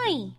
Oi!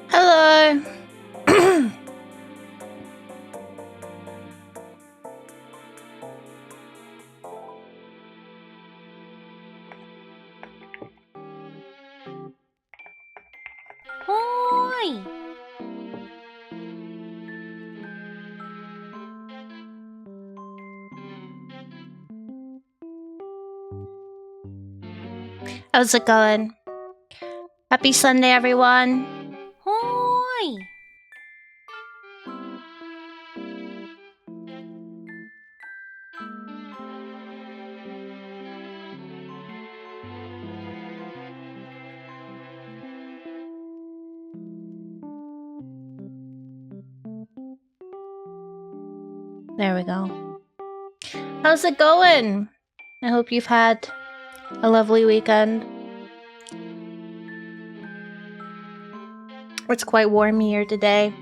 Hello! Oi! How's it going? Happy Sunday, everyone! Oi! There we go. How's it going? I hope you've had a lovely weekend. It's quite warm here today,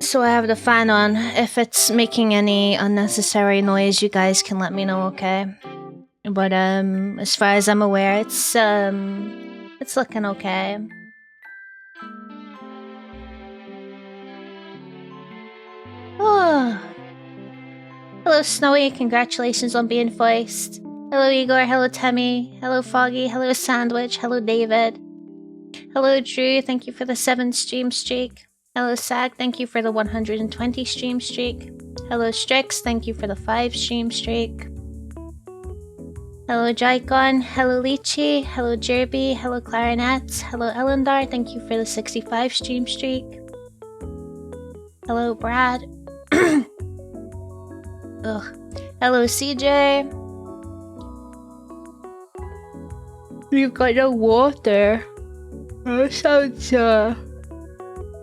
so I have the fan on. If it's making any unnecessary noise, you guys can let me know, okay? But as far as I'm aware, it's looking okay. Oh. Hello, Snowy. Congratulations on being voiced. Hello, Igor. Hello, Temmie. Hello, Foggy. Hello, Sandwich. Hello, David. Hello, Drew. Thank you for the 7 stream streak. Hello, Sag. Thank you for the 120 stream streak. Hello, Strix. Thank you for the 5 stream streak. Hello Jaikon, hello Lychee, hello Jerby, hello Clarinets, hello Elendar, thank you for the 65 stream streak. Hello Brad. Ugh. Hello CJ. You've got no water. That sounds a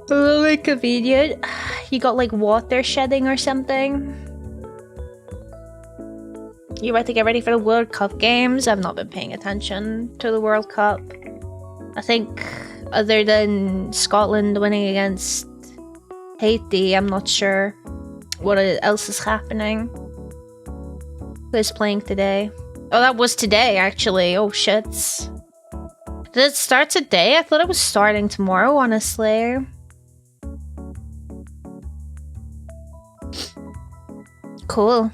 little inconvenient. You got like water shedding or something? You about to get ready for the World Cup games? I've not been paying attention to the World Cup. I think other than Scotland winning against Haiti, I'm not sure what else is happening. Who's playing today? Oh, that was today, actually. Oh, shit. Did it start today? I thought it was starting tomorrow, honestly. Cool.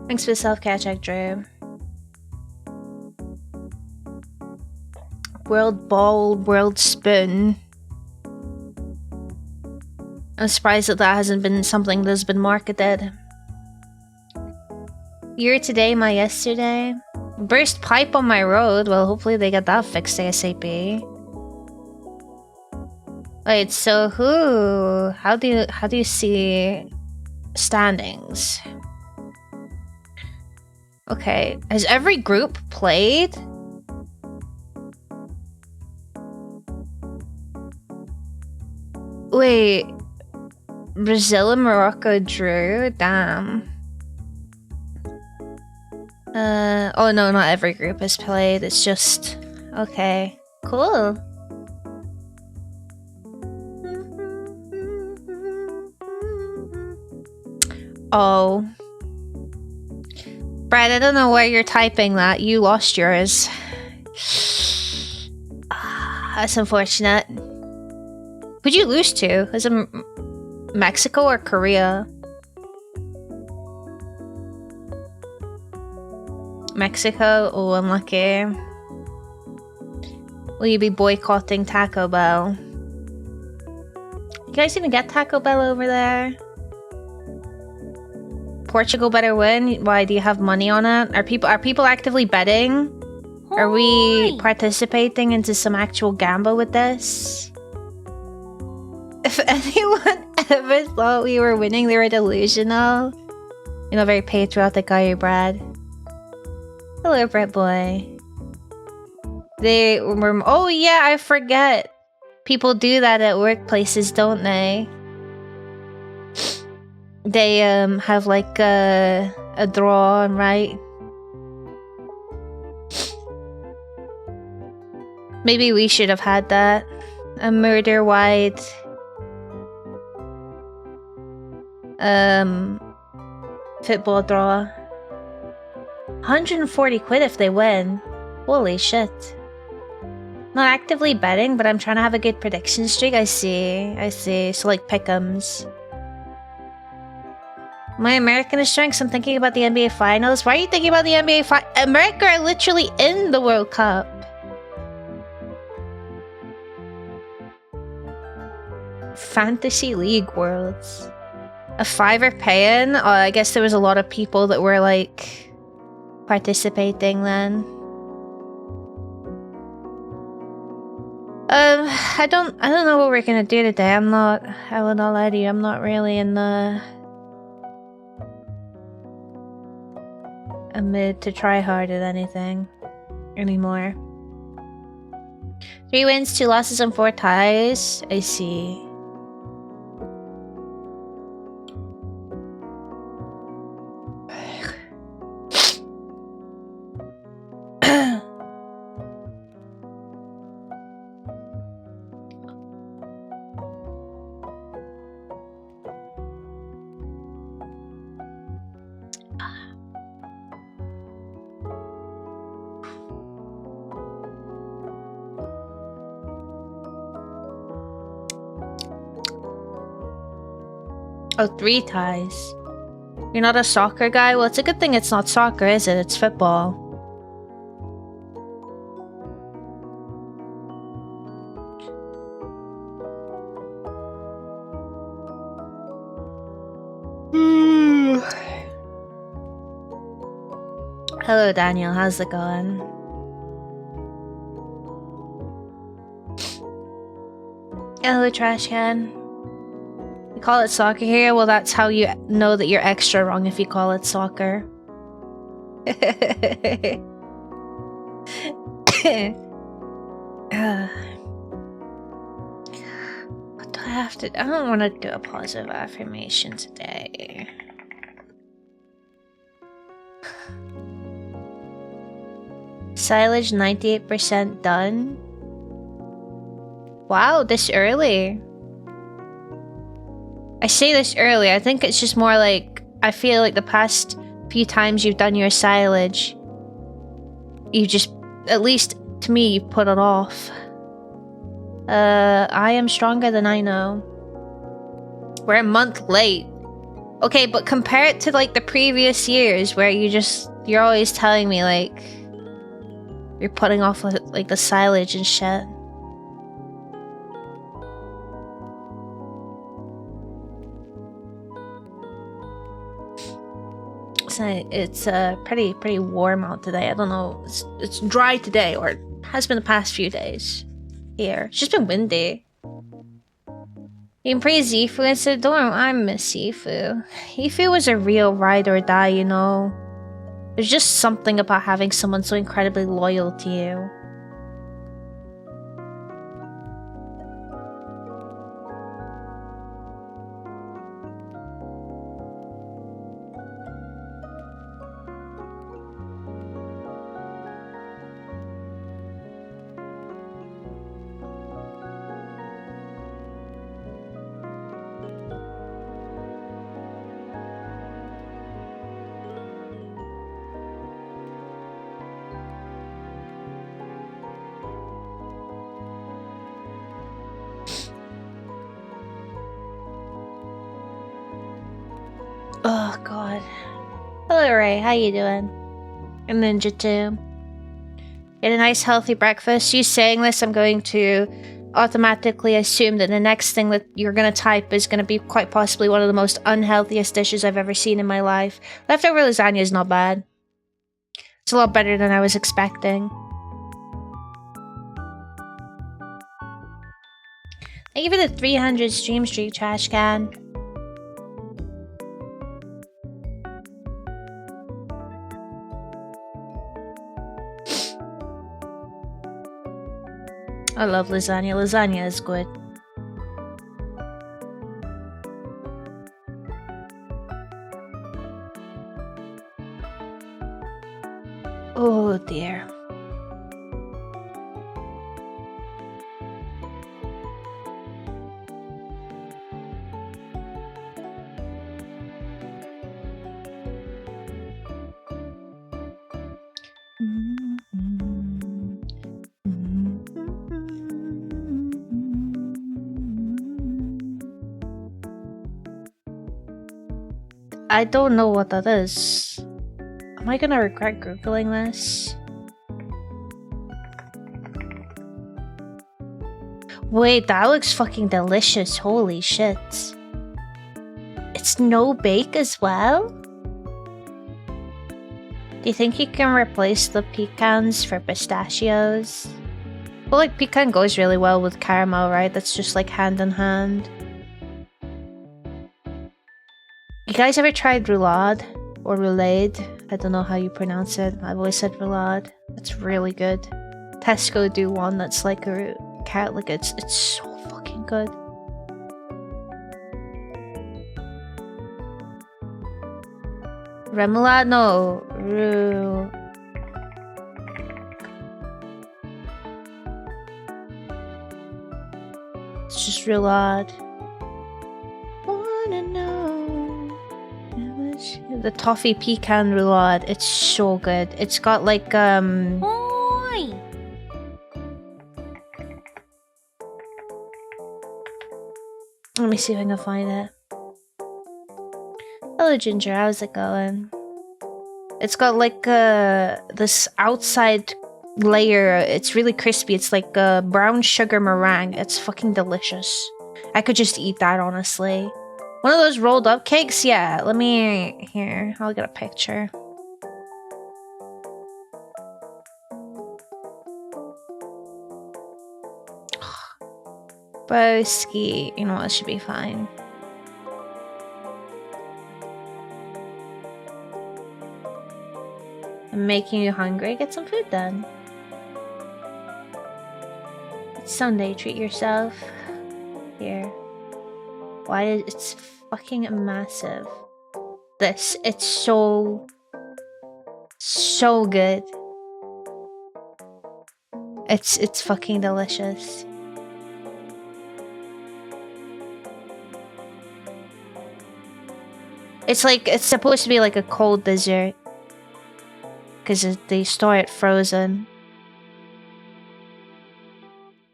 Thanks for the self-care check, Drew. World Ball, World Spoon. I'm surprised that hasn't been something that's been marketed. Year today, my yesterday. Burst pipe on my road. Well, hopefully they get that fixed ASAP. Wait, so who? How do you see standings? Okay, has every group played? Wait, Brazil and Morocco drew? Damn. Oh no, not every group has played, it's just... Okay, cool. Oh. Brad, I don't know why you're typing that. You lost yours. That's unfortunate. Who'd you lose to? Was it Mexico or Korea? Mexico? Oh, unlucky. Will you be boycotting Taco Bell? You guys even get Taco Bell over there? Portugal better win? Why, do you have money on it? Are people actively betting? Are we participating into some actual gamble with this? If anyone ever thought we were winning, they were delusional. You know, very patriotic are you, Brad? Hello, Brett boy. They were... Oh yeah, I forget. People do that at workplaces, don't they? They have like a draw, right? Maybe we should have had that. A murder-wide football draw. 140 quid if they win. Holy shit. Not actively betting, but I'm trying to have a good prediction streak. I see. So like pick'ems. My American strengths, I'm thinking about the NBA Finals. Why are you thinking about the NBA Finals? America are literally in the World Cup. Fantasy League Worlds. A $5 pay-in? Oh, I guess there was a lot of people that were like participating then. I don't know what we're gonna do today. I will not lie to you, I'm not really in the mood to try hard at anything anymore. 3 wins, 2 losses, and 4 ties. I see. Oh, 3 ties. You're not a soccer guy? Well, it's a good thing it's not soccer, is it? It's football. Hello, Daniel. How's it going? Hello, trash can. We call it soccer here. Well, that's how you know that you're extra wrong if you call it soccer. What do I have to? I don't want to do a positive affirmation today. Silage 98% done. Wow, this early. I say this early, I think it's just more like, I feel like the past few times you've done your silage, you just, at least to me, you've put it off. I am stronger than I know. We're a month late. Okay, but compare it to like the previous years where you're always telling me like, you're putting off like the silage and shit. It's pretty warm out today. I don't know. It's dry today, or it has been the past few days here. It's just been windy. You can praise Yifu and said, "Don't I miss Yifu? Yifu was a real ride or die, you know. There's just something about having someone so incredibly loyal to you." Oh god. Hello Ray, how you doing? And Ninja too. Get a nice healthy breakfast. You saying this, I'm going to automatically assume that the next thing that you're gonna type is gonna be quite possibly one of the most unhealthiest dishes I've ever seen in my life. Leftover lasagna is not bad. It's a lot better than I was expecting. Thank you for the 300 stream streak, trash can. I love lasagna. Lasagna is good. Oh dear. I don't know what that is. Am I gonna regret googling this? Wait, that looks fucking delicious. Holy shit. It's no bake as well? Do you think you can replace the pecans for pistachios? Well, like, pecan goes really well with caramel, right? That's just like hand in hand. You guys ever tried roulade? Or roulade? I don't know how you pronounce it. I've always said roulade. It's really good. Tesco do one that's like a cat, like it's so fucking good. Remoulade? No. It's just roulade. Wanna know the toffee pecan roulade. It's so good. It's got like Oi! Let me see if I can find it. Hello Ginger, how's it going? It's got like this outside layer. It's really crispy. It's like a brown sugar meringue. It's fucking delicious. I could just eat that, honestly. One of those rolled up cakes? Yeah, let me... Here, I'll get a picture. Broski. You know what? It should be fine. I'm making you hungry. Get some food then. It's Sunday. Treat yourself. Here. Why is it's fucking massive? This. It's so good. It's fucking delicious. It's like it's supposed to be like a cold dessert. Because they store it frozen.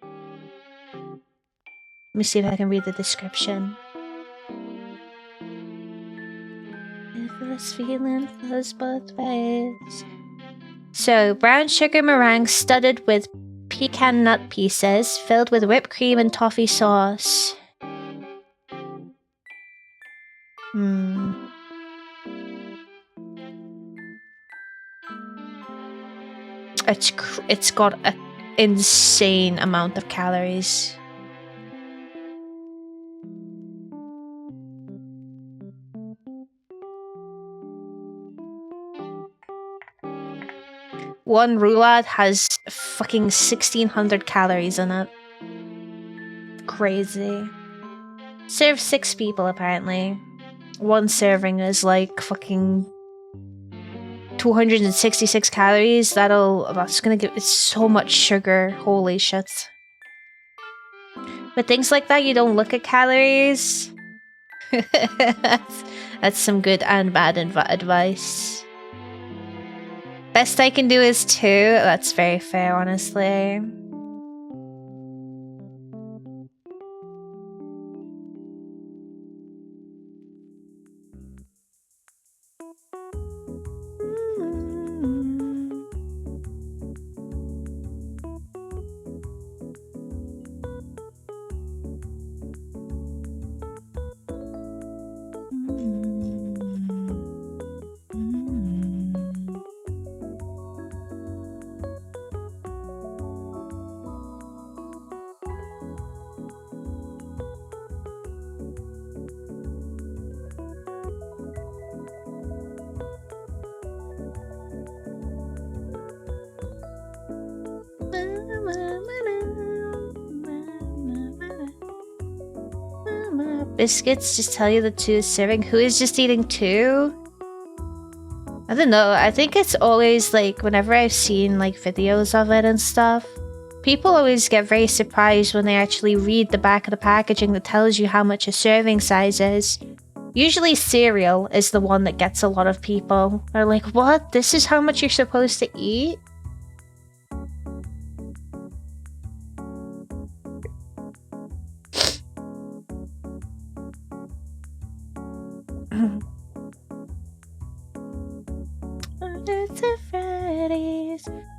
Let me see if I can read the description. If this feeling flows both ways. So, brown sugar meringue studded with pecan nut pieces, filled with whipped cream and toffee sauce. It's got an insane amount of calories. One roulade has fucking 1600 calories in it. Crazy. Serve 6 people apparently. One serving is like fucking 266 calories. That's gonna give. It's so much sugar. Holy shit. But things like that, you don't look at calories. that's some good and bad advice. Best I can do is 2. That's very fair, honestly. Biscuits just tell you the 2 is serving. Who is just eating 2? I don't know. I think it's always like whenever I've seen like videos of it and stuff, people always get very surprised when they actually read the back of the packaging that tells you how much a serving size is. Usually cereal is the one that gets a lot of people. They're like, what? This is how much you're supposed to eat?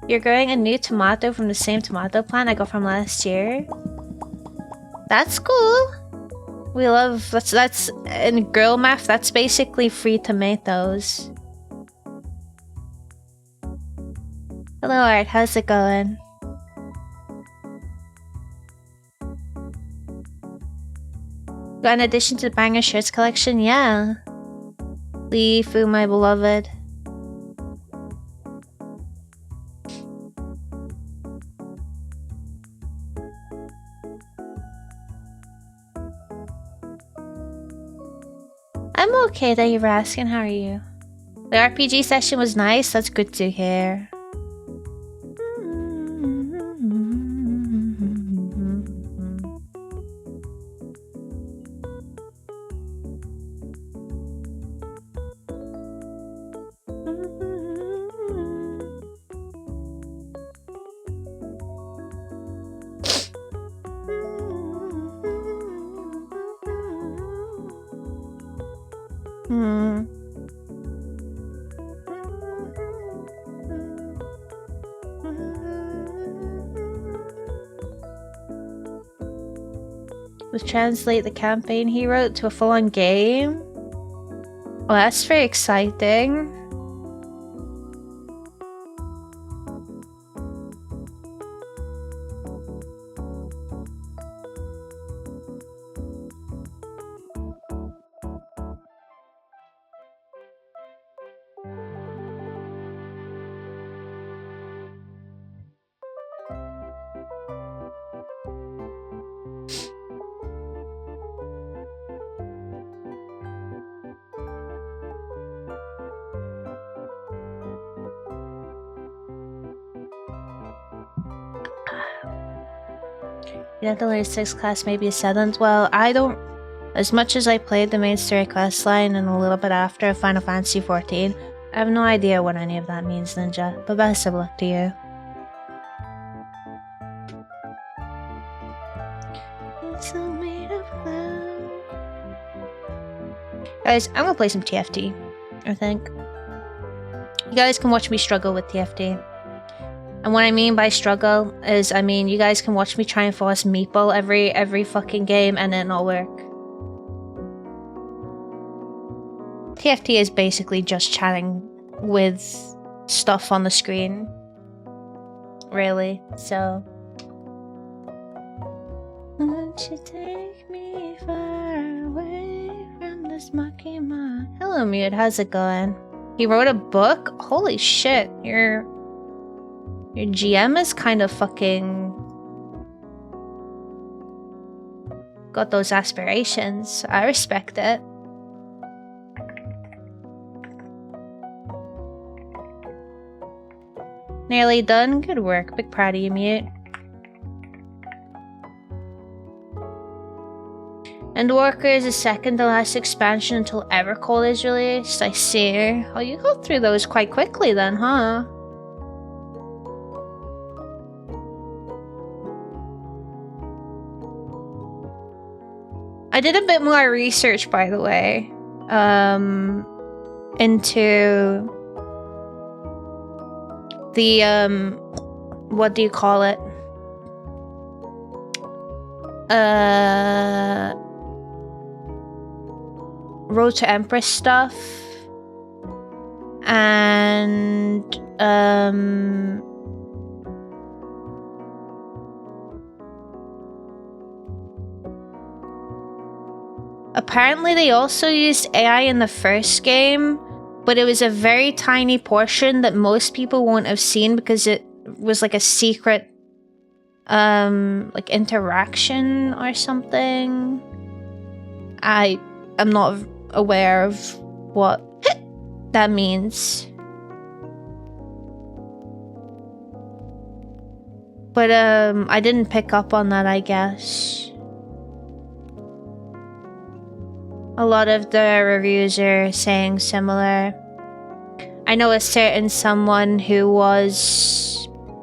You're growing a new tomato from the same tomato plant I got from last year. That's cool. We love that's in girl math. That's basically free tomatoes. Hello, Art. How's it going? Got an addition to the banger shirts collection? Yeah. Yifu, my beloved. I'm okay, thank you for asking. How are you? The RPG session was nice. That's good to hear. Translate the campaign he wrote to a full-on game? Well, that's very exciting. You have to learn 6th class, maybe a 7th. Well, I don't... As much as I played the main story quest line and a little bit after Final Fantasy XIV, I have no idea what any of that means, Ninja. But best of luck to you. Guys, I'm gonna play some TFT, I think. You guys can watch me struggle with TFT. And what I mean by struggle is, I mean, you guys can watch me try and force Meeple every fucking game and it not work. TFT is basically just chatting with stuff on the screen. Really, so... Won't you take me far away from this mucky mud? Hello, Mute, how's it going? He wrote a book? Holy shit, your GM is kind of fucking... got those aspirations. I respect it. Nearly done? Good work. Big proud of you, Mute. Endwalker is the second to last expansion until Evercold is released. I see. Oh, you go through those quite quickly then, huh? I did a bit more research, by the way, into the, what do you call it? Road to Empress stuff. And, apparently they also used AI in the first game, but it was a very tiny portion that most people won't have seen because it was like a secret, like interaction or something. I am not aware of what that means. But, I didn't pick up on that, I guess. A lot of the reviews are saying similar. I know a certain someone who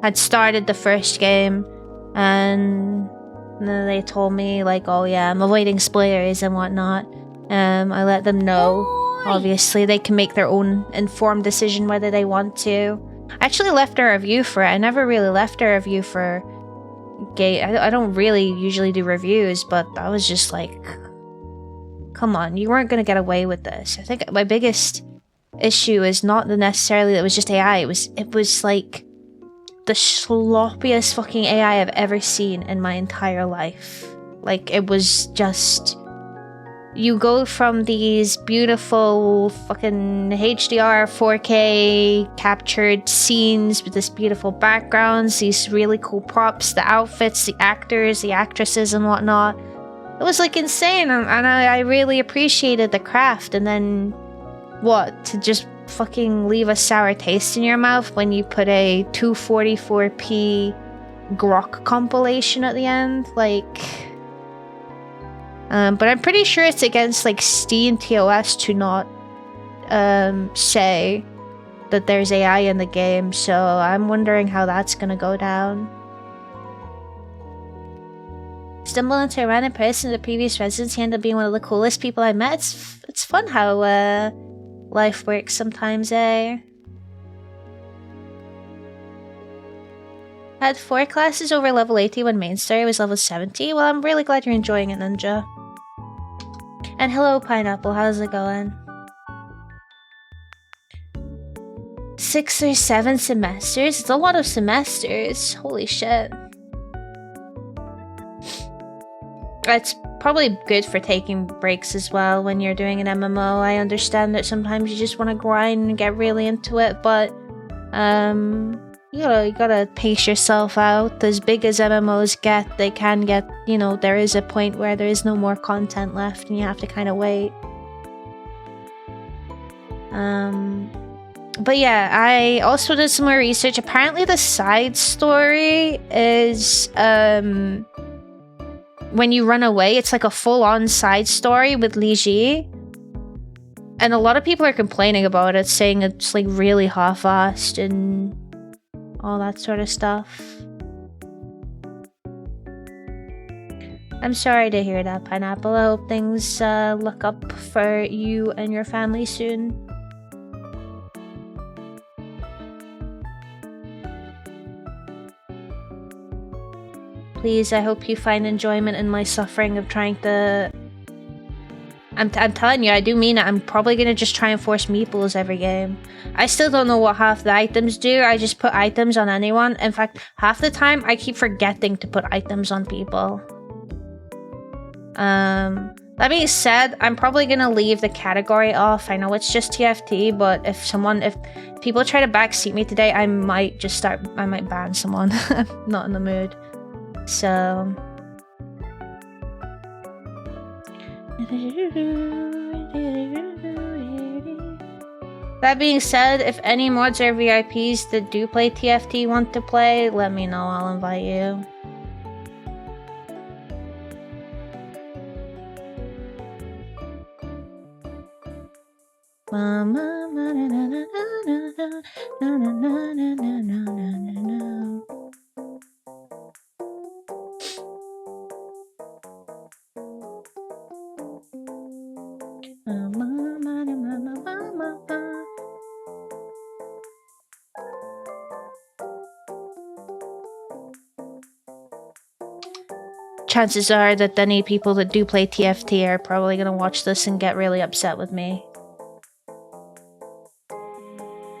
had started the first game and then they told me like, oh yeah, I'm avoiding spoilers and whatnot. I let them know. Obviously, they can make their own informed decision whether they want to. I actually left a review for it. I never really left a review for I don't really usually do reviews, but I was just like, come on, you weren't gonna get away with this. I think my biggest issue is not necessarily that it was just AI. It was like the sloppiest fucking AI I've ever seen in my entire life. Like, it was just... You go from these beautiful fucking HDR 4K captured scenes with this beautiful backgrounds, these really cool props, the outfits, the actors, the actresses and whatnot. It was like insane, and I really appreciated the craft, and then what, to just fucking leave a sour taste in your mouth when you put a 244p grok compilation at the end, like... but I'm pretty sure it's against like Steam TOS to not say that there's AI in the game, so I'm wondering how that's gonna go down. Stumble into a random person at the previous residence, he ended up being one of the coolest people I met. It's fun how life works sometimes, eh? I had 4 classes over level 80 when main story was level 70. Well, I'm really glad you're enjoying it, Ninja. And hello, Pineapple, how's it going? 6 or 7 semesters? It's a lot of semesters. Holy shit. It's probably good for taking breaks as well when you're doing an MMO. I understand that sometimes you just want to grind and get really into it, but you gotta pace yourself out. As big as MMOs get, they can get, you know, there is a point where there is no more content left and you have to kind of wait. But yeah, I also did some more research. Apparently the side story is when you run away, it's like a full-on side story with Li Ji. And a lot of people are complaining about it, saying it's like really half-assed and all that sort of stuff. I'm sorry to hear that, Pineapple. I hope things look up for you and your family soon. Please, I hope you find enjoyment in my suffering of trying to... I'm telling you, I do mean it. I'm probably gonna just try and force meeples every game. I still don't know what half the items do. I just put items on anyone. In fact, half the time, I keep forgetting to put items on people. That being said, I'm probably gonna leave the category off. I know it's just TFT, but if people try to backseat me today, I might ban someone. I'm not in the mood. So... That being said, if any mods or VIPs that do play TFT want to play, let me know, I'll invite you. Chances are that any people that do play TFT are probably gonna watch this and get really upset with me.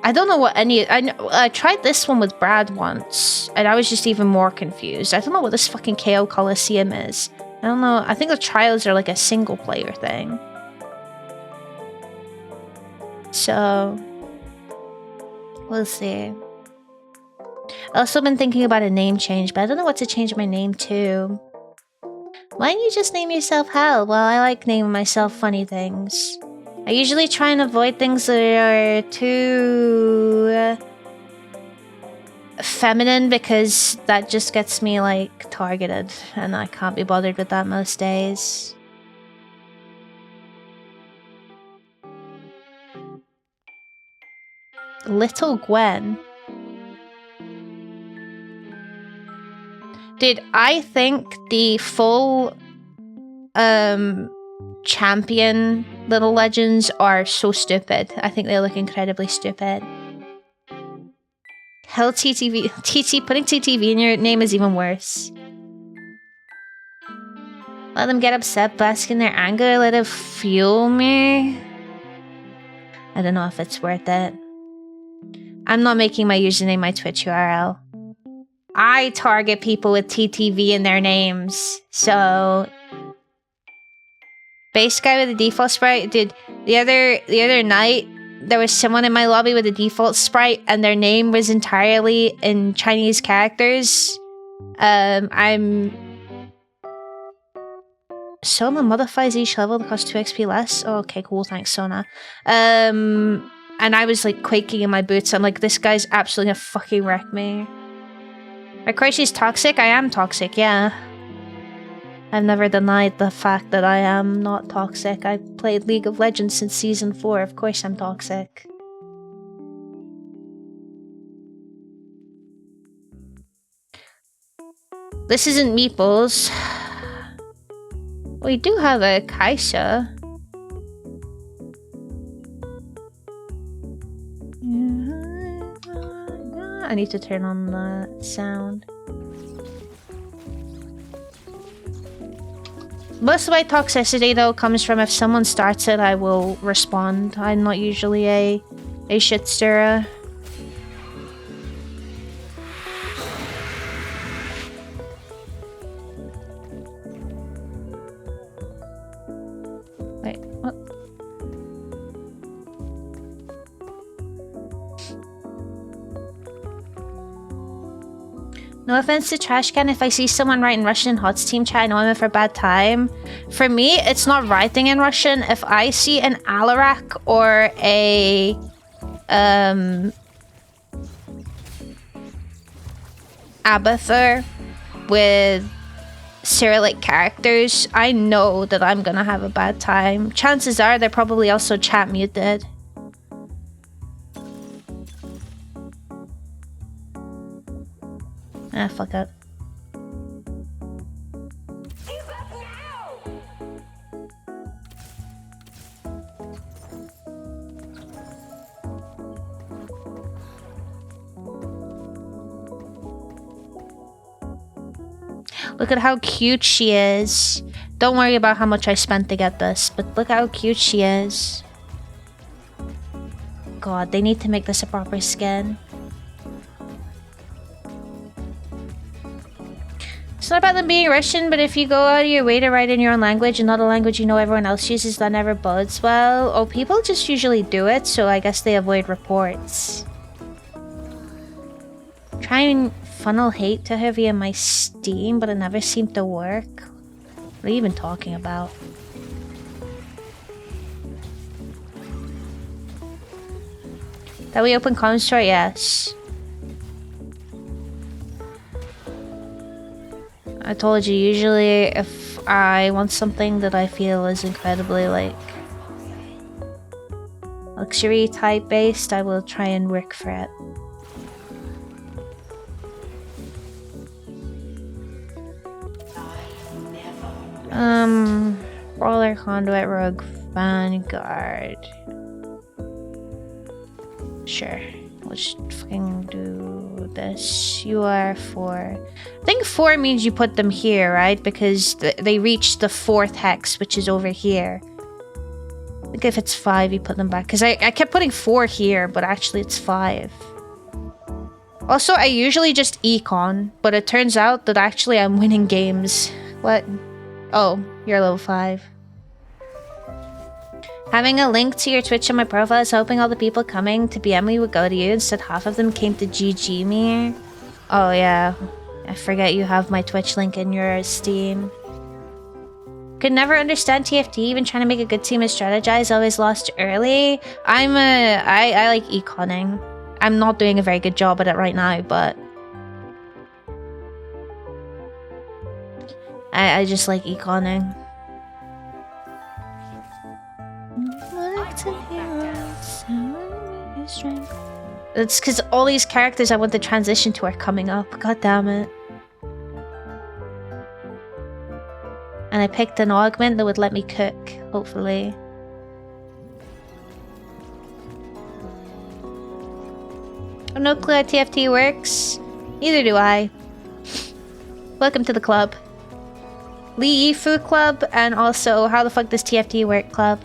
I don't know what I tried this one with Brad once, and I was just even more confused. I don't know what this fucking KO Coliseum is. I don't know. I think the trials are like a single player thing. So, we'll see. I've also been thinking about a name change, but I don't know what to change my name to. Why don't you just name yourself Hell? Well, I like naming myself funny things. I usually try and avoid things that are too feminine, because that just gets me like targeted, and I can't be bothered with that most days. Little Gwen. Dude, I think the full champion Little Legends are so stupid. I think they look incredibly stupid. Hell, TTV. Putting TTV in your name is even worse. Let them get upset, bask in their anger, let it fuel me. I don't know if it's worth it. I'm not making my username my Twitch URL. I target people with TTV in their names, so... Base guy with the default sprite? Dude, the other night, there was someone in my lobby with a default sprite, and their name was entirely in Chinese characters. Sona modifies each level that costs 2 XP less? Oh, okay, cool, thanks, Sona. And I was like quaking in my boots. I'm like, this guy's absolutely gonna fucking wreck me. My Crunchy's toxic? I am toxic, yeah. I've never denied the fact that I am not toxic. I played League of Legends since Season 4. Of course I'm toxic. This isn't Meeples. We do have a Kaisa. I need to turn on the sound. Most of my toxicity, though, comes from if someone starts it, I will respond. I'm not usually a shit stirrer. Wait, what? No offense to Trashcan, if I see someone write in Russian in HOTS team chat, I know I'm in for a bad time. For me, it's not writing in Russian. If I see an Alarak or a Abathur with Cyrillic characters, I know that I'm gonna have a bad time. Chances are they're probably also chat muted. Ah, fuck it. Look at how cute she is. Don't worry about how much I spent to get this, but look how cute she is. God, they need to make this a proper skin. It's not about them being Russian, but if you go out of your way to write in your own language and not a language you know everyone else uses, that never bodes well. Oh, people just usually do it, so I guess they avoid reports. Try and funnel hate to her via my Steam, but it never seemed to work. What are you even talking about? That we open comment store? Yes. I told you, usually if I want something that I feel is incredibly like luxury type based, I will try and work for it. Brawler, Conduit, Rogue, Vanguard. Sure. Let's fucking do this. You are 4. I think 4 means you put them here, right? Because they reach the 4th hex, which is over here. I think if it's 5, you put them back. Because I kept putting 4 here, but actually it's 5. Also, I usually just econ, but it turns out that actually I'm winning games. What? Oh, you're level 5. Having a link to your Twitch on my profile is hoping all the people coming to BM me would go to you. Instead, half of them came to GG me. Oh yeah, I forget you have my Twitch link in your Steam. Could never understand TFT, even trying to make a good team and strategize, always lost early. I like econing. I'm not doing a very good job at it right now, but I just like econing. It's because all these characters I want to transition to are coming up. God damn it. And I picked an augment that would let me cook, hopefully. I have no clue how TFT works. Neither do I. Welcome to the club. Lee Yifu Club, and also how the fuck does TFT work club.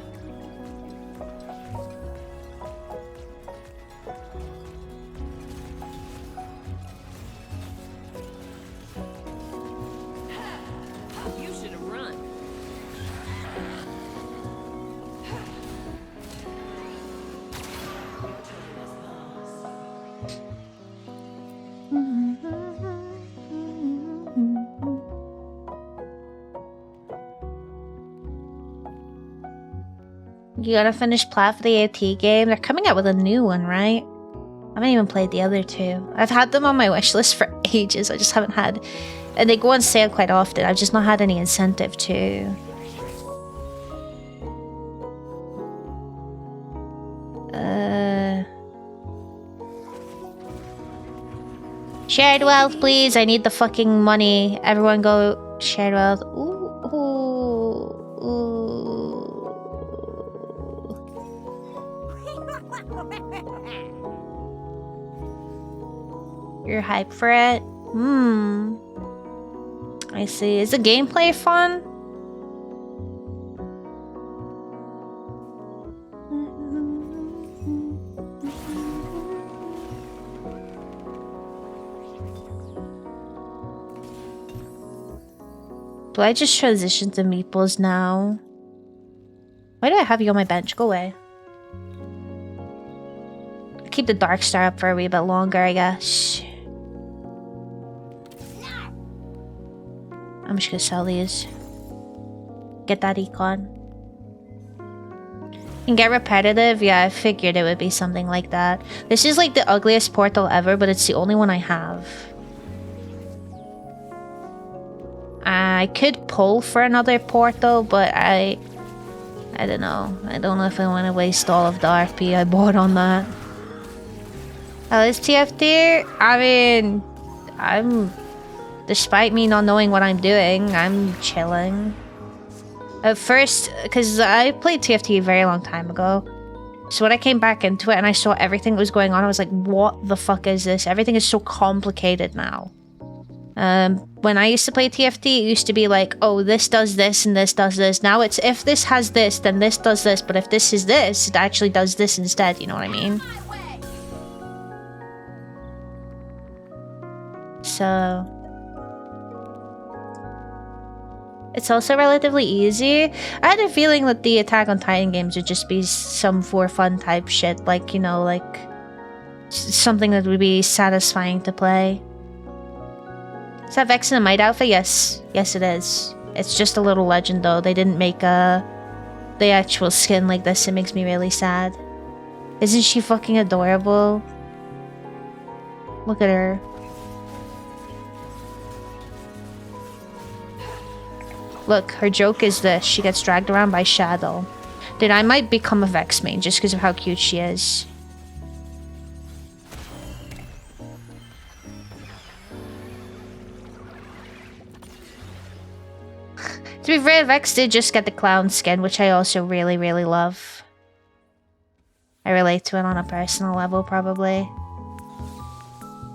You gotta finish Plat for the AT game. They're coming out with a new one, right? I haven't even played the other two. I've had them on my wish list for ages. I just haven't had... And they go on sale quite often. I've just not had any incentive to. Shared wealth, please. I need the fucking money. Everyone go shared wealth. Ooh, ooh, ooh. You're hyped for it? I see. Is the gameplay fun? Do I just transition to meeples now? Why do I have you on my bench? Go away. Keep the Dark Star up for a wee bit longer, I guess. I'm just gonna sell these. Get that econ. And get repetitive? Yeah, I figured it would be something like that. This is like the ugliest portal ever, but it's the only one I have. I could pull for another portal, but I don't know. I don't know if I want to waste all of the RP I bought on that. Oh, is TFT? I mean, despite me not knowing what I'm doing, I'm chilling. At first, because I played TFT a very long time ago. So when I came back into it and I saw everything that was going on, I was like, what the fuck is this? Everything is so complicated now. When I used to play TFT, it used to be like, oh, this does this and this does this. Now it's, if this has this, then this does this. But if this is this, it actually does this instead. You know what I mean? So... it's also relatively easy. I had a feeling that the Attack on Titan games would just be some for fun type shit. Like, you know, like... something that would be satisfying to play. Is that Vex in a Might outfit? Yes. Yes, it is. It's just a little legend, though. They didn't make the actual skin like this. It makes me really sad. Isn't she fucking adorable? Look at her. Look, her joke is this. She gets dragged around by Shadow. Dude, I might become a Vex main just because of how cute she is. To be fair, Vex did just get the clown skin, which I also really, really love. I relate to it on a personal level, probably.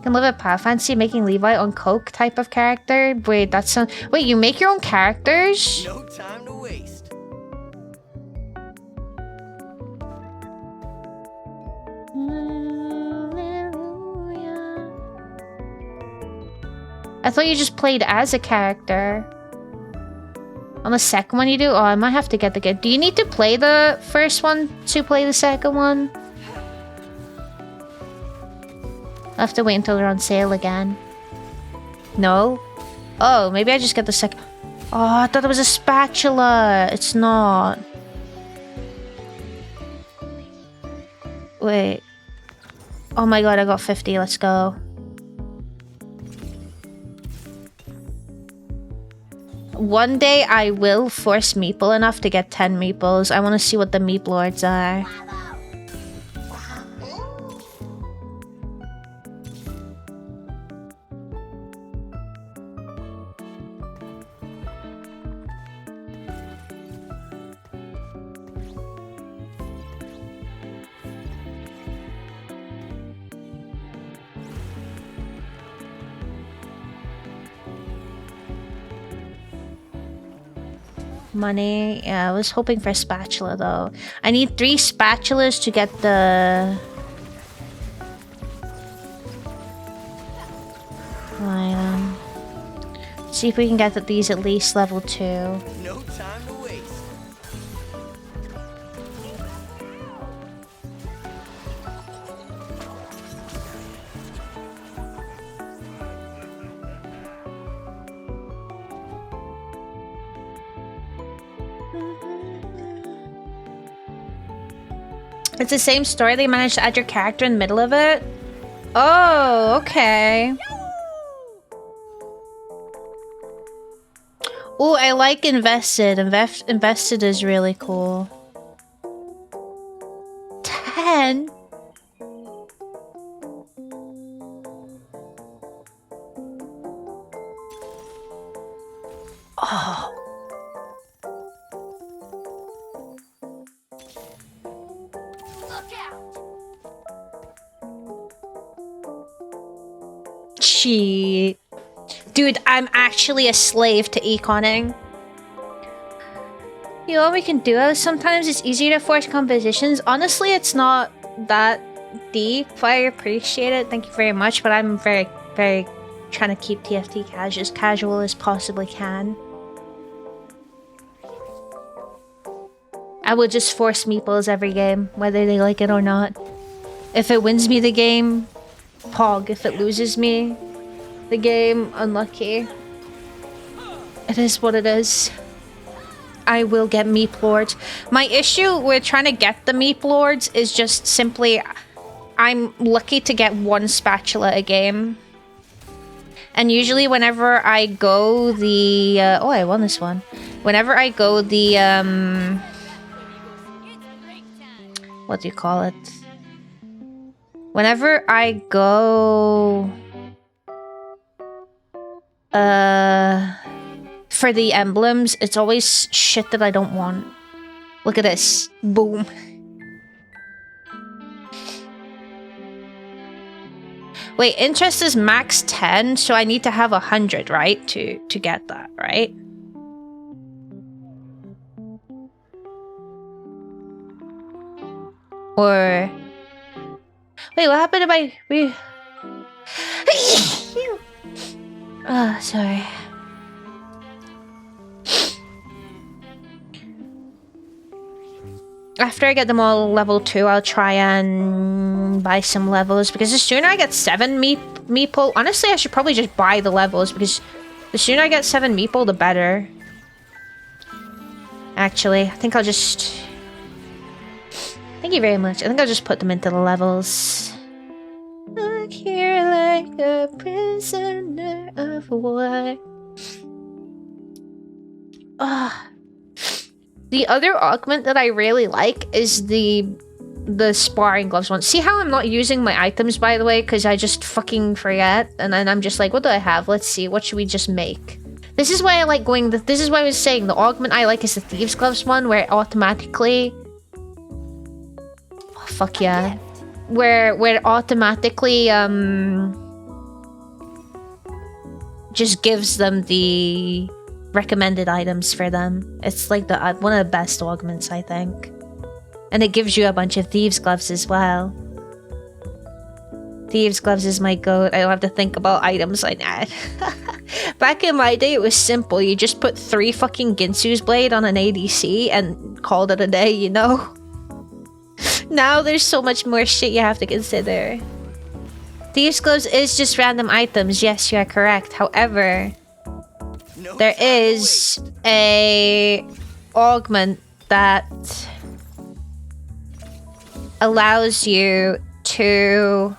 Can live at Path Fancy making Levi on coke type of character. Wait, that's some. Wait, you make your own characters? No time to waste. I thought you just played as a character. On the second one you do? Oh, I might have to get the game. Do you need to play the first one to play the second one? I'll have to wait until they're on sale again. No? Oh, maybe I just get the second... oh, I thought it was a spatula. It's not. Wait. Oh my god, I got 50. Let's go. One day I will force Meeple enough to get 10 Meeples. I want to see what the Meep Lords are. Money. Yeah, I was hoping for a spatula though. I need 3 spatulas to get the... item. See if we can get these at least level 2. No time to waste. It's the same story. They managed to add your character in the middle of it. Oh, okay. Oh, I like Invested. Invested is really cool. 10? Oh. Shit. Dude, I'm actually a slave to econing. You know what we can do? Sometimes it's easier to force compositions. Honestly, it's not that deep. I appreciate it. Thank you very much. But I'm very, very trying to keep TFT as casual as possibly can. I would just force meeples every game, whether they like it or not. If it wins me the game, Pog. If it loses me the game, unlucky. It is what it is. I will get Meep Lords. My issue with trying to get the Meep Lords is just simply I'm lucky to get 1 spatula a game. And usually whenever I go the... oh, I won this one. Whenever I go the... what do you call it? Whenever I go... for the emblems, it's always shit that I don't want. Look at this. Boom. Wait, interest is max 10, so I need to have 100, right? To get that, right? Or... Wait, what happened to my... Oh, sorry. After I get them all level 2, I'll try and buy some levels, because the sooner I get 7 meeple... Honestly, I should probably just buy the levels, because the sooner I get 7 meeple, the better. Actually, I think I'll just... Thank you very much. I think I'll just put them into the levels. Look here like a prisoner of war. The other augment that I really like is the sparring gloves one. See how I'm not using my items, by the way, because I just fucking forget, and then I'm just like, what do I have? Let's see, what should we just make? This is why I like going... This is why I was saying the augment I like is the thieves gloves one, where it automatically... Oh, fuck yeah. Where it automatically just gives them the recommended items for them. It's like the one of the best augments, I think. And it gives you a bunch of thieves gloves as well. Thieves gloves is my goat. I don't have to think about items like that. Back in my day, it was simple. You just put 3 fucking Ginsu's blade on an ADC and called it a day, you know? Now there's so much more shit you have to consider. Thieves gloves is just random items. Yes, you are correct. However, there is a augment that allows you to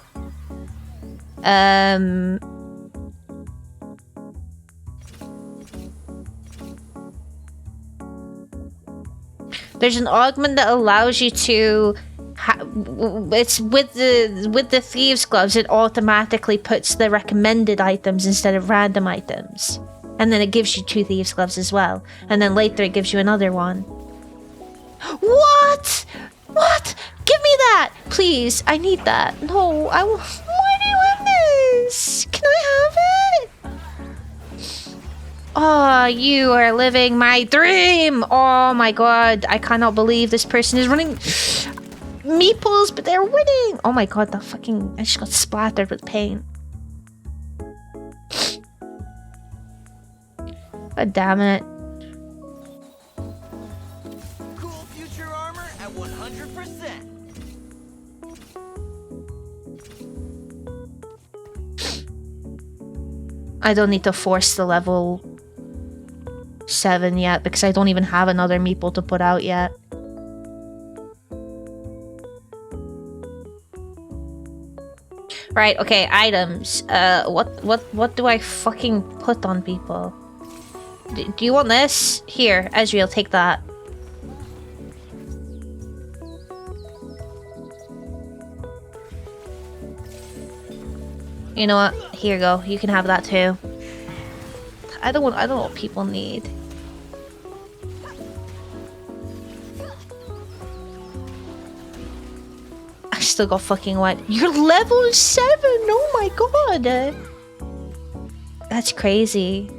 there's an augment that allows you to it's with the thieves gloves, it automatically puts the recommended items instead of random items. And then it gives you 2 thieves gloves as well. And then later it gives you another one. What? What? Give me that! Please, I need that. No, I will... Why do you have this? Can I have it? Oh, you are living my dream! Oh my god, I cannot believe this person is running... meeples, but they're winning! Oh my god, that fucking... I just got splattered with paint. God damn it. Cool future armor at 100%. I don't need to force the level 7 yet, because I don't even have another meeple to put out yet. Right, okay, items. What do I fucking put on people? Do you want this? Here, Ezreal, take that. You know what? Here you go. You can have that too. I don't know what people need. I still got fucking what? You're level 7! Oh my god! That's crazy.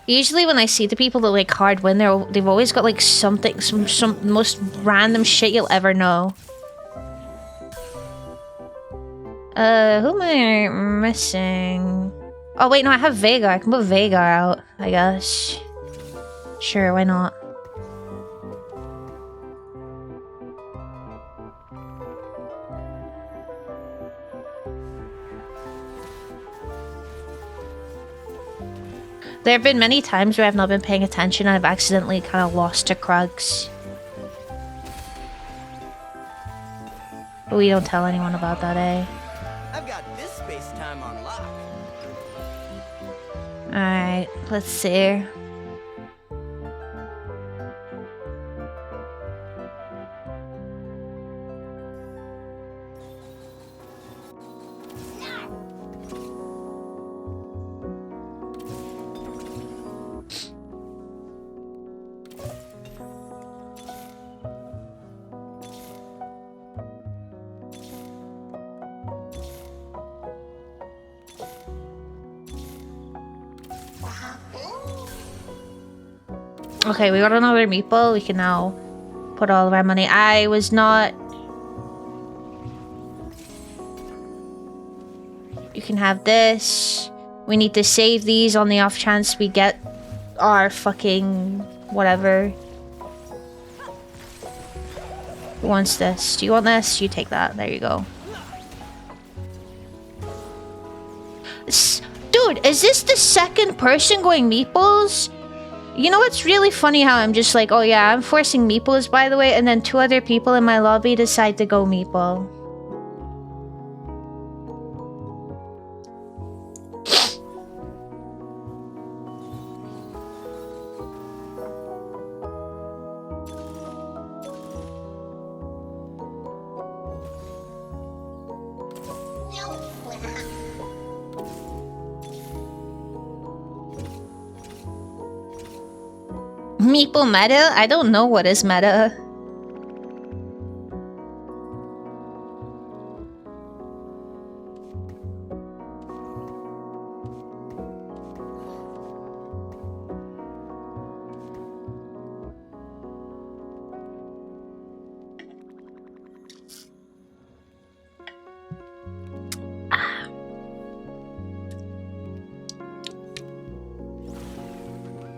Usually when I see the people that like hard win, they've always got like something, some most random shit you'll ever know. Who am I missing? Oh wait, no, I have Veigar. I can put Veigar out, I guess. Sure, why not? There have been many times where I've not been paying attention and I've accidentally kind of lost to Krugs. But we don't tell anyone about that, eh? Alright, let's see. Okay, we got another meeple. We can now put all of our money. I was not... You can have this. We need to save these on the off chance we get our fucking whatever. Who wants this? Do you want this? You take that. There you go. Dude, is this the second person going meeples? You know what's really funny how I'm just like, oh yeah, I'm forcing meeples by the way, and then 2 other people in my lobby decide to go meeple. Meeple meta? I don't know what is meta.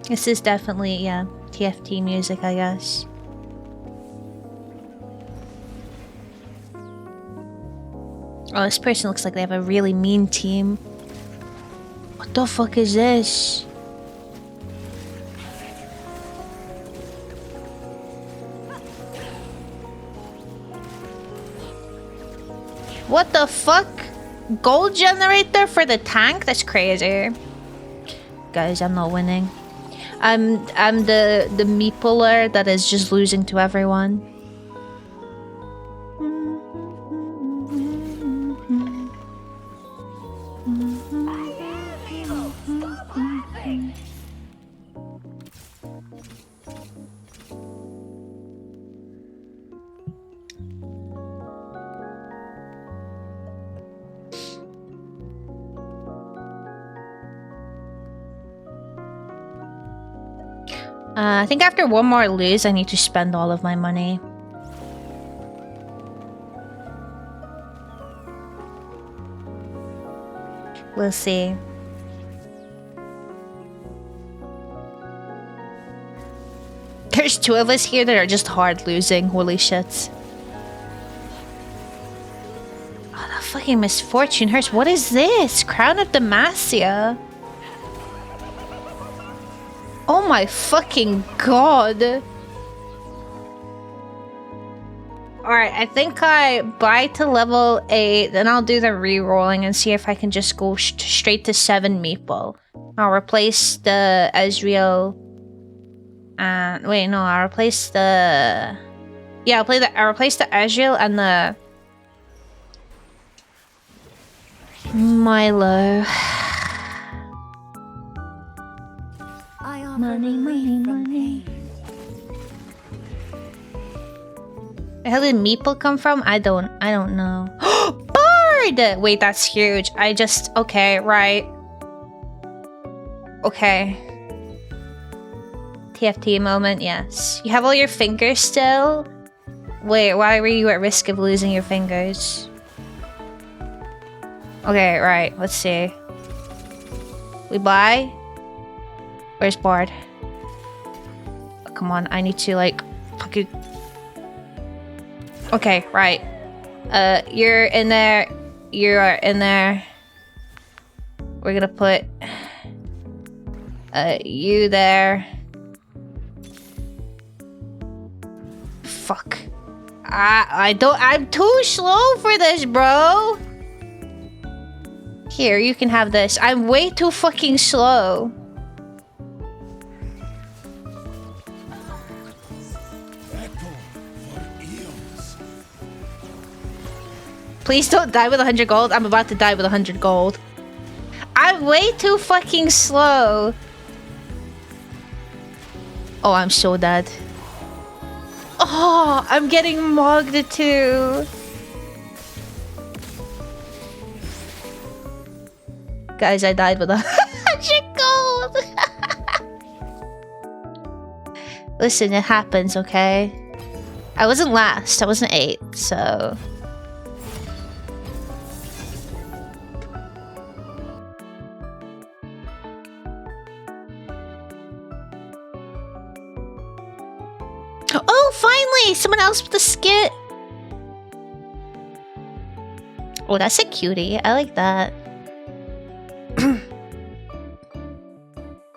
This is definitely, yeah, TFT music, I guess. Oh, this person looks like they have a really mean team. What the fuck is this? What the fuck? Gold generator for the tank? That's crazy. Guys, I'm not winning. I'm the meepler that is just losing to everyone. I think after one more lose, I need to spend all of my money. We'll see. There's 2 of us here that are just hard losing. Holy shit. Oh, that fucking misfortune hurts. What is this? Crown of Demacia. Oh my fucking god. Alright, I think I buy to level 8, then I'll do the re-rolling and see if I can just go straight to 7 meeple. I'll replace the Ezreal. And wait, no, I'll replace the... Yeah, I'll replace the Ezreal and the... Milo. Money, money, money. Where did meeple come from? I don't know. Bard! Wait, that's huge. Okay, right. Okay. TFT moment, yes. You have all your fingers still? Wait, why were you at risk of losing your fingers? Okay, right, let's see. We buy? Where's Bard? Oh, come on, I need to like fucking... Okay, right. You're in there. You are in there. We're gonna put you there. Fuck. I'm too slow for this, bro. Here, you can have this. I'm way too fucking slow. Please don't die with 100 gold. I'm about to die with 100 gold. I'm way too fucking slow. Oh, I'm so dead. Oh, I'm getting mugged too. Guys, I died with 100 gold. Listen, it happens, okay? I wasn't last. I wasn't 8, so... Oh, finally! Someone else with a skit! Oh, that's a cutie. I like that.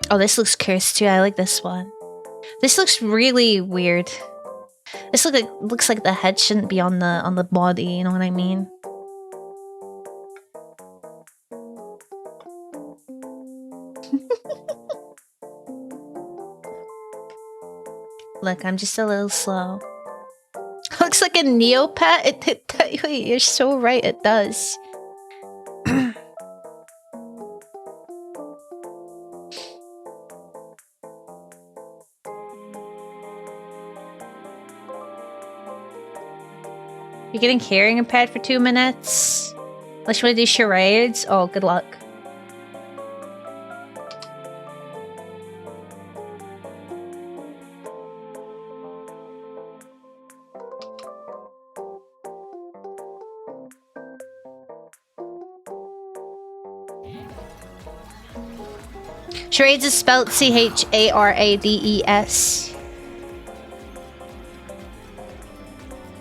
Oh, this looks cursed too. I like this one. This looks really weird. This looks like the head shouldn't be on the body, you know what I mean? Look, I'm just a little slow. Looks like a Neopet. Wait, you're so right, it does. You're getting hearing impaired for 2 minutes? Unless you want to do charades? Oh, good luck. Charades is spelled C-H-A-R-A-D-E-S.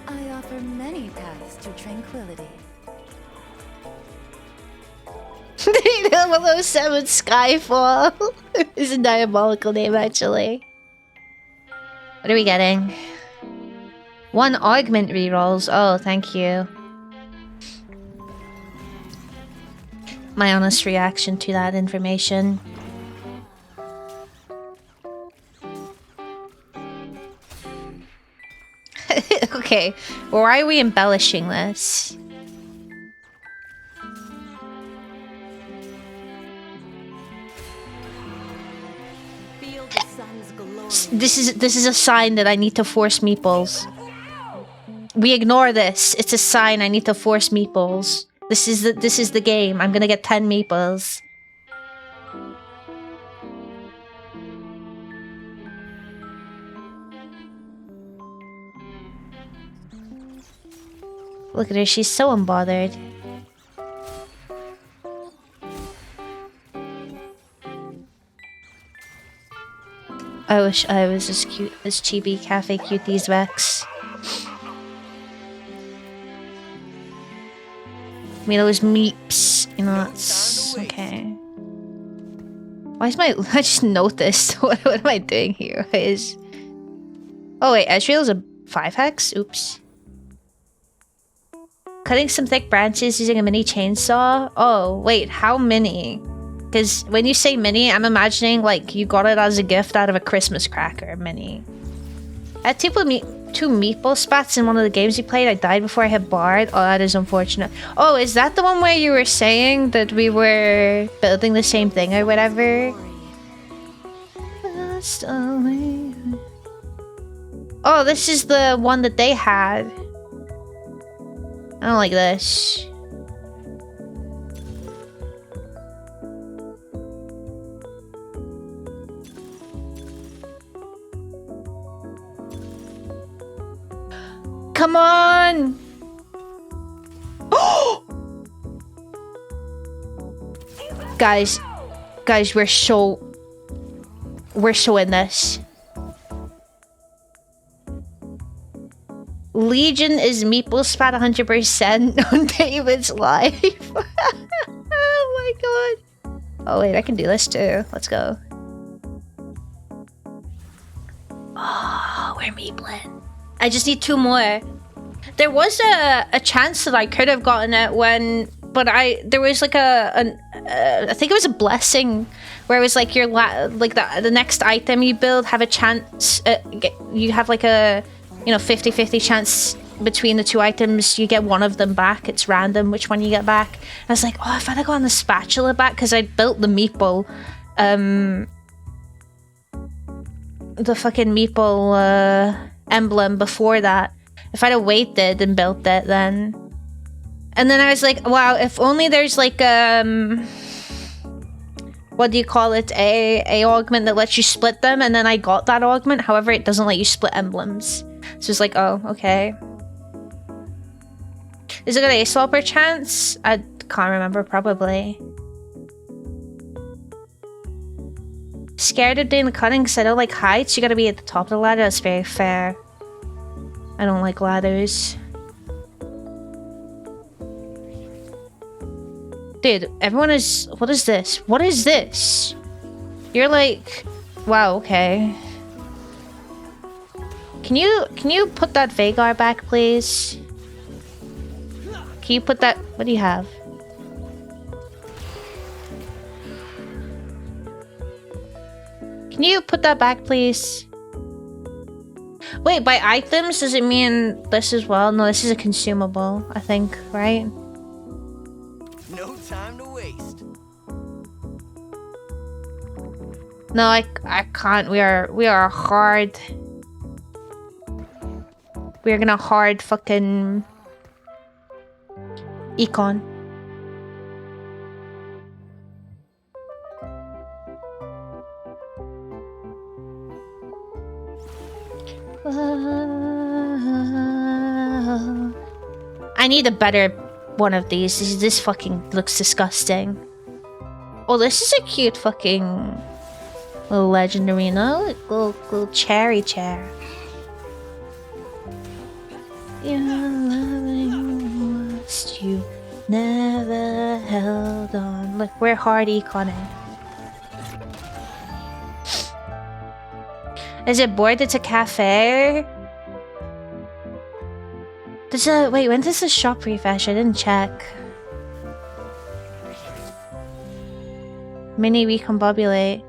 I offer many paths to tranquility. 007 Skyfall is a diabolical name, actually. What are we getting? 1 augment rerolls. Oh, thank you. My honest reaction to that information. Okay, why are we embellishing this? Feel the sun's glow. This is a sign that I need to force meeples. We ignore this. It's a sign I need to force meeples. This is the game. I'm gonna get 10 meeples. Look at her, she's so unbothered. I wish I was as cute as Chibi Cafe Cuties Vex. I mean, it was meeps, you know, that's okay. Why is my... I just noticed. What am I doing here? Oh wait, Ezreal's a 5-hex? Oops. Cutting some thick branches using a mini chainsaw? Oh, wait, how many? Because when you say mini, I'm imagining like you got it as a gift out of a Christmas cracker mini. I had 2 meatball spats in one of the games you played. I died before I hit Bard. Oh, that is unfortunate. Oh, is that the one where you were saying that we were building the same thing or whatever? Oh, this is the one that they had. I don't like this. Come on! Guys, we're so in this. Legion is meeple spat 100% on David's life. Oh my god. Oh wait, I can do this too. Let's go. Oh, we're meepling. I just need 2 more. There was a chance that I could have gotten it when but there was like I think it was a blessing where it was like the next item you build have a chance, you have like a 50-50 chance between the two items, you get one of them back. It's random which one you get back. I was like, oh, if I'd have gotten the spatula back, because I built the meeple, the fucking meeple emblem before that. If I'd have waited and built it then. And then I was like, wow, if only there's like what do you call it, a augment that lets you split them, and then I got that augment. However, it doesn't let you split emblems. So it's like, oh, okay. Is it got a swapper chance? I can't remember, probably. Scared of doing the cutting because I don't like heights. You gotta be at the top of the ladder. That's very fair. I don't like ladders. Dude, everyone is... What is this? What is this? You're like... Wow, okay. Can you put that Vagar back, please? Can you put that... What do you have? Can you put that back, please? Wait, by items, does it mean this as well? No, this is a consumable, I think, right? No time to waste. No, I can't. We are hard. We're gonna hard fucking econ. I need a better one of these. This fucking looks disgusting. Oh, this is a cute fucking little legendary, no? Little cherry chair. You're loving what you never held on. Look, we're hard econing. Is it bored? It's a cafe? Wait, when does the shop refresh? I didn't check. Mini recombobulate.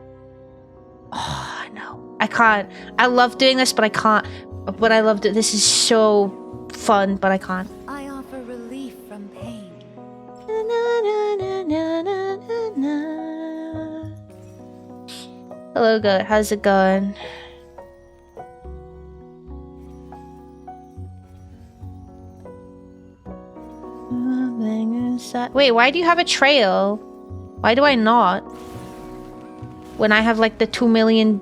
Oh, no. I can't. I love doing this, but I can't. But I loved it. This is so fun, but I can't. I offer relief from pain. Hello, goat. How's it going? Wait, why do you have a trail? Why do I not? When I have like the 2 million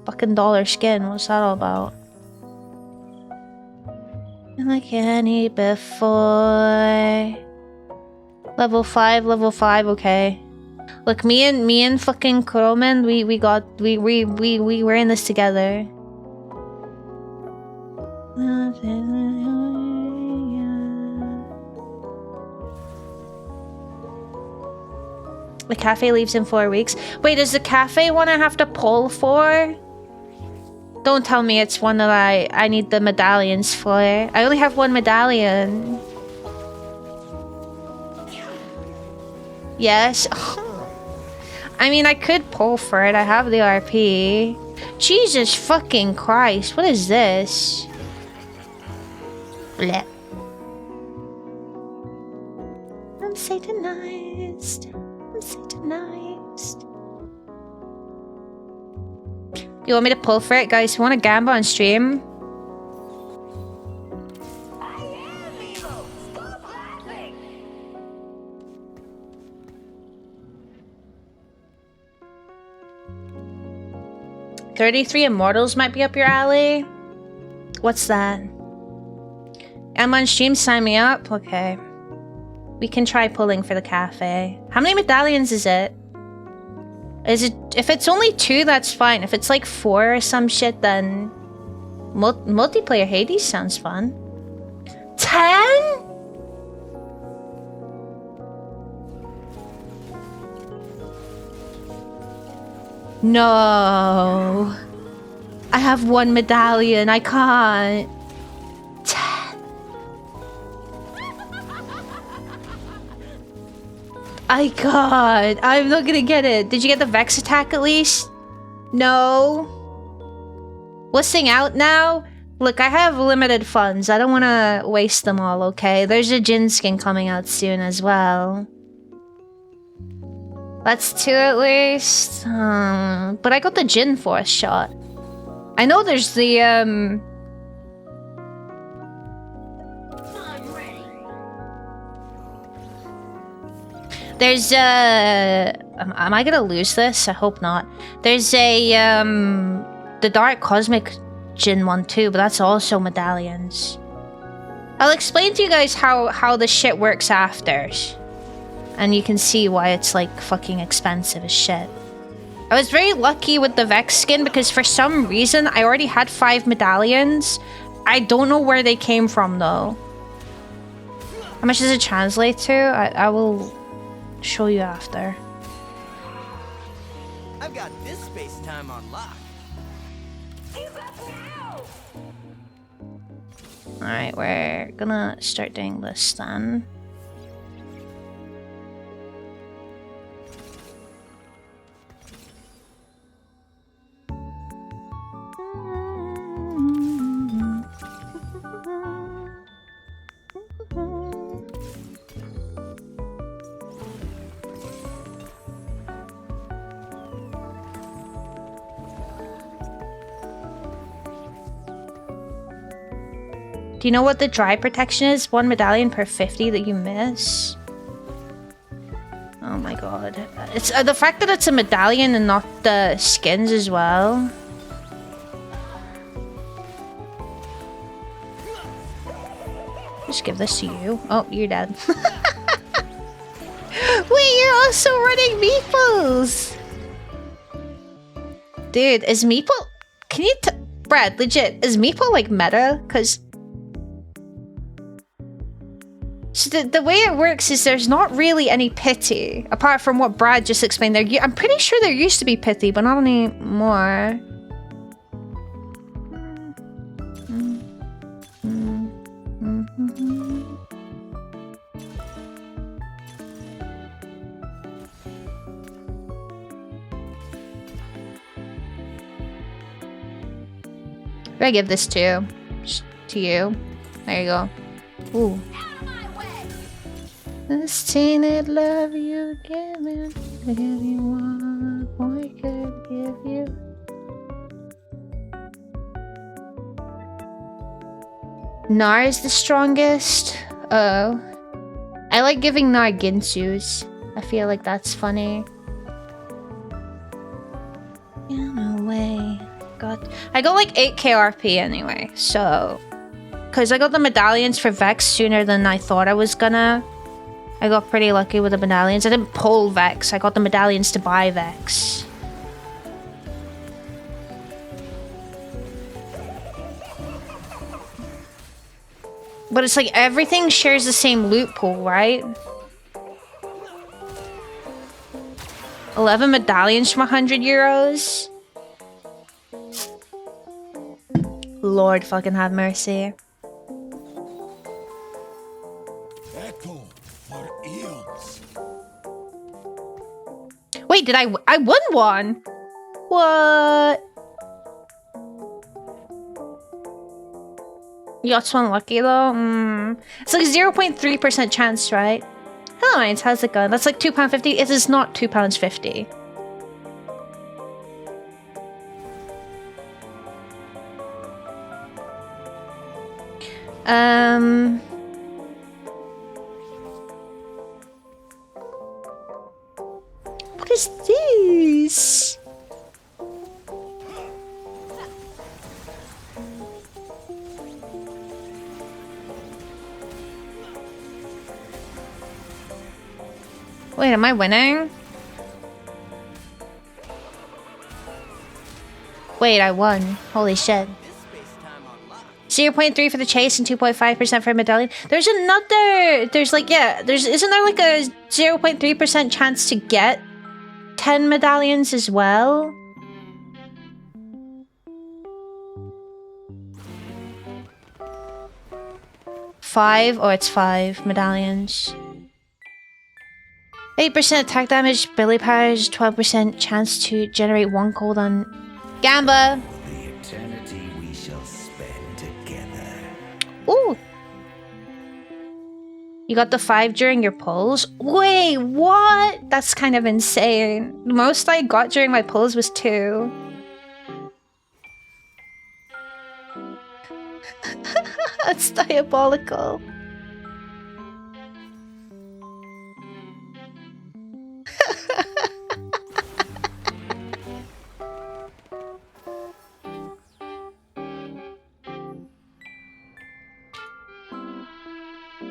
fucking dollar skin. What's that all about? And like any before. Level 5, okay. Look, me and fucking Kroman, we were in this together. The cafe leaves in 4 weeks. Wait, is the cafe one I have to pull for? Don't tell me it's one that I need the medallions for. I only have 1 medallion. Yes. I mean, I could pull for it. I have the RP. Jesus fucking Christ. What is this? Blech. I'm Satanized. Satanized. You want me to pull for it, guys? You want to gamble on stream? I am evil. Stop laughing. 33 Immortals might be up your alley. What's that? I'm on stream, sign me up? Okay. We can try pulling for the cafe. How many medallions is it? Is it... If it's only 2, that's fine. If it's like 4 or some shit, then... multiplayer Hades sounds fun. 10?! No. I have 1 medallion. I can't. 10. God, I'm not gonna get it. Did you get the Vex attack at least? No. Listing out now? Look, I have limited funds. I don't want to waste them all, okay? There's a Jin skin coming out soon as well. That's 2 at least. But I got the Jin Force shot. I know there's the, I'm ready. There's am I gonna lose this? I hope not. There's a the Dark Cosmic Jin one too, but that's also medallions. I'll explain to you guys how the shit works after, and you can see why it's like fucking expensive as shit. I was very lucky with the Vex skin because for some reason I already had 5 medallions. I don't know where they came from though. How much does it translate to? I will show you after. I've got this space-time on lock. He's up now. Alright, we're gonna start doing this then. Do you know what the dry protection is? 1 medallion per 50 that you miss. Oh my god. It's the fact that it's a medallion and not the skins as well. Just give this to you. Oh, you're dead. Wait, you're also running meeples! Dude, is Meeple... Can you Brad, legit, is Meeple like meta? Cause... So the way it works is there's not really any pity, apart from what Brad just explained there. I'm pretty sure there used to be pity, but not anymore. I give this to you. There you go. Ooh. This tainted love you give me, give you what boy could give you. Nar is the strongest. Oh. I like giving Nar Ginsus. I feel like that's funny. In a way. I got like 8k RP anyway, so... Because I got the medallions for Vex sooner than I thought I was gonna. I got pretty lucky with the medallions. I didn't pull Vex, I got the medallions to buy Vex. But it's like everything shares the same loot pool, right? 11 medallions from 100 euros. Lord fucking have mercy. Echo for eels. Wait, did I won one? What? You got one lucky though? It's like 0.3% chance, right? Hello, Mines, how's it going? That's like £2.50. It is not £2.50. What is this? Wait, am I winning? Wait, I won. Holy shit. 0.3 for the chase and 2.5% for a medallion. There's another... There's like, yeah, isn't there like a 0.3% chance to get 10 medallions as well? Five? Oh, it's 5 medallions. 8% attack damage, Billy powers, 12% chance to generate 1 gold on Gamba. The eternity we shall spend together. Ooh. You got the 5 during your pulls? Wait, what? That's kind of insane. The most I got during my pulls was 2. That's diabolical.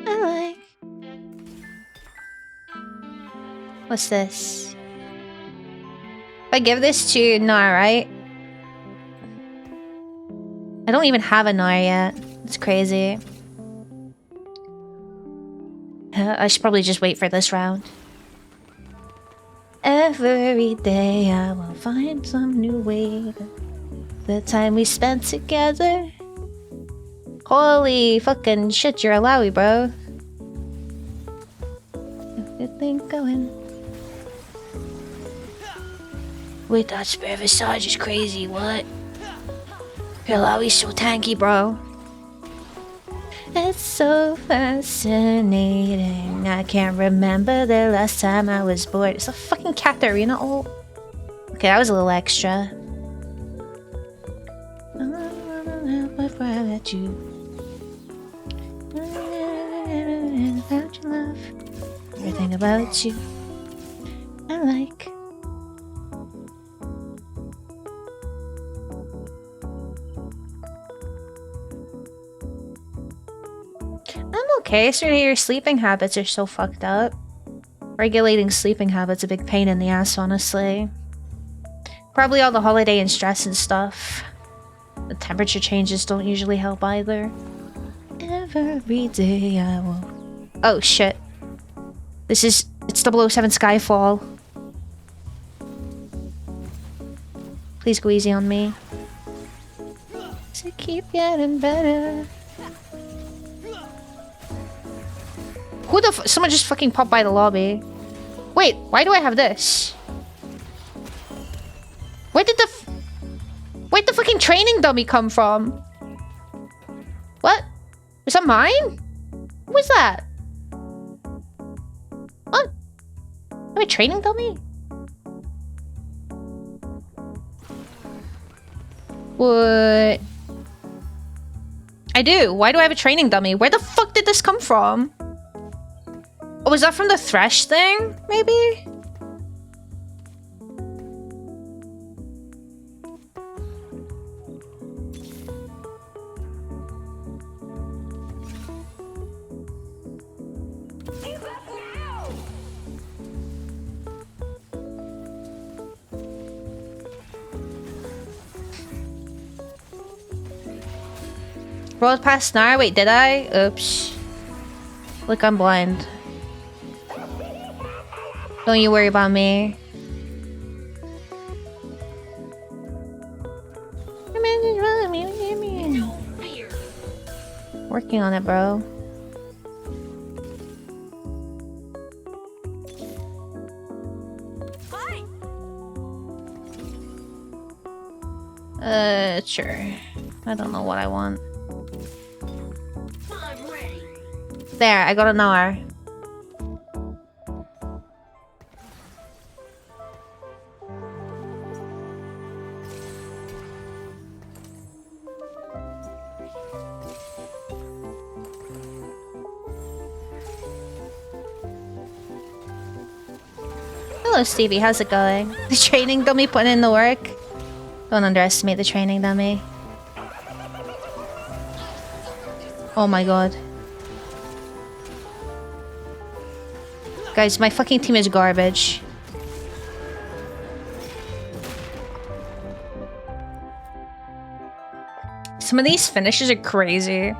I like. What's this? If I give this to Nar, right? I don't even have a Nar yet. It's crazy. I should probably just wait for this round. Every day I will find some new way. The time we spent together. Holy fucking shit, you're a Lowy, bro. Good thing going. Wait, that Spirit Visage is crazy, what? Your Lowy's so tanky, bro. It's so fascinating. I can't remember the last time I was bored. It's a fucking Katarina ult. Okay, that was a little extra. About you. About your love. Everything about you. I like. I'm okay, so your sleeping habits are so fucked up. Regulating sleeping habits a big pain in the ass, honestly. Probably all the holiday and stress and stuff. The temperature changes don't usually help either. Every day I will... Oh shit. This is... It's 007 Skyfall. Please go easy on me. To keep getting better. Who the f- Someone just fucking popped by the lobby. Wait, why do I have this? Where did the f- Where'd the fucking training dummy come from? What? Was that mine? What was that? What? Am I a training dummy? What? I do. Why do I have a training dummy? Where the fuck did this come from? Oh, was that from the Thresh thing? Maybe? Rolled past Nar? Wait, did I? Oops. Look, I'm blind. Don't you worry about me. Working on it, bro. Sure. I don't know what I want. There, I got an hour. Hello, Stevie. How's it going? The training dummy putting in the work? Don't underestimate the training dummy. Oh my god. Guys, my fucking team is garbage. Some of these finishes are crazy.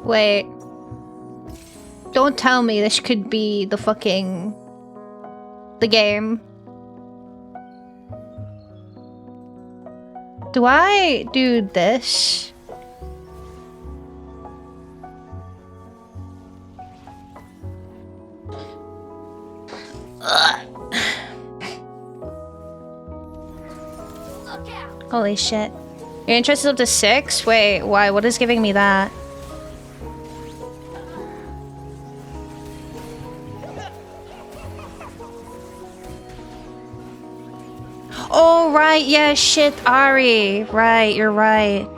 Wait. Don't tell me this could be the fucking... the game. Do I do this? Holy shit. You're interested up to 6? Wait, why? What is giving me that? Oh, right. Yeah, shit. Ari. Right, you're right.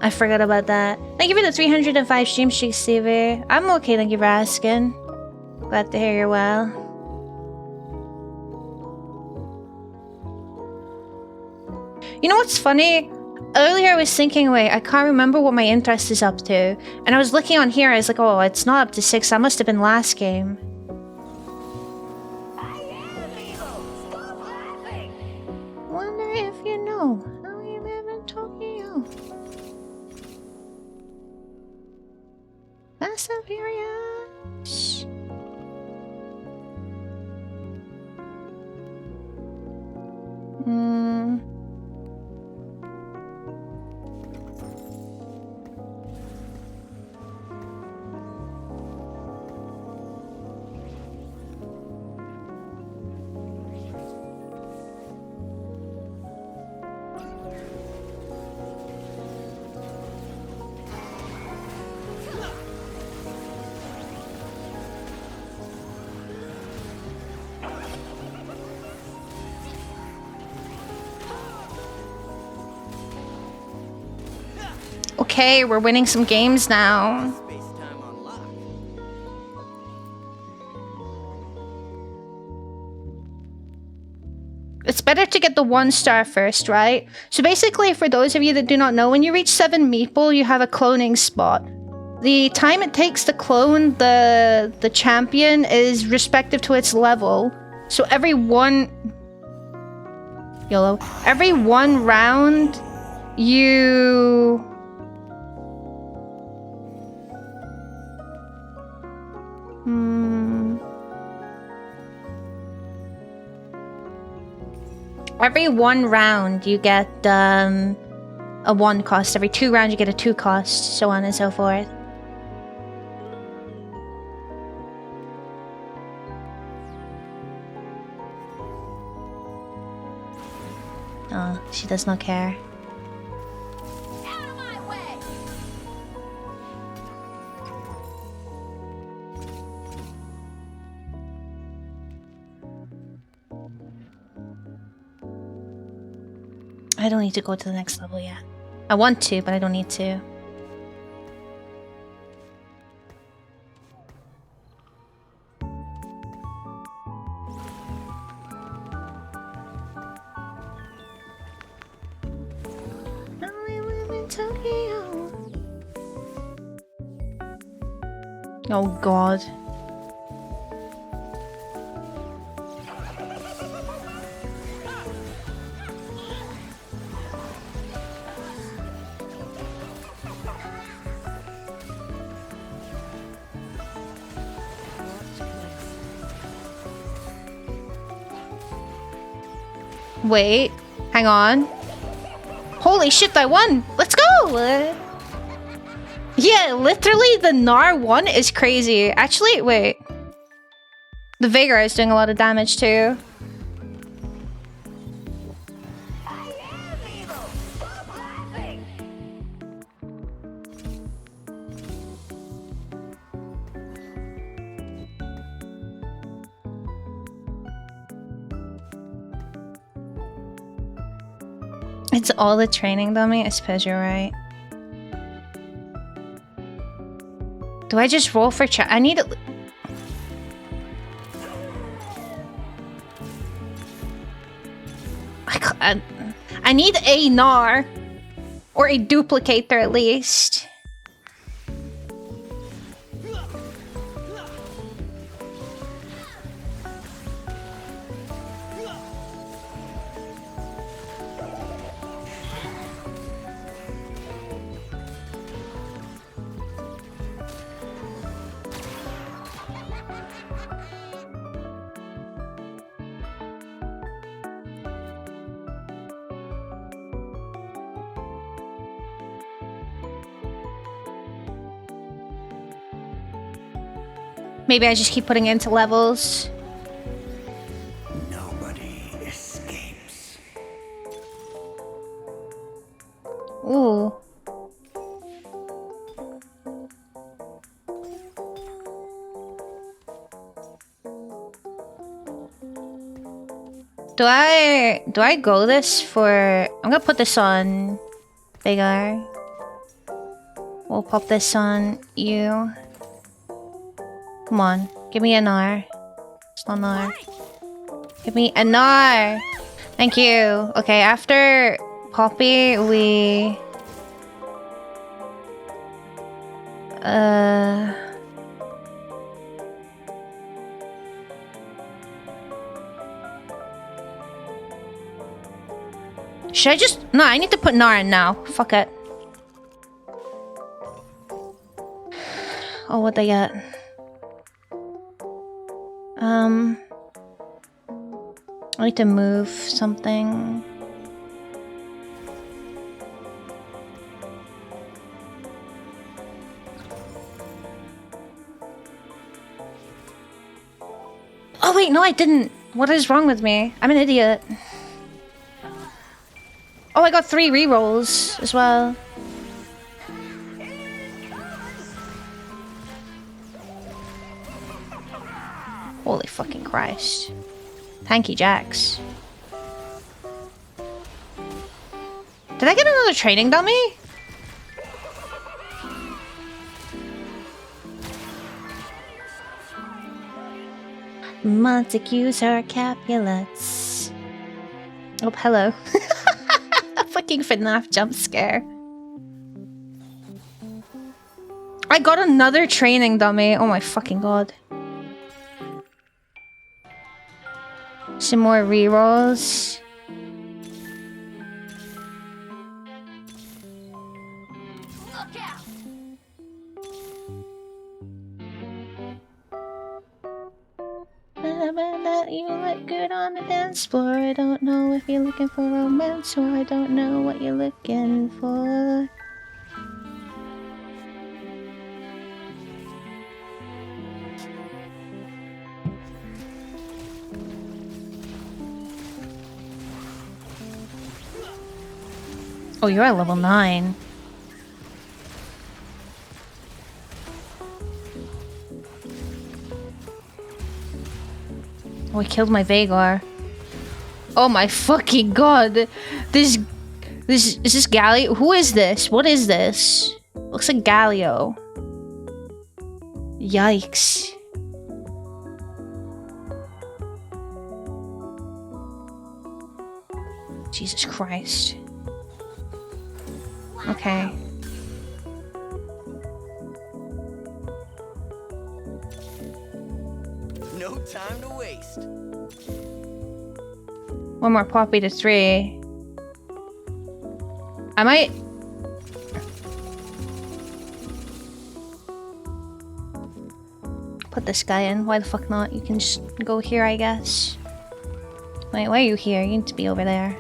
I forgot about that. Thank you for the 305 stream streaks, Stevie. I'm okay, thank you for asking. Glad to hear you're well. You know what's funny? Earlier I was thinking, wait, I can't remember what my interest is up to. And I was looking on here, I was like, oh, it's not up to 6. That must have been last game. Wonder if you know how you live in Tokyo. Fast and Furious. Okay, we're winning some games now. It's better to get the 1 star first, right? So basically, for those of you that do not know, when you reach 7 meeple, you have a cloning spot. The time it takes to clone the champion is respective to its level. So every one round, you... Every 1 round you get a 1 cost. Every 2 rounds you get a 2 cost, so on and so forth. Oh, she does not care. Out of my way! I don't need to go to the next level yet. I want to, but I don't need to. Oh god. Wait, hang on. Holy shit, I won! Let's go! Yeah, literally the Nar 1 is crazy. Actually, wait. The Veigar is doing a lot of damage too. I am evil! Stop laughing! It's all the training, dummy. I suppose you're right. Do I just roll for chat? I need it. I need a Nar. Or a duplicator at least. Maybe I just keep putting it into levels. Nobody escapes. Ooh. Do I go this for... I'm gonna put this on Big R. We'll pop this on you. Come on, give me an R. It's not an R. Give me an R! Thank you. Okay, after Poppy, we... Should I just... No, I need to put Nar in now. Fuck it. Oh, what they get? I need to move something. Oh wait, no I didn't. What is wrong with me? I'm an idiot. Oh, I got 3 rerolls as well. Holy fucking Christ. Thank you, Jax. Did I get another training dummy? Montagues are Capulets. Oh, hello. Fucking FNAF jump scare. I got another training dummy. Oh my fucking god. Some more rerolls. Look out! You look good on the dance floor. I don't know if you're looking for romance or I don't know what you're looking for. Oh, you're at level 9. Oh, I killed my Vagar. Oh my fucking god. This is this Galio? Who is this? What is this? Looks like Galio. Yikes. Jesus Christ. Okay. No time to waste. One more Poppy to 3. I might... put this guy in. Why the fuck not? You can just go here, I guess. Wait, why are you here? You need to be over there.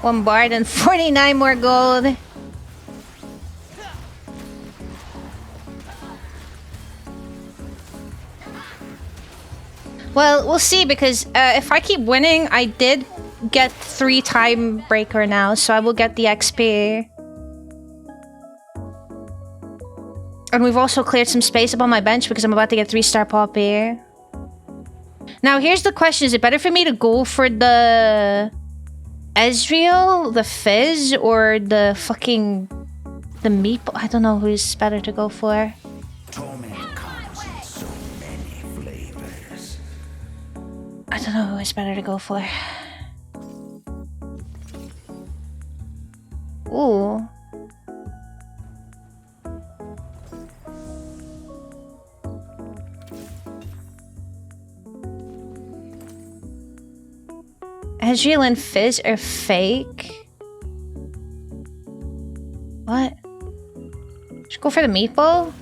One bard and 49 more gold. Well, we'll see because if I keep winning, I did get 3 time breaker now, so I will get the XP. And we've also cleared some space up on my bench because I'm about to get 3-star Poppy. Now, here's the question. Is it better for me to go for the Ezreal, the Fizz, or the fucking... the Meeple? I don't know who's better to go for. Torment comes in so many flavors. I don't know who is better to go for. Ooh. Ezreal and Fizz are fake? What? Just go for the Meeple?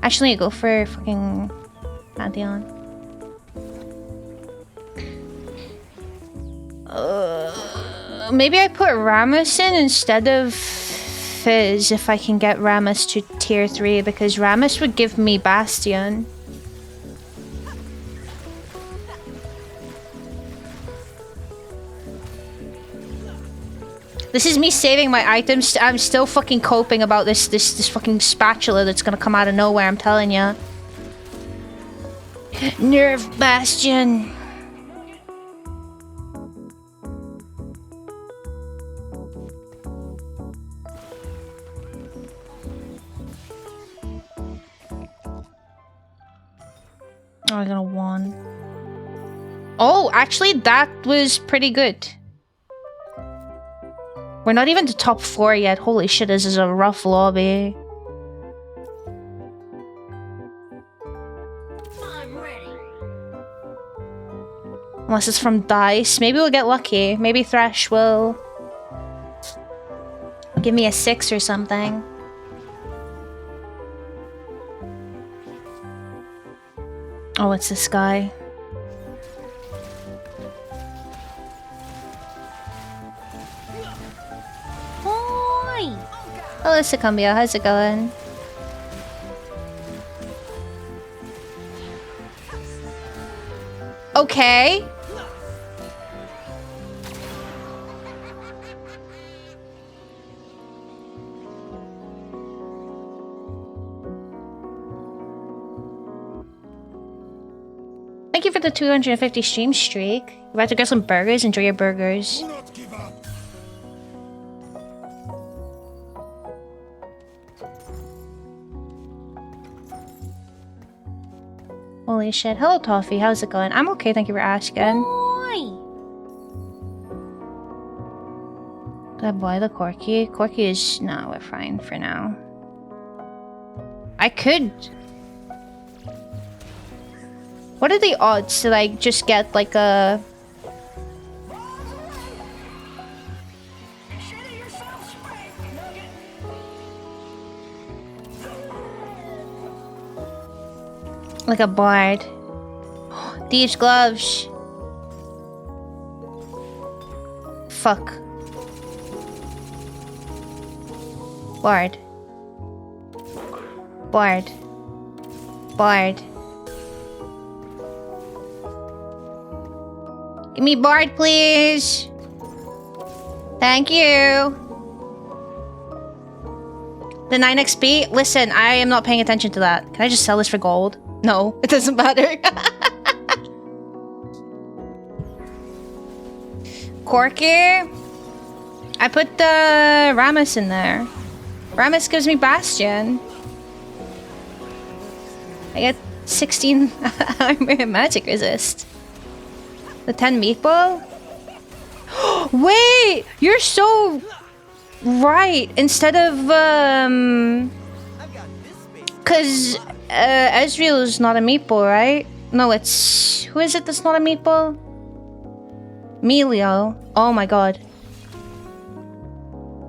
Actually, go for fucking Pantheon. Maybe I put Rammus in instead of Fizz if I can get Rammus to tier 3, because Rammus would give me Bastion. This is me saving my items. I'm still fucking coping about this fucking spatula that's gonna come out of nowhere, I'm telling ya. Nerve Bastion. Oh, I got a 1. Oh, actually, that was pretty good. We're not even to top 4 yet. Holy shit, this is a rough lobby. I'm ready. Unless it's from Dice. Maybe we'll get lucky. Maybe Thresh will give me a 6 or something. Oh, it's this guy. Oi! Hello, Sucumbia. How's it going? Okay. Thank you for the 250 stream streak. You're about to get some burgers? Enjoy your burgers. Do not give up. Holy shit. Hello, Toffee. How's it going? I'm okay, thank you for asking. Oi! Did I buy the Corky? Corky is... No, we're fine for now. I could... What are the odds to, like, just get, like, a... Consider yourself spanked, Nugget. like a bard. Thieves' gloves. Fuck. Bard. Bard. Bard. Give me Bard, please. Thank you. The 9 XP? Listen, I am not paying attention to that. Can I just sell this for gold? No, it doesn't matter. Corky? I put the Rammus in there. Rammus gives me Bastion. I get 16 armor and magic resist. The 10 meatball? Wait! You're so right. Instead of cause Ezreal is not a meatball, right? No, it's who is it that's not a meatball? Melio. Oh my god.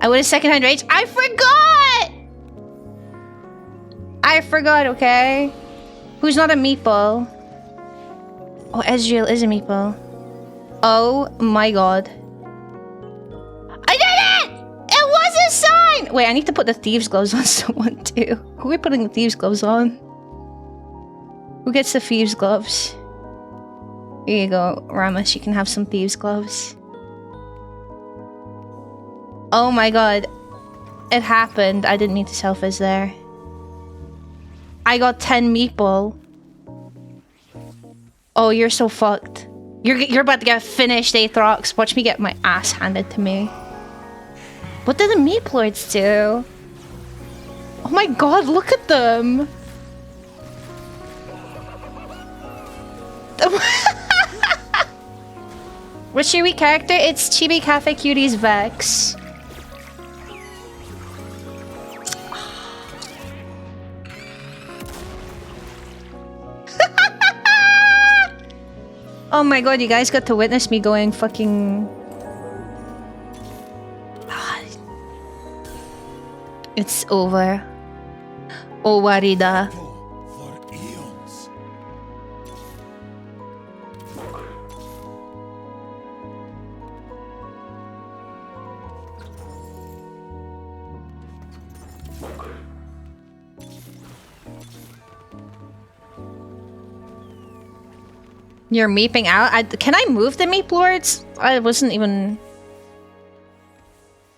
I would have secondhand rage. I forgot, okay? Who's not a meatball? Oh, Ezreal is a meatball. Oh my god. I did it! It was a sign! Wait, I need to put the thieves' gloves on someone too. Who are we putting the thieves' gloves on? Who gets the thieves' gloves? Here you go, Rammus. You can have some thieves' gloves. Oh my god. It happened. I didn't need to self-fizz there. I got 10 meatball. Oh, you're so fucked. You're about to get finished, Aatrox. Watch me get my ass handed to me. What did the meat lords do? Oh my god, look at them. What's your weak character? It's Chibi Cafe Cuties Vex. Oh my god, you guys got to witness me going fucking... It's over. Owarida. For eons. You're meeping out? Can I move the meep lords? I wasn't even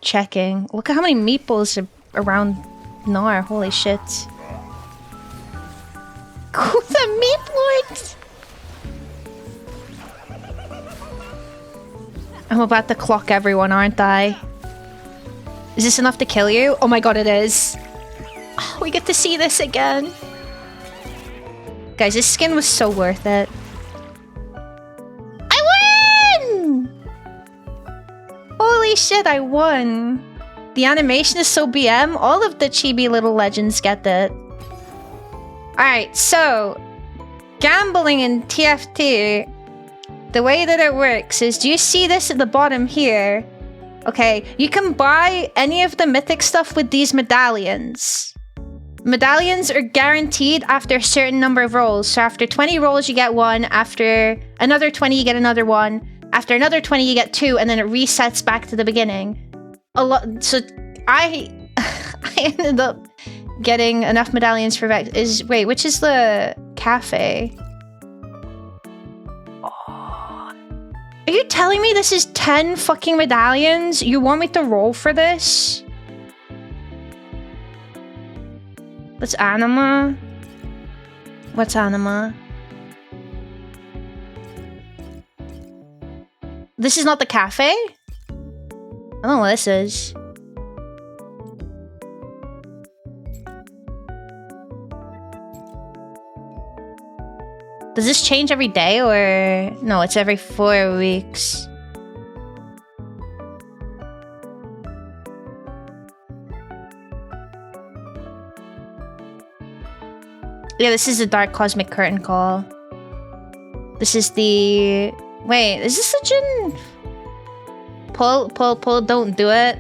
checking. Look at how many meeples are around Nar. Holy shit. The meep lords! I'm about to clock everyone, aren't I? Is this enough to kill you? Oh my god, it is. Oh, we get to see this again. Guys, this skin was so worth it. I win! Holy shit, I won. The animation is so BM. All of the chibi little legends get it. Alright, so gambling in TFT, the way that it works is, do you see this at the bottom here? Okay, you can buy any of the mythic stuff with these medallions. Medallions are guaranteed after a certain number of rolls. So after 20 rolls, you get one. After another 20, you get another one. After another 20, you get two, and then it resets back to the beginning. A lot. So I ended up getting enough medallions for Vex. Wait, which is the cafe? Oh. Are you telling me this is 10 fucking medallions? You want me to roll for this? That's anima. What's anima? This is not the cafe? I don't know what this is. Does this change every day or... No, it's every 4 weeks. Yeah, this is the Dark Cosmic Curtain Call. This is the... Wait, is this a Jin? Pull, don't do it.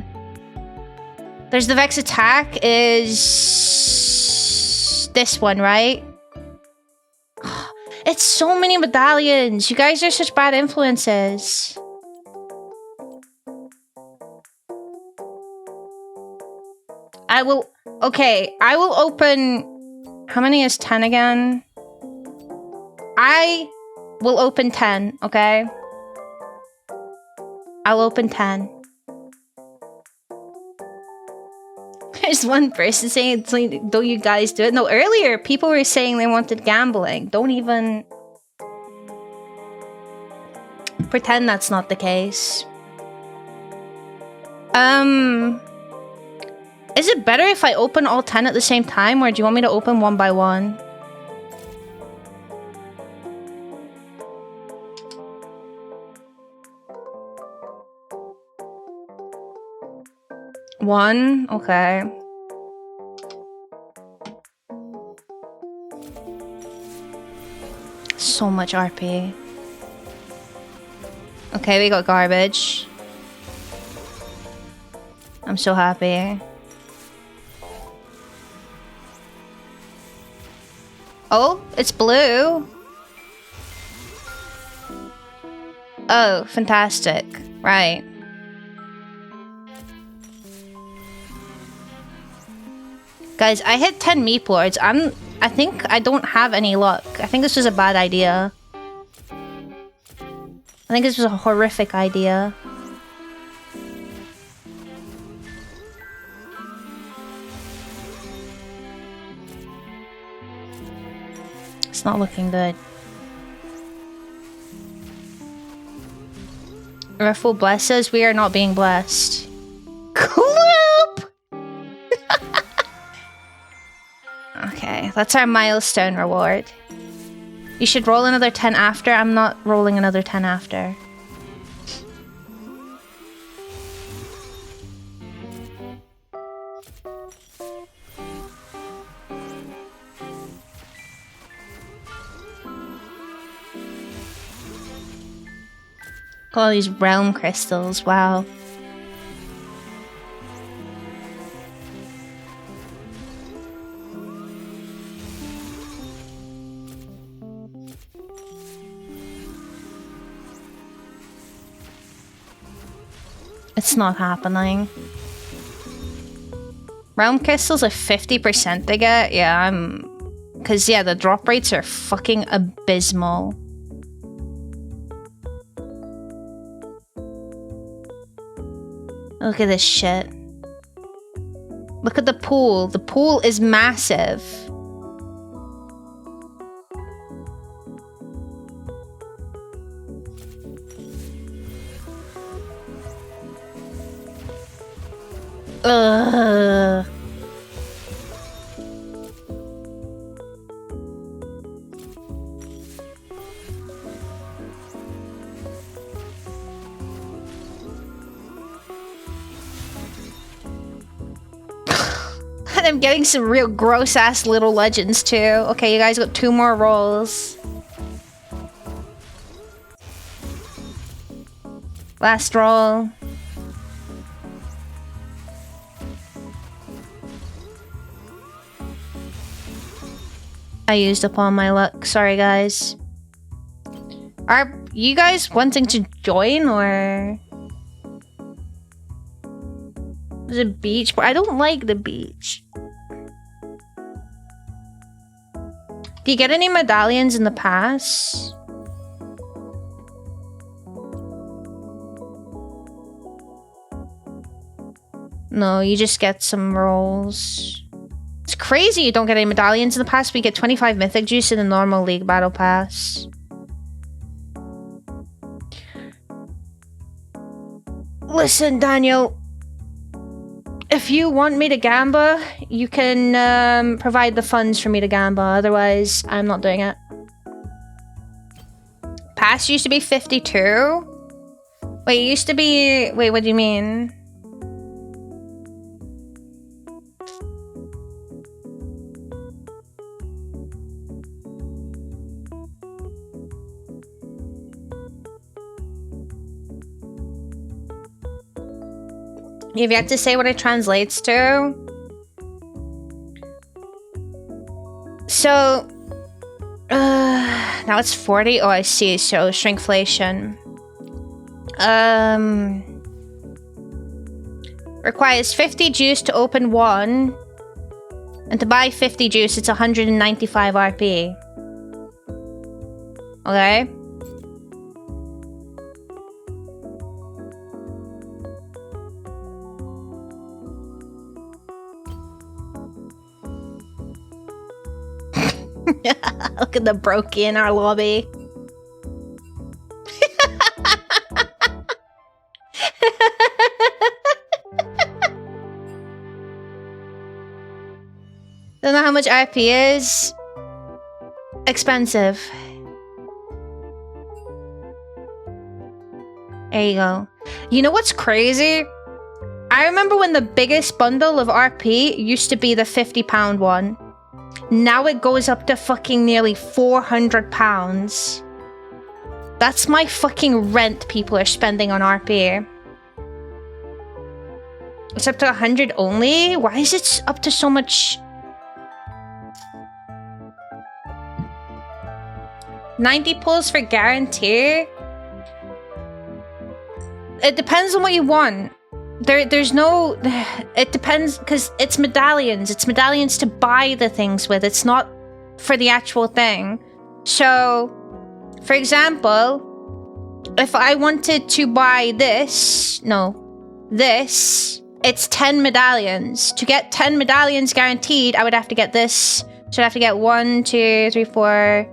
There's the Vex attack is... this one, right? It's so many medallions. You guys are such bad influences. I will... Okay, I will open... How many is 10 again? I will open 10, okay? I'll open 10. There's one person saying, it's like, don't you guys do it? No, earlier people were saying they wanted gambling. Don't even pretend that's not the case. Is it better if I open all 10 at the same time, or do you want me to open one by one? One? Okay. So much RP. Okay, we got garbage. I'm so happy. Oh, it's blue. Oh, fantastic. Right. Guys, I hit 10 meep lords. I think I don't have any luck. I think this was a bad idea. I think this was a horrific idea. It's not looking good. Ruffle bless us. We are not being blessed. Kloop! Okay, that's our milestone reward. You should roll another 10 after. I'm not rolling another 10 after. All these realm crystals, wow. It's not happening. Realm crystals are 50% they get? Yeah, because yeah, the drop rates are fucking abysmal. Look at this shit. Look at the pool. The pool is massive. Ugh. And I'm getting some real gross-ass little legends, too. Okay, you guys got 2 more rolls. Last roll. I used up all my luck. Sorry, guys. Are you guys wanting to join, or... There's a beach, but I don't like the beach. Do you get any medallions in the pass? No, you just get some rolls. It's crazy you don't get any medallions in the pass, but you get 25 mythic juice in the normal league battle pass. Listen, Daniel. If you want me to gamba, you can provide the funds for me to gamba. Otherwise, I'm not doing it. Pass used to be 52? Wait, it used to be... Wait, what do you mean? You've yet to say what it translates to. So, now it's 40. Oh, I see. So shrinkflation. Requires 50 juice to open 1, and to buy 50 juice, it's 195 RP. Okay. Look at the brokey in our lobby. Don't know how much RP is. Expensive. There you go. You know what's crazy? I remember when the biggest bundle of RP used to be the £50 one. Now it goes up to fucking nearly £400. That's my fucking rent people are spending on RP. It's up to 100 only? Why is it up to so much? 90 pulls for guarantee? It depends on what you want. There's no... It depends, because it's medallions. It's medallions to buy the things with. It's not for the actual thing. So, for example, if I wanted to buy this... No. This... It's 10 medallions. To get 10 medallions guaranteed, I would have to get this. So I'd have to get 1, 2, 3, 4...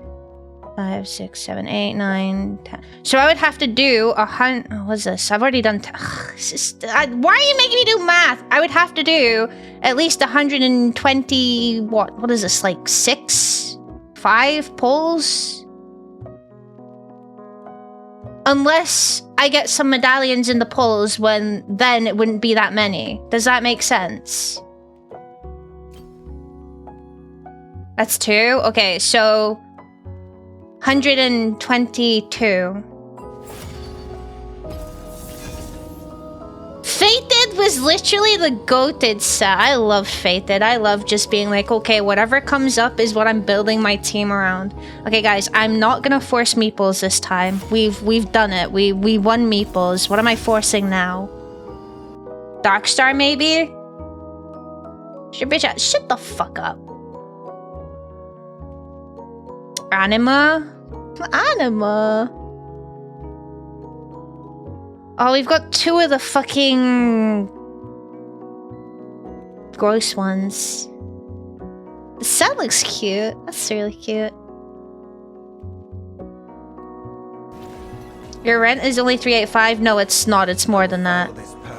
5, 6, 7, 8, 9, 10. So I would have to do 100. Oh, what's this? I've already done. Why are you making me do math? I would have to do at least 120. What is this? Like 6, 5 pulls? Unless I get some medallions in the pulls, then it wouldn't be that many. Does that make sense? That's 2. Okay, so. 122. Fated was literally the goated set. I love Fated. I love just being like, okay, whatever comes up is what I'm building my team around. Okay, guys, I'm not gonna force meeples this time. We've done it. We won meeples. What am I forcing now? Darkstar, maybe? Shut the fuck up. Anima? Oh, we've got 2 of the fucking gross ones. The set looks cute. That's really cute. Your rent is only 385? No, it's not. It's more than that.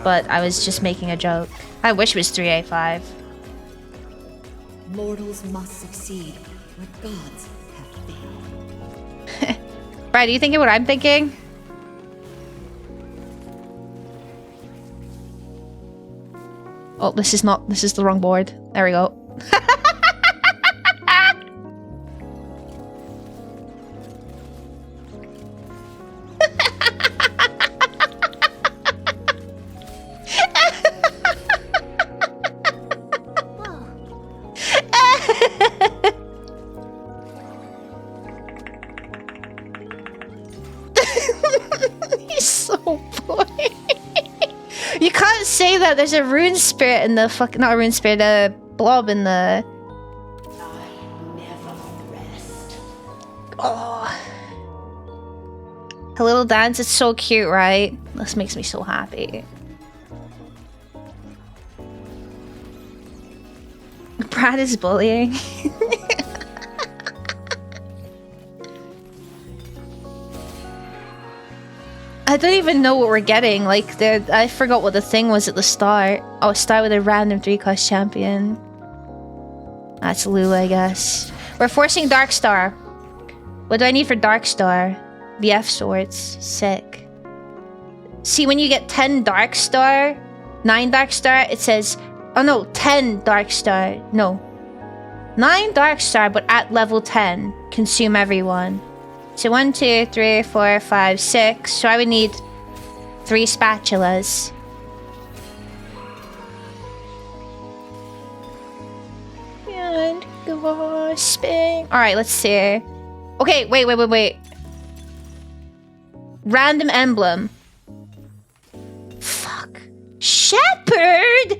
But I was just making a joke. I wish it was 385. Mortals must succeed where gods have failed. Brad, are you thinking what I'm thinking? Oh, this is the wrong board. There we go. He's so boy. You can't say that. There's a rune spirit in the fuck. Not a rune spirit. A blob in the. Oh. A little dance. It's so cute, right? This makes me so happy. Brad is bullying. I don't even know what we're getting. Like, I forgot what the thing was at the start. Oh, start with a random 3-cost champion. That's Lulu, I guess. We're forcing Darkstar. What do I need for Darkstar? The F swords. Sick. See, when you get 10 Darkstar, 9 Darkstar, it says... Oh no, 10 Darkstar. No. 9 Darkstar, but at level 10. Consume everyone. So 1, 2, 3, 4, 5, 6. So I would need 3 spatulas. And gasping. Alright, let's see. Okay, wait. Random emblem. Fuck. Shepherd!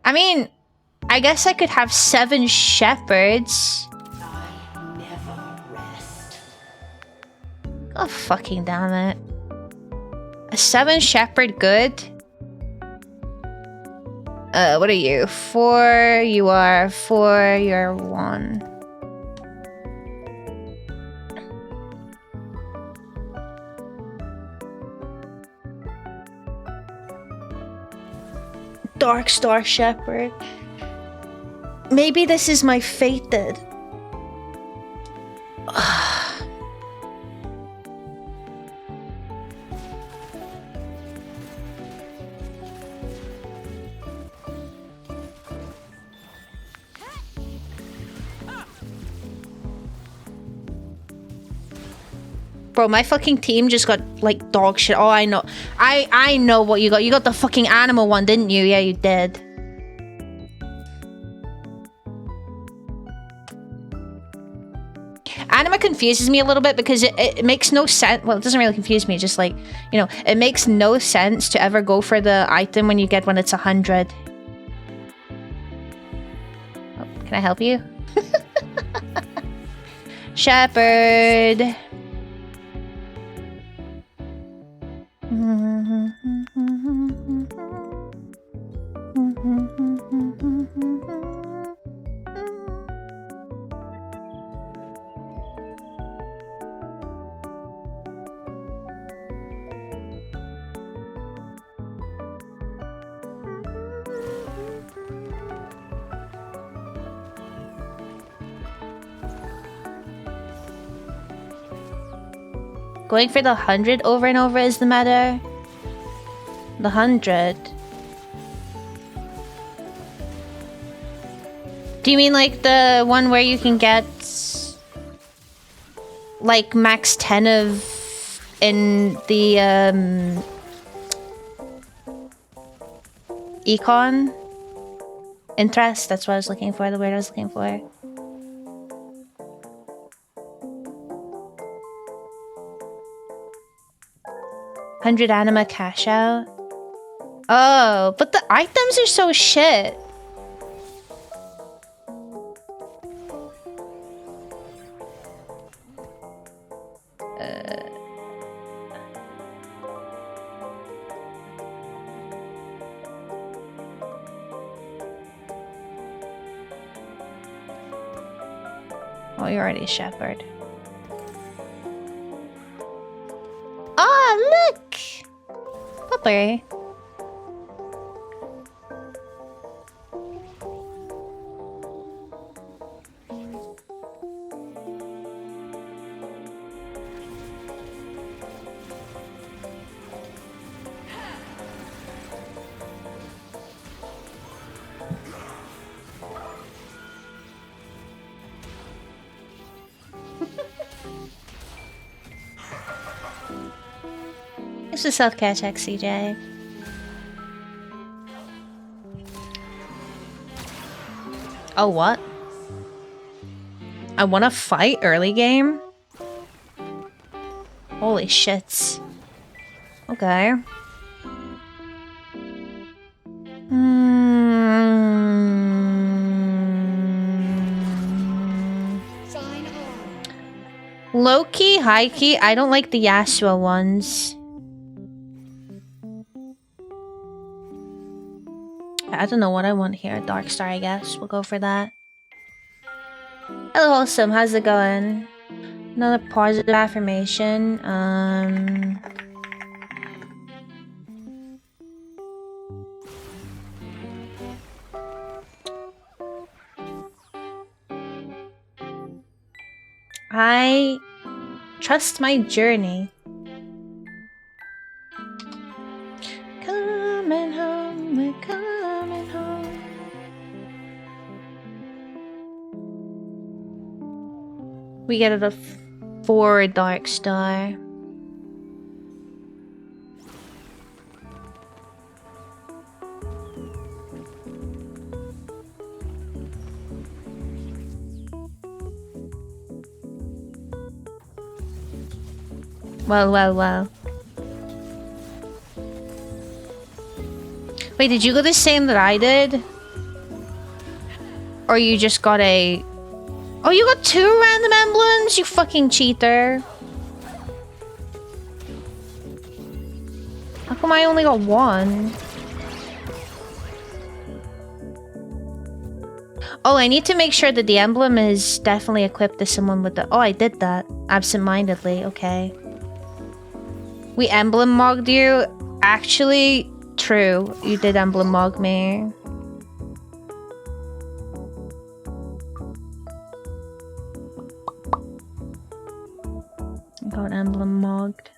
I mean... I guess I could have 7 shepherds. I never rest. Oh, fucking damn it. A 7 shepherd good? What are you? 4, you are 4, you're 1. Darkstar Shepherd. Maybe this is my fated. Bro, my fucking team just got like dog shit. Oh, I know. I know what you got. You got the fucking animal one, didn't you? Yeah, you did. Anima confuses me a little bit because it makes no sense. Well, it doesn't really confuse me. Just like, you know, it makes no sense to ever go for the item when you get when it's 100. Oh, can I help you? Shepherd. Going for the 100 over and over is the meta. The 100. Do you mean like the one where you can get like max 10 of in the econ interest? That's what I was looking for, the word I was looking for. $100 anima cash out. Oh, but the items are so shit. Oh, you're already a shepherd. Oh, look! Puppy. It's a self-care check, CJ. Oh, what? I wanna fight early game? Holy shits. Okay. Low-key, high-key, I don't like the Yasuo ones. I don't know what I want here. Darkstar, I guess. We'll go for that. Hello, Wholesome. How's it going? Another positive affirmation. I trust my journey. Coming home, we're coming home. We get a 4 Dark Star. Well, well, well. Wait, did you go the same that I did? Or you just got a... Oh, you got 2 random emblems? You fucking cheater. How come I only got 1? Oh, I need to make sure that the emblem is definitely equipped to someone with the... Oh, I did that. Absent-mindedly. Okay. We emblem mogged you? Actually, true. You did emblem mog me. Got emblem mogged.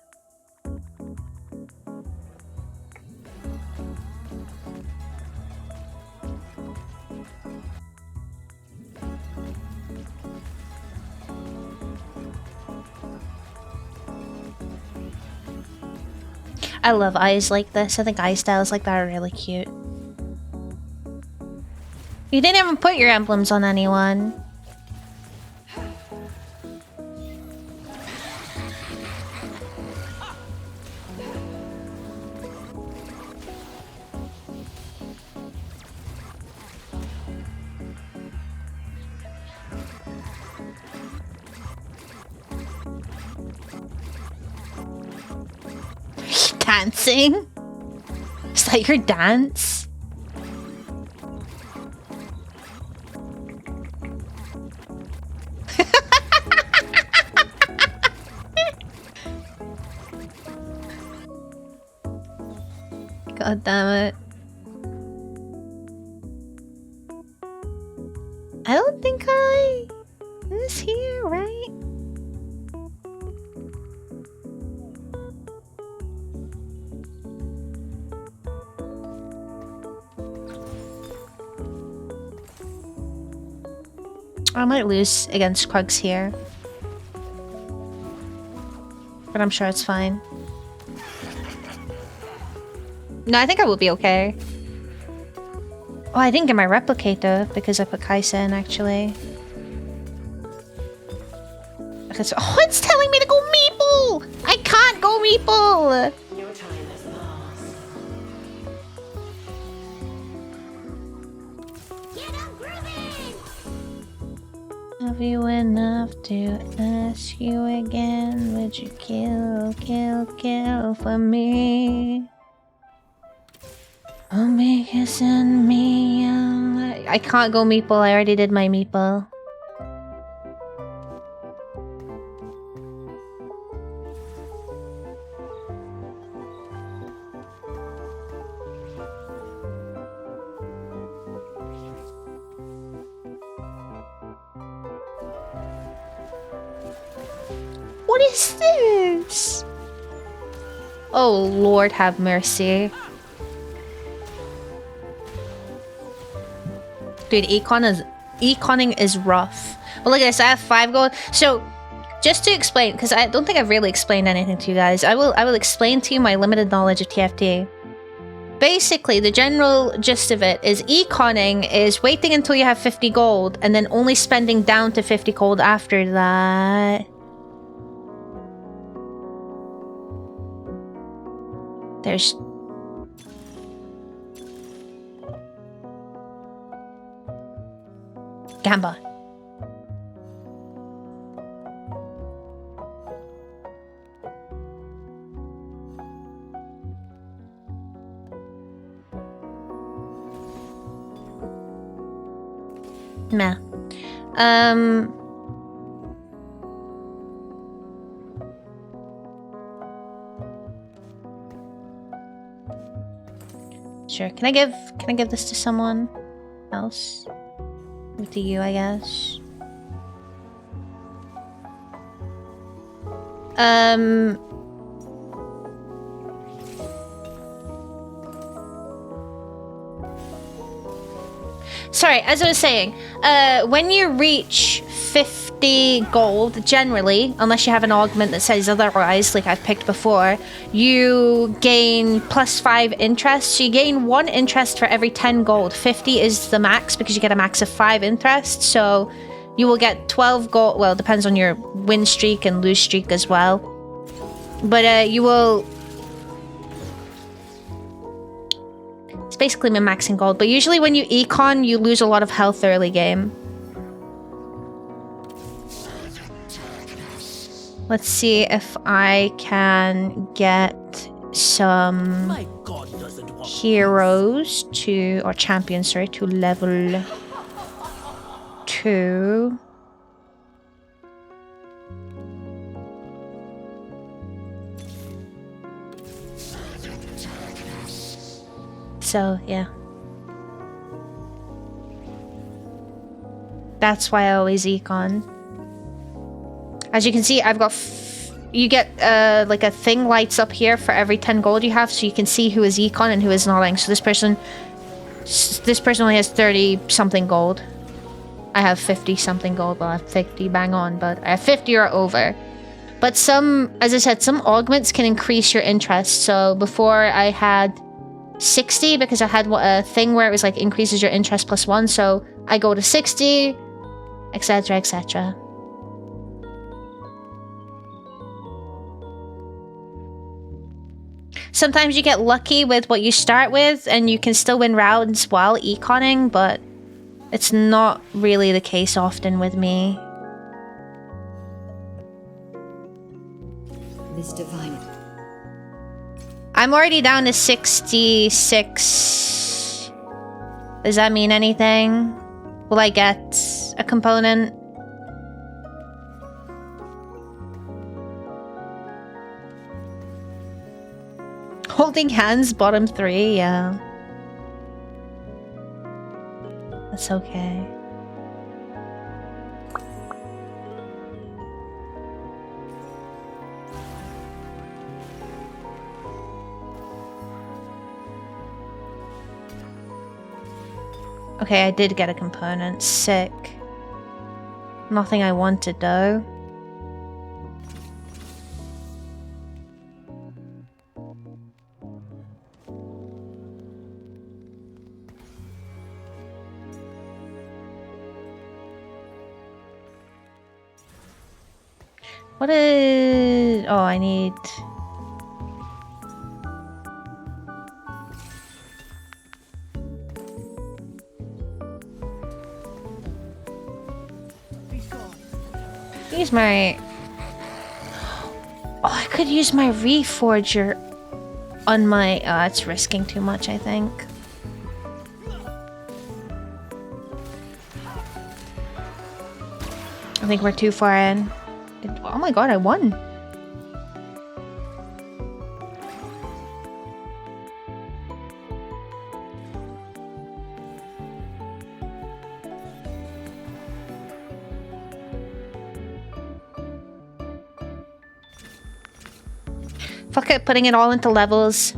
I love eyes like this. I think eye styles like that are really cute. You didn't even put your emblems on anyone. Dancing? Is that your dance? God damn it. I don't think I was here, right? I might lose against Krugs here. But I'm sure it's fine. No, I think I will be okay. Oh, I didn't get my replicator because I put Kaisa in, actually. Because, oh, it's telling me to go Meeple! I can't go Meeple! Your time has passed. Get up, grooving! Love you enough to ask you again. Would you kill, kill, kill for me? Oh, make you send me. I can't go Meeple. I already did my Meeple. What is this? Oh, Lord have mercy. Dude, econing is rough. But look at this, I have 5 gold. So, just to explain, because I don't think I've really explained anything to you guys, I will explain to you my limited knowledge of TFT. Basically, the general gist of it is econing is waiting until you have 50 gold and then only spending down to 50 gold after that. There's... Gamba. Meh. Sure. Can I give this to someone else? To you, I guess. Sorry, as I was saying, when you reach 50 gold, generally, unless you have an augment that says otherwise, like I've picked before, you gain +5 interest. So you gain 1 interest for every 10 gold. 50 is the max because you get a max of 5 interest. So you will get 12 gold. Well, it depends on your win streak and lose streak as well. But you will... It's basically min-maxing gold. But usually when you econ, you lose a lot of health early game. Let's see if I can get some heroes to, or champions, sorry, to level 2. So, yeah. That's why I always econ. As you can see, I've got... you get, like a thing lights up here for every 10 gold you have, so you can see who is econ and who is nodding. So this person only has 30-something gold. I have 50-something gold. Well, I have 50 bang on, but I have 50 or over. But some, as I said, some augments can increase your interest. So before I had 60 because I had a thing where it was like increases your interest +1. So I go to 60, etc, etc. Sometimes you get lucky with what you start with and you can still win rounds while econing, but it's not really the case often with me. This divine. I'm already down to 66. Does that mean anything? Will I get a component? Holding hands, bottom 3, yeah. That's okay. Okay, I did get a component. Sick. Nothing I wanted, though. What is... oh, I need... use my... oh, I could use my Reforger on my... oh, it's risking too much, I think. I think we're too far in. Oh my god, I won! Fuck it, putting it all into levels.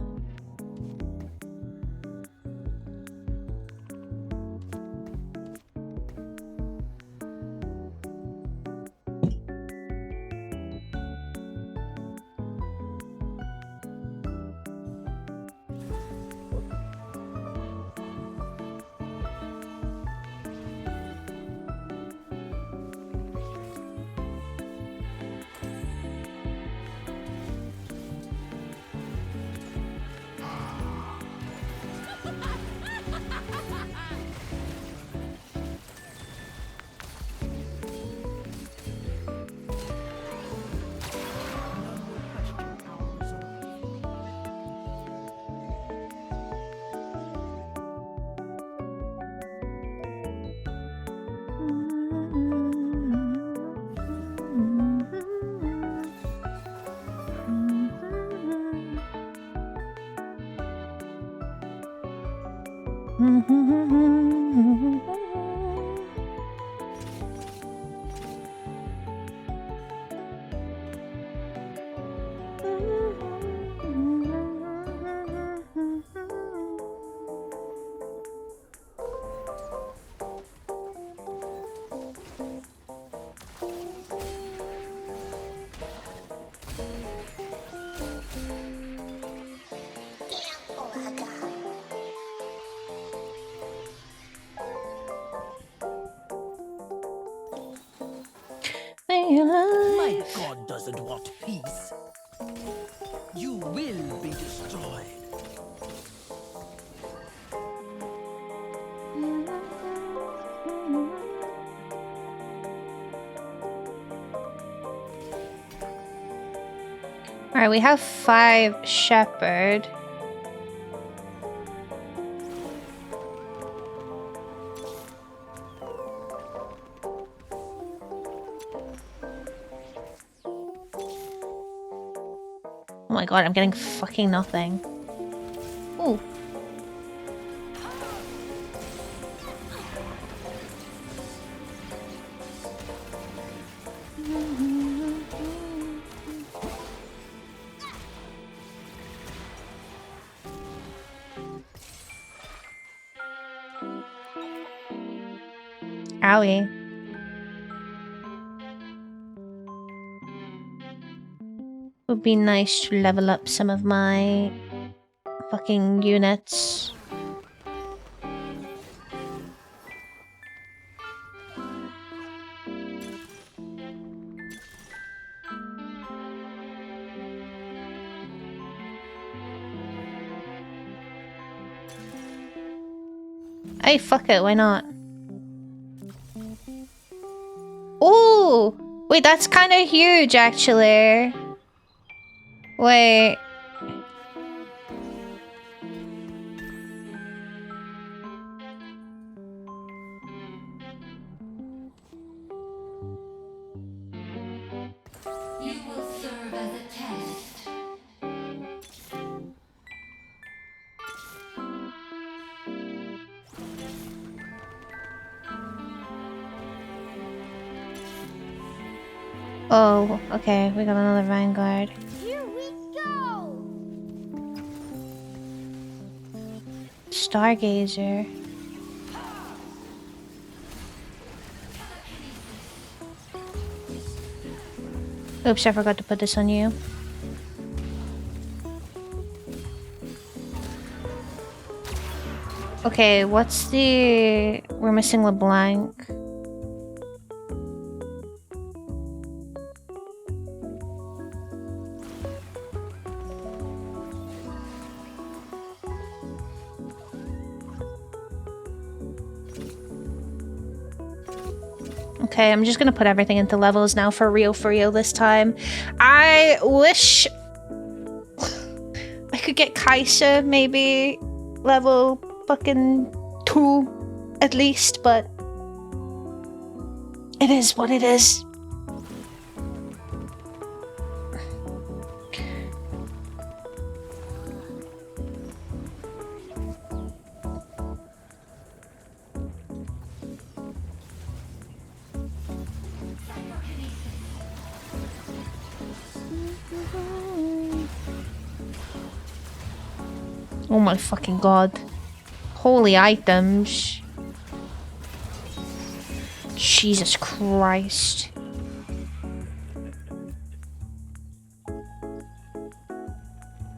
My god doesn't want peace. You will be destroyed. Alright, we have 5 shepherd. Oh my god, I'm getting fucking nothing. Ooh. Owie. Would be nice to level up some of my fucking units. Hey, fuck it, why not? Ooh! Wait, that's kind of huge, actually. Wait. You will serve as a test. Oh, okay, we got another vanguard. Here we go! Stargazer. Oops, I forgot to put this on you. Okay, what's the... We're missing LeBlanc. Okay, I'm just gonna put everything into levels now for real this time. I wish I could get Kaisa maybe level fucking 2 at least, but it is what it is. Oh my fucking god. Holy items. Jesus Christ.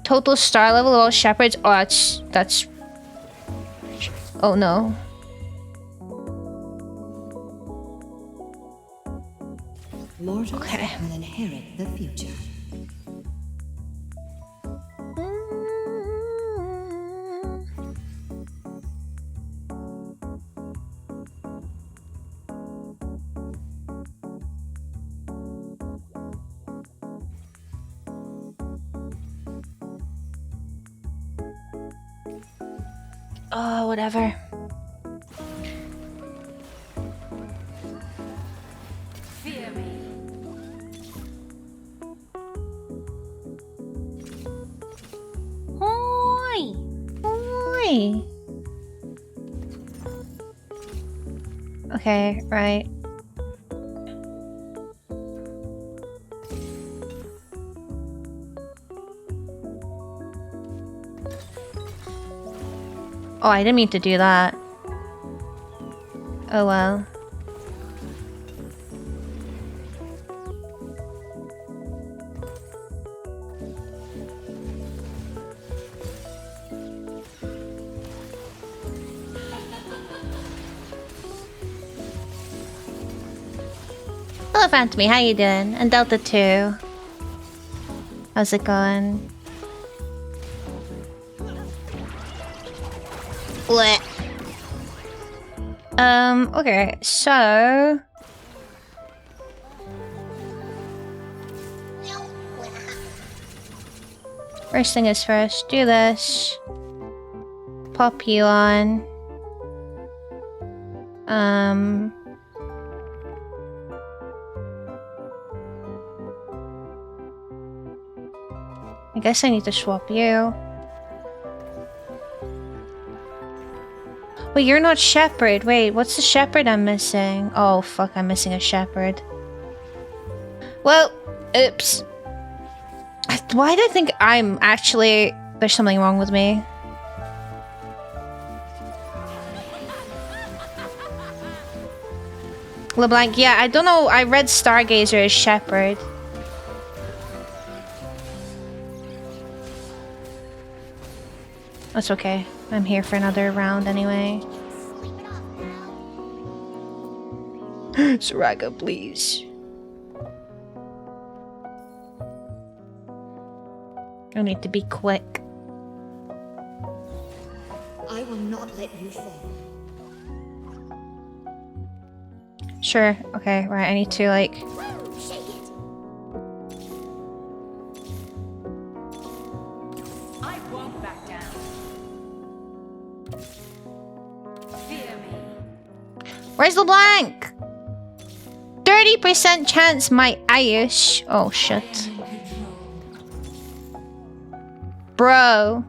Total star level of all shepherds. Oh, that's... Oh no. Mortals Okay. will inherit the future. Oh, whatever. Fear me. Hoi! Hoi! Okay, right. Oh, I didn't mean to do that. Oh well. Hello, Phantomy. How you doing? And Delta 2. How's it going? Blech. Okay, so... First thing is first, do this. Pop you on. I guess I need to swap you. Wait, you're not shepherd. Wait, what's the shepherd I'm missing? Oh, fuck, I'm missing a shepherd. Well, oops. Why do I think I'm actually... There's something wrong with me. LeBlanc, yeah, I don't know. I read Stargazer as shepherd. That's okay. I'm here for another round anyway. Saraga, please. I need to be quick. I will not let you fall. Sure. Okay, right. I need to, like... Shake it. I won't back down. Fear me. Where's LeBlanc? 30% chance my Ayush. Oh, shit. Bro.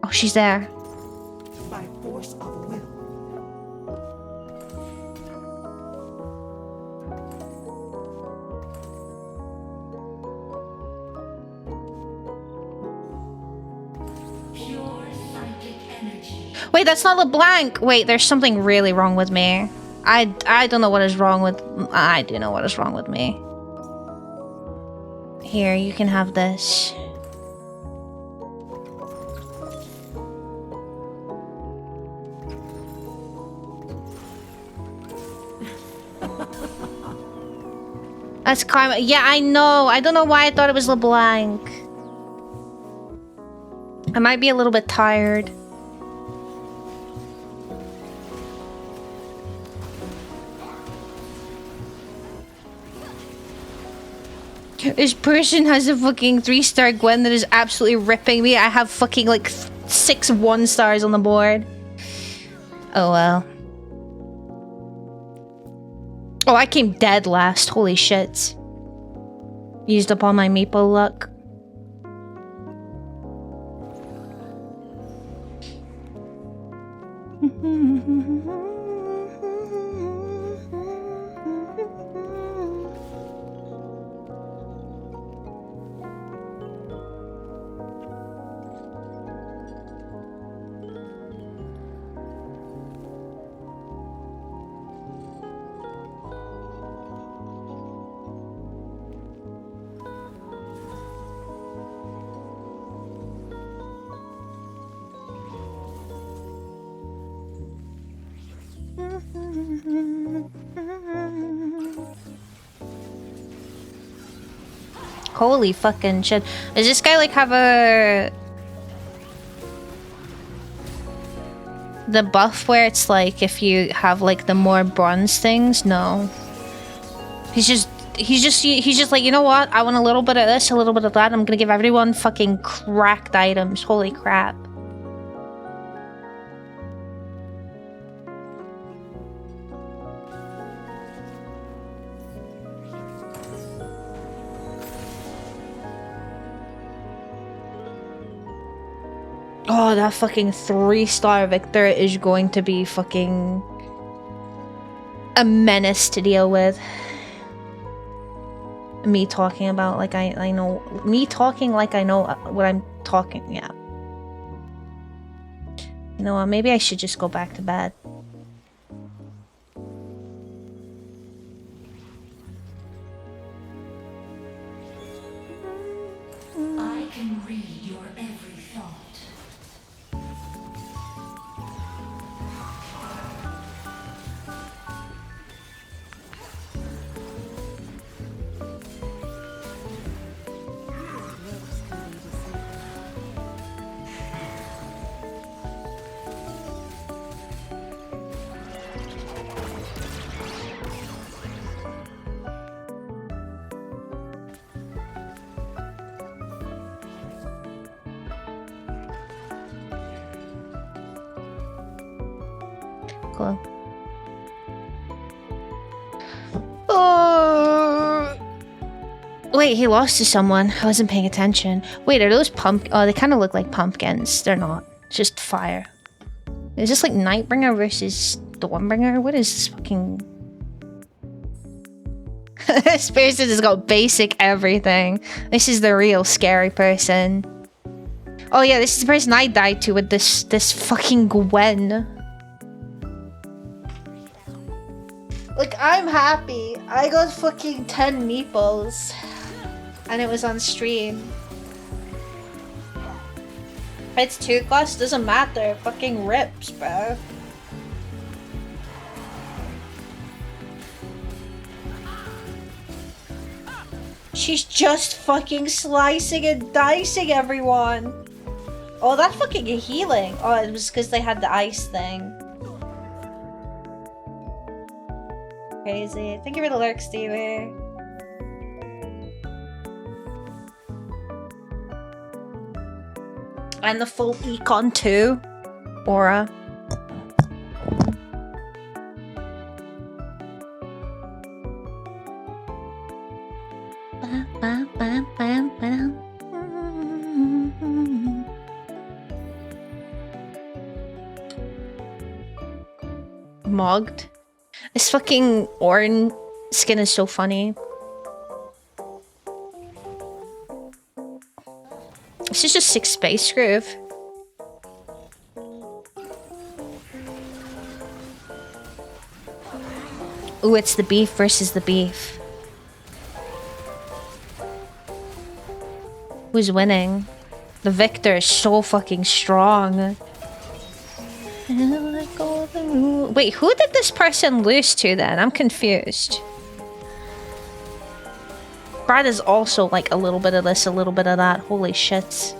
Oh, she's there. By force of will. Pure psychic energy. Wait, that's not LeBlanc. Wait, there's something really wrong with me. I don't know what is wrong with... I do know what is wrong with me. Here, you can have this. That's karma. Yeah, I know. I don't know why I thought it was LeBlanc. I might be a little bit tired. This person has a fucking 3-star Gwen that is absolutely ripping me. I have fucking like 6 1-stars on the board. Oh well. Oh, I came dead last. Holy shit. Used up all my meeple luck. Holy fucking shit. Does this guy like have a... the buff where it's like if you have like the more bronze things? No. He's just like, you know what? I want a little bit of this, a little bit of that. I'm gonna give everyone fucking cracked items. Holy crap. Oh, that fucking 3-star Victor is going to be fucking a menace to deal with. Me talking about like I know, me talking like I know what I'm talking, yeah. You know what, maybe I should just go back to bed. I can read your every thought. Cool. Oh. Wait, he lost to someone. I wasn't paying attention. Wait, are those oh, they kind of look like pumpkins. They're not. It's just fire. Is this like Nightbringer versus Stormbringer? What is this fucking... This person has got basic everything. This is the real scary person. Oh yeah, this is the person I died to with this fucking Gwen. Like, I'm happy. I got fucking 10 meeples. And it was on stream. If it's 2 class, doesn't matter. It fucking rips, bro. She's just fucking slicing and dicing everyone. Oh, that fucking healing. Oh, it was because they had the ice thing. Crazy. Thank you for the lurk, Stevie. And the full econ too. Aura. Mogged. This fucking orange skin is so funny. This is just 6 space groove. Ooh, it's the beef versus the beef. Who's winning? The victor is so fucking strong. Wait, who did this person lose to then? I'm confused. Brad is also like a little bit of this, a little bit of that. Holy shit.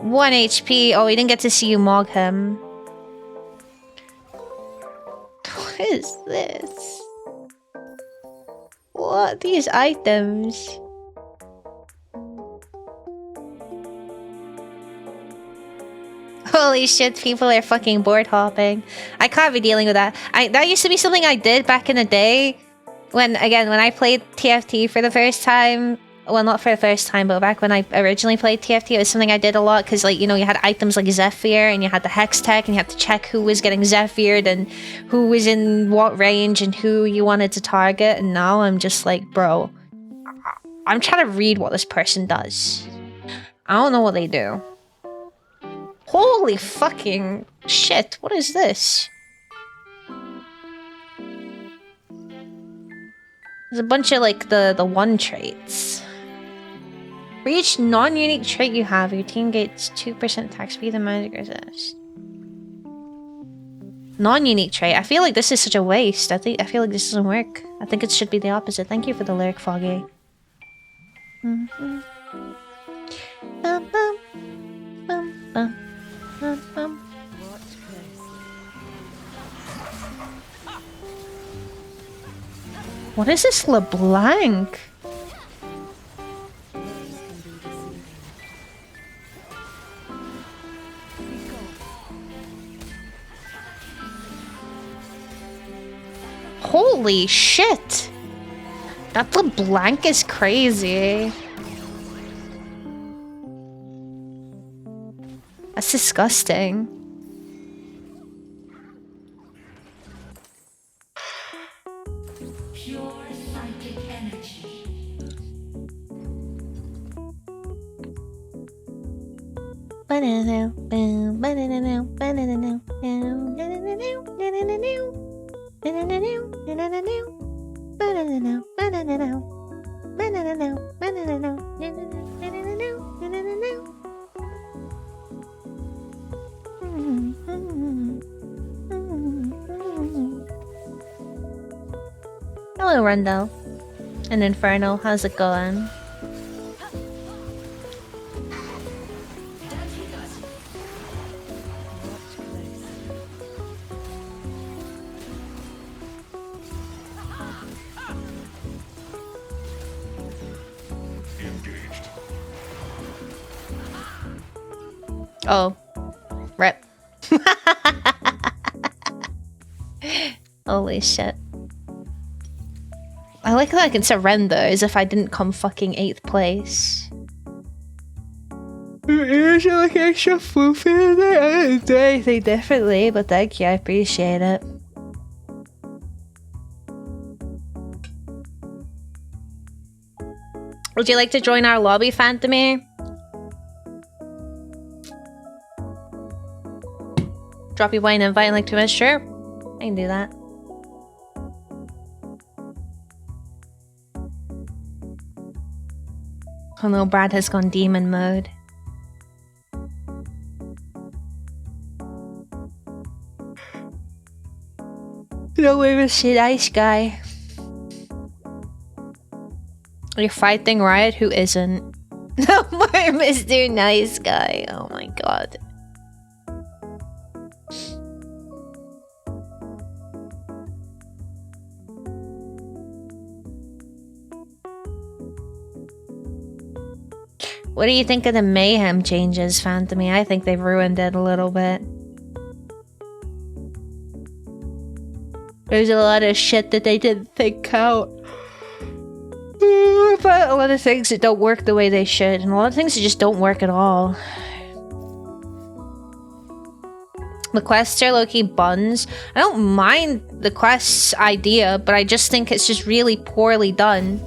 One HP. Oh, we didn't get to see you mog him. What is this? What? These items? Holy shit, people are fucking board hopping. I can't be dealing with that. That used to be something I did back in the day. When I played TFT for the first time. Well, not for the first time, but back when I originally played TFT, it was something I did a lot. Because, like, you know, you had items like Zephyr, and you had the Hex Tech, and you had to check who was getting Zephyr'd, and who was in what range, and who you wanted to target. And now I'm just like, bro, I'm trying to read what this person does. I don't know what they do. Holy fucking shit, what is this? There's a bunch of like the one traits. For each non-unique trait you have, your team gets 2% attack speed and magic resist. Non-unique trait. I feel like this is such a waste. I feel like this doesn't work. I think it should be the opposite. Thank you for the lyric, Foggy. Bum, bum, bum, bum, bum, bum. What is this LeBlanc? Holy shit! That LeBlanc is crazy. That's disgusting. Pure psychic energy. Hello, Rundle. And Inferno, how's it going? Engaged. Oh. Rip. Holy shit. I like that I can surrender as if I didn't come fucking 8th place. Is there like extra food in there? I didn't do anything differently, but thank you, I appreciate it. Would you like to join our lobby, Phantomy? Drop you by an invite in like 2 minutes? Sure. I can do that. Oh no, Brad has gone demon mode. No way, Mr. Nice Guy. You're fighting Riot? Who isn't? No more Mr. Nice Guy. Oh my god. What do you think of the Mayhem changes, Phantomy? I think they've ruined it a little bit. There's a lot of shit that they didn't think out. But a lot of things that don't work the way they should, and a lot of things that just don't work at all. The quests are low-key buns. I don't mind the quest's idea, but I just think it's just really poorly done.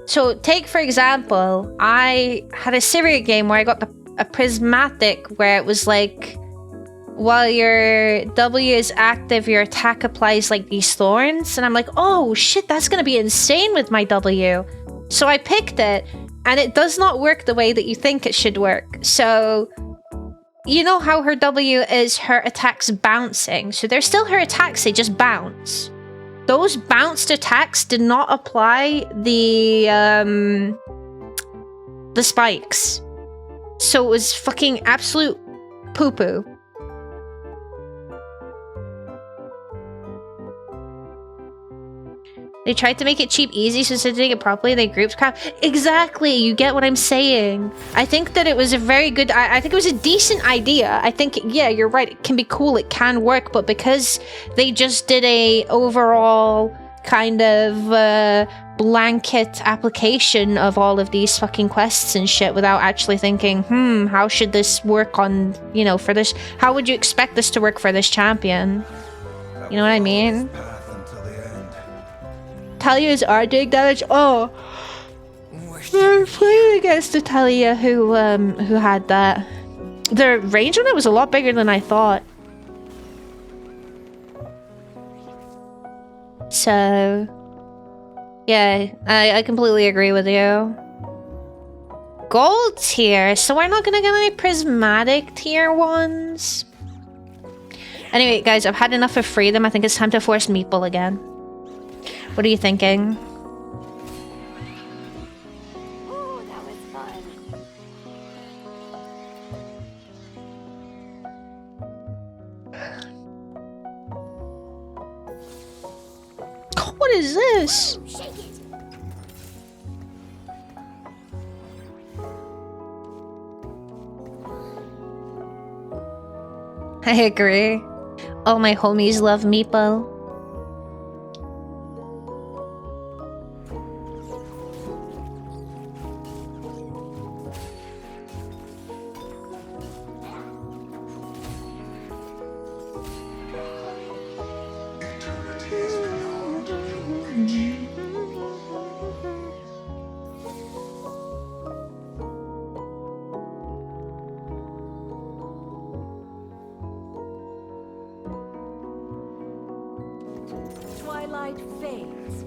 So, take for example, I had a Syria game where I got a prismatic where it was like, while your W is active, your attack applies like these thorns. And I'm like, oh shit, that's gonna be insane with my W. So I picked it, and it does not work the way that you think it should work. So, you know how her W is her attacks bouncing. So they're still her attacks, they just bounce. Those bounced attacks did not apply the spikes. So it was fucking absolute poo-poo. They tried to make it cheap easy, so instead of doing it properly, they grouped crap. Exactly, you get what I'm saying. I think that it was a very good... I think it was a decent idea. I think, yeah, you're right, it can be cool, it can work, but because they just did a overall kind of blanket application of all of these fucking quests and shit without actually thinking, how should this work on, you know, for this... How would you expect this to work for this champion? You know what I mean? Talia's are doing damage. Oh, we're playing against a Talia who had that. The range on it was a lot bigger than I thought. So, yeah, I completely agree with you. gold tier, so we're not gonna get any prismatic tier ones. Anyway, guys, I've had enough of freedom. I think it's time to force Meeple again. What are you thinking? Ooh, that was fun. What is this? Shake it. I agree. All my homies love Meepo. Twilight fades.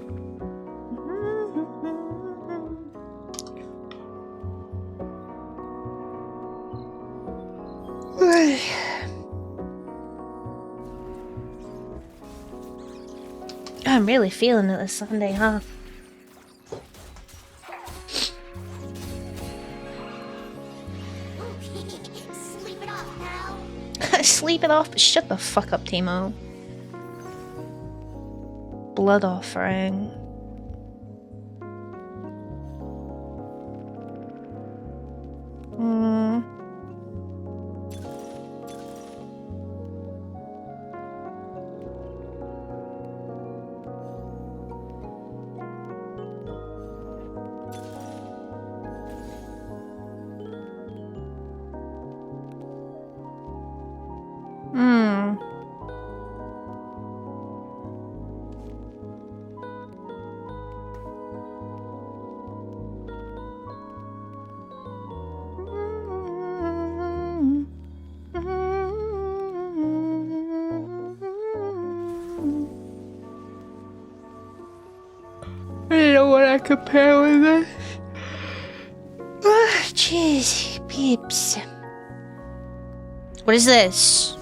I'm really feeling it this Sunday, huh? Sleep it off, pal. Sleep it off, but shut the fuck up, Timo. Blood offering. Hmm. Hmm. I don't know what I compare with this. Ah, jeez, peeps. What is this?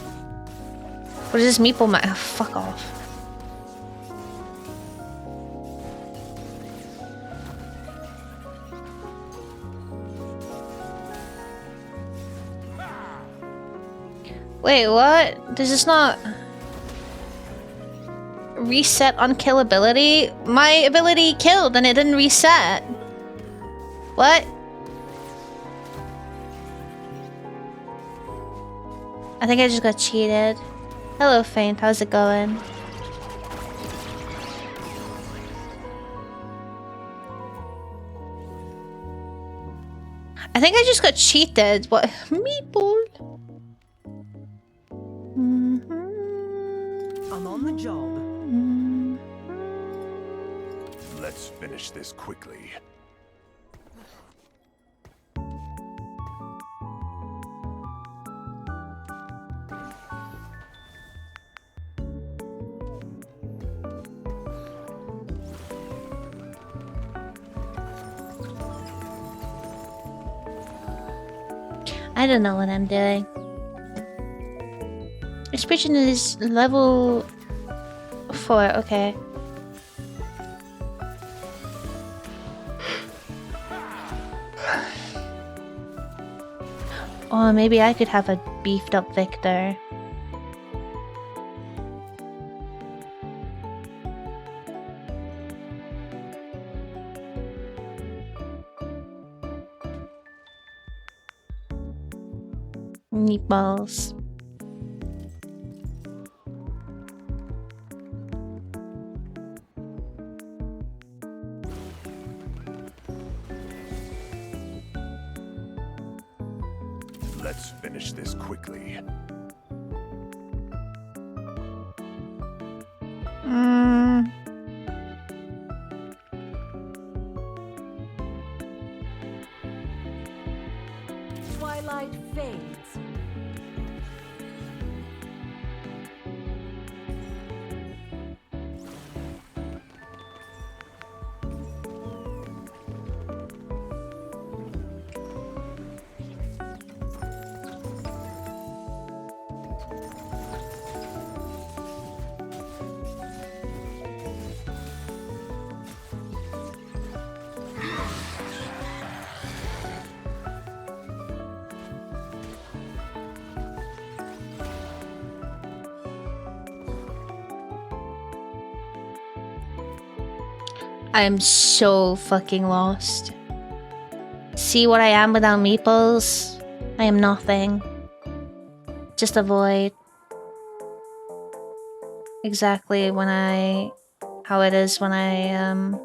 What is this meeple oh, fuck off. Wait, what? Does this not reset unkillability? My ability killed and it didn't reset. What? I think I just got cheated. Hello, Faint. How's it going? I think I just got cheated. What? Meeple? I'm on the job. Let's finish this quickly. I don't know what I'm doing. Expression is level 4, okay. Oh, maybe I could have a beefed up Victor. Meatballs. Let's finish this quickly. Twilight fades. I am so fucking lost. See what I am without meeples? I am nothing. Just a void. Exactly how it is when I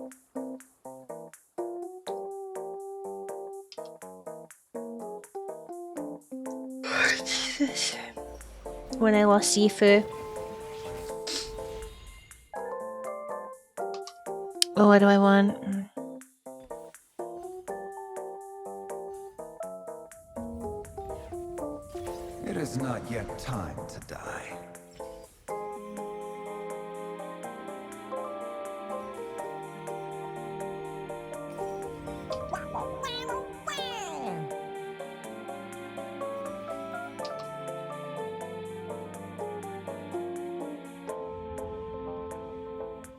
Jesus. When I lost yifu. Oh, what do I want? It is not yet time to die.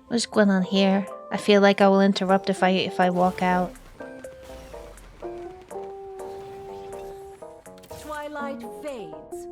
What's going on here? I feel like I will interrupt if I walk out. Twilight fades.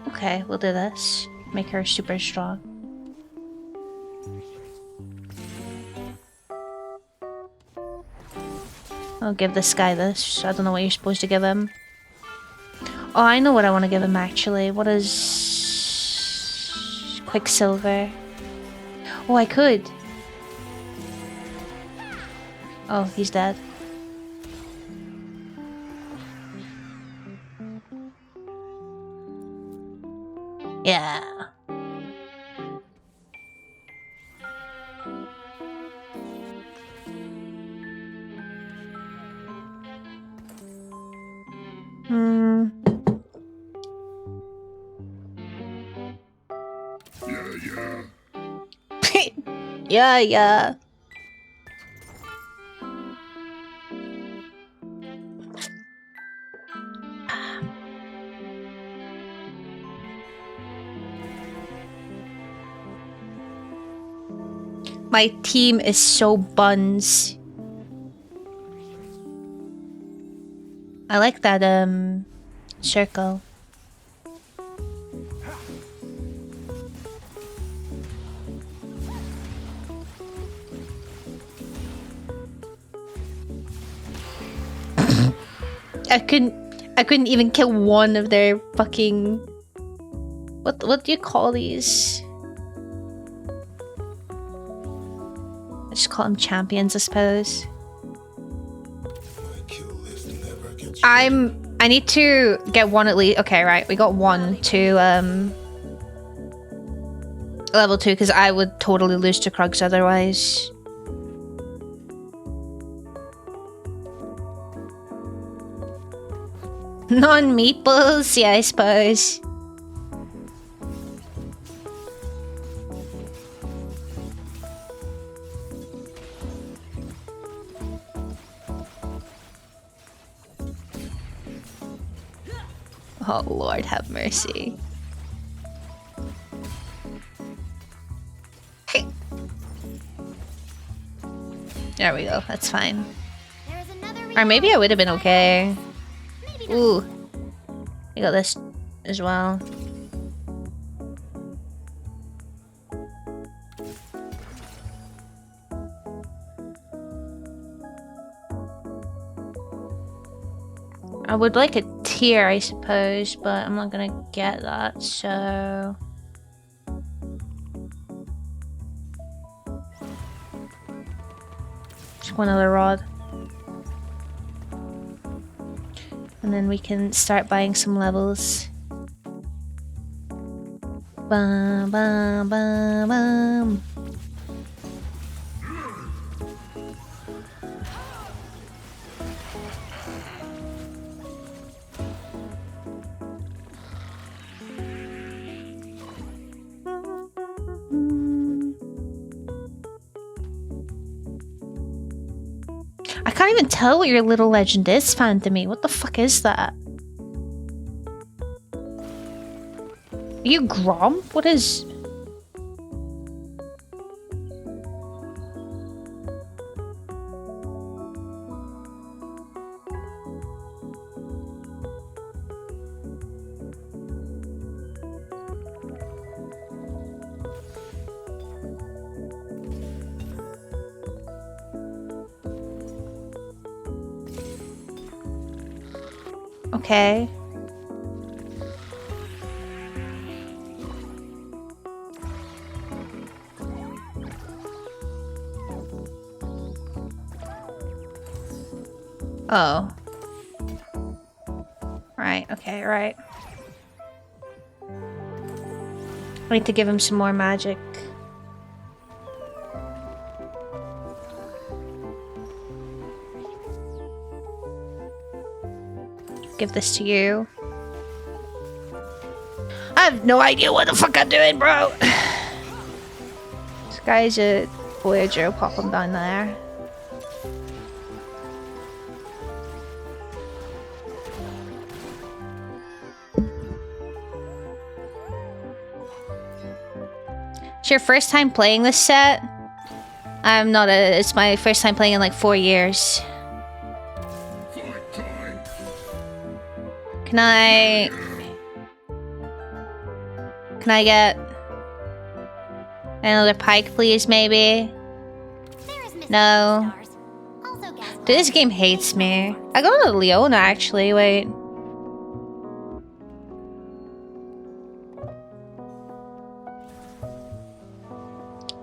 Okay, we'll do this. Make her super strong. I'll give this guy this. I don't know what you're supposed to give him. Oh, I know what I want to give him actually. What is... Quicksilver? Oh, I could. Oh, he's dead. Yeah. Hmm. Yeah, yeah. My team is so buns. I like that circle. I couldn't even kill one of their fucking... What do you call these? I just call them champions, I suppose. I need to get one at least. Okay, right. We got one to level 2 because I would totally lose to Krugs otherwise. Non-meeples, yeah, I suppose. Oh, Lord have mercy. There we go, that's fine. Or maybe I would have been okay. Ooh. I got this as well. I would like a tier, I suppose, but I'm not gonna get that, so... Just one other rod. And then we can start buying some levels. Bum, bum, bum, bum. I can't even tell what your little legend is, Phantomy. What the fuck is that? Are you Grom? What is... Okay. Oh. Right, okay, right. I need to give him some more magic. Give this to you. I have no idea what the fuck I'm doing, bro. This guy's a Voyager. Pop him down there. It's your first time playing this set? I'm not a... It's my first time playing in like 4 years. Can I get another pike, please, maybe? No. Dude, this game hates me. I got a Leona, actually. Wait.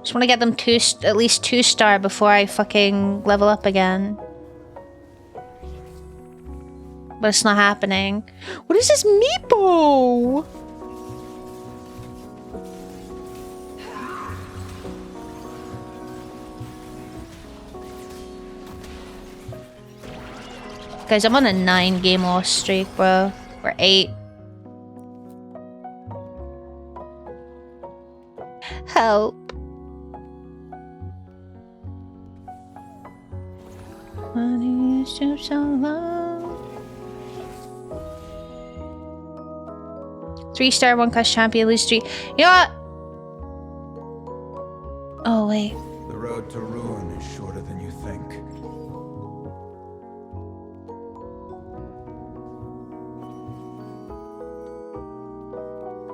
Just want to get them at least 2-star before I fucking level up again. But it's not happening. What is this meepo? Guys, I'm on a 9-game loss streak, bro. Or 8. Help. Money is too so low. 3-star, 1-class champion, lose 3. You know what? Oh, wait. The road to ruin is shorter than you think.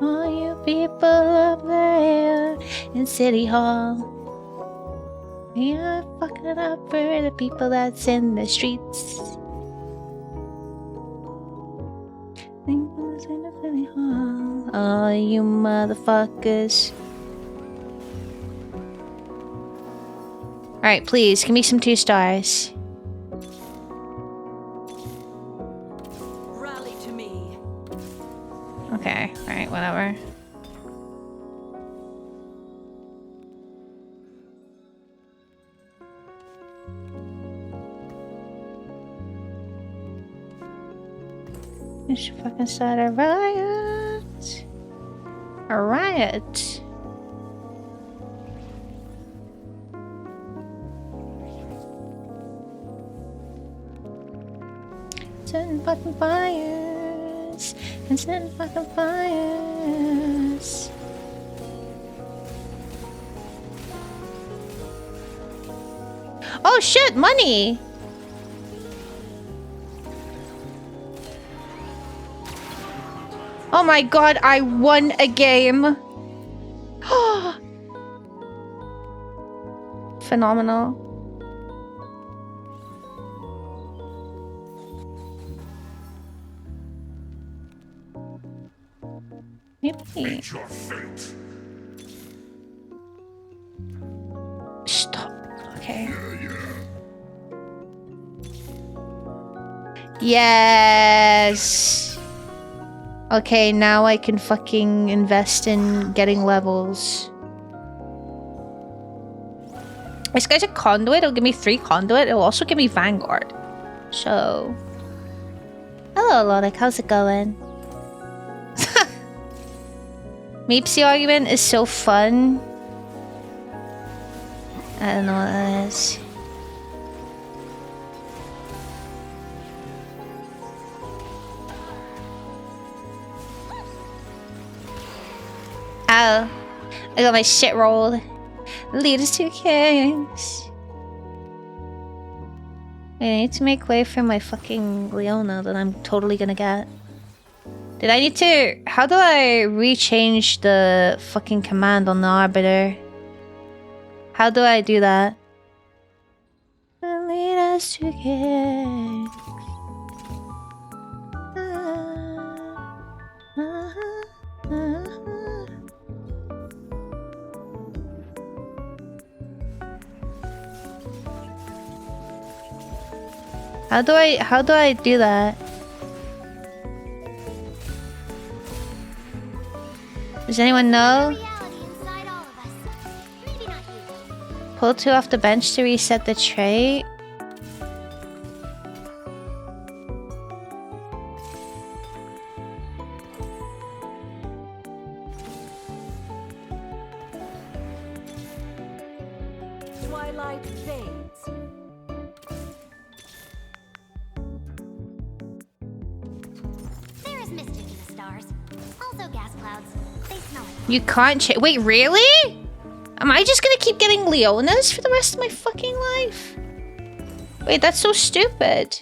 All you people up there in City Hall, we are fucking up for the people that's in the streets. Oh, you motherfuckers. Alright, please, give me some 2 stars. Rally to me. Okay, alright, whatever. You should fucking start a riot. A riot. Setting fucking fires. And setting fucking fires. Oh shit, money! Oh my god, I won a game. Phenomenal. Yippee. Stop. Okay. Yes. Okay, now I can fucking invest in getting levels. This guy's a conduit. It'll give me 3 conduit. It'll also give me Vanguard. So... Hello, Lonic. How's it going? Meepsy argument is so fun. I don't know what that is. Ow. I got my shit rolled. Lead us to kings. I need to make way for my fucking Leona that I'm totally gonna get. Did I need to... How do I rechange the fucking command on the Arbiter? How do I do that? Lead us to kings. How do I do that? Does anyone know? Pull 2 off the bench to reset the trait. Twilight fades. There is mischief in the stars. Also gas clouds. They smell like... You can't wait, really? Am I just gonna keep getting Leonas for the rest of my fucking life? Wait, that's so stupid.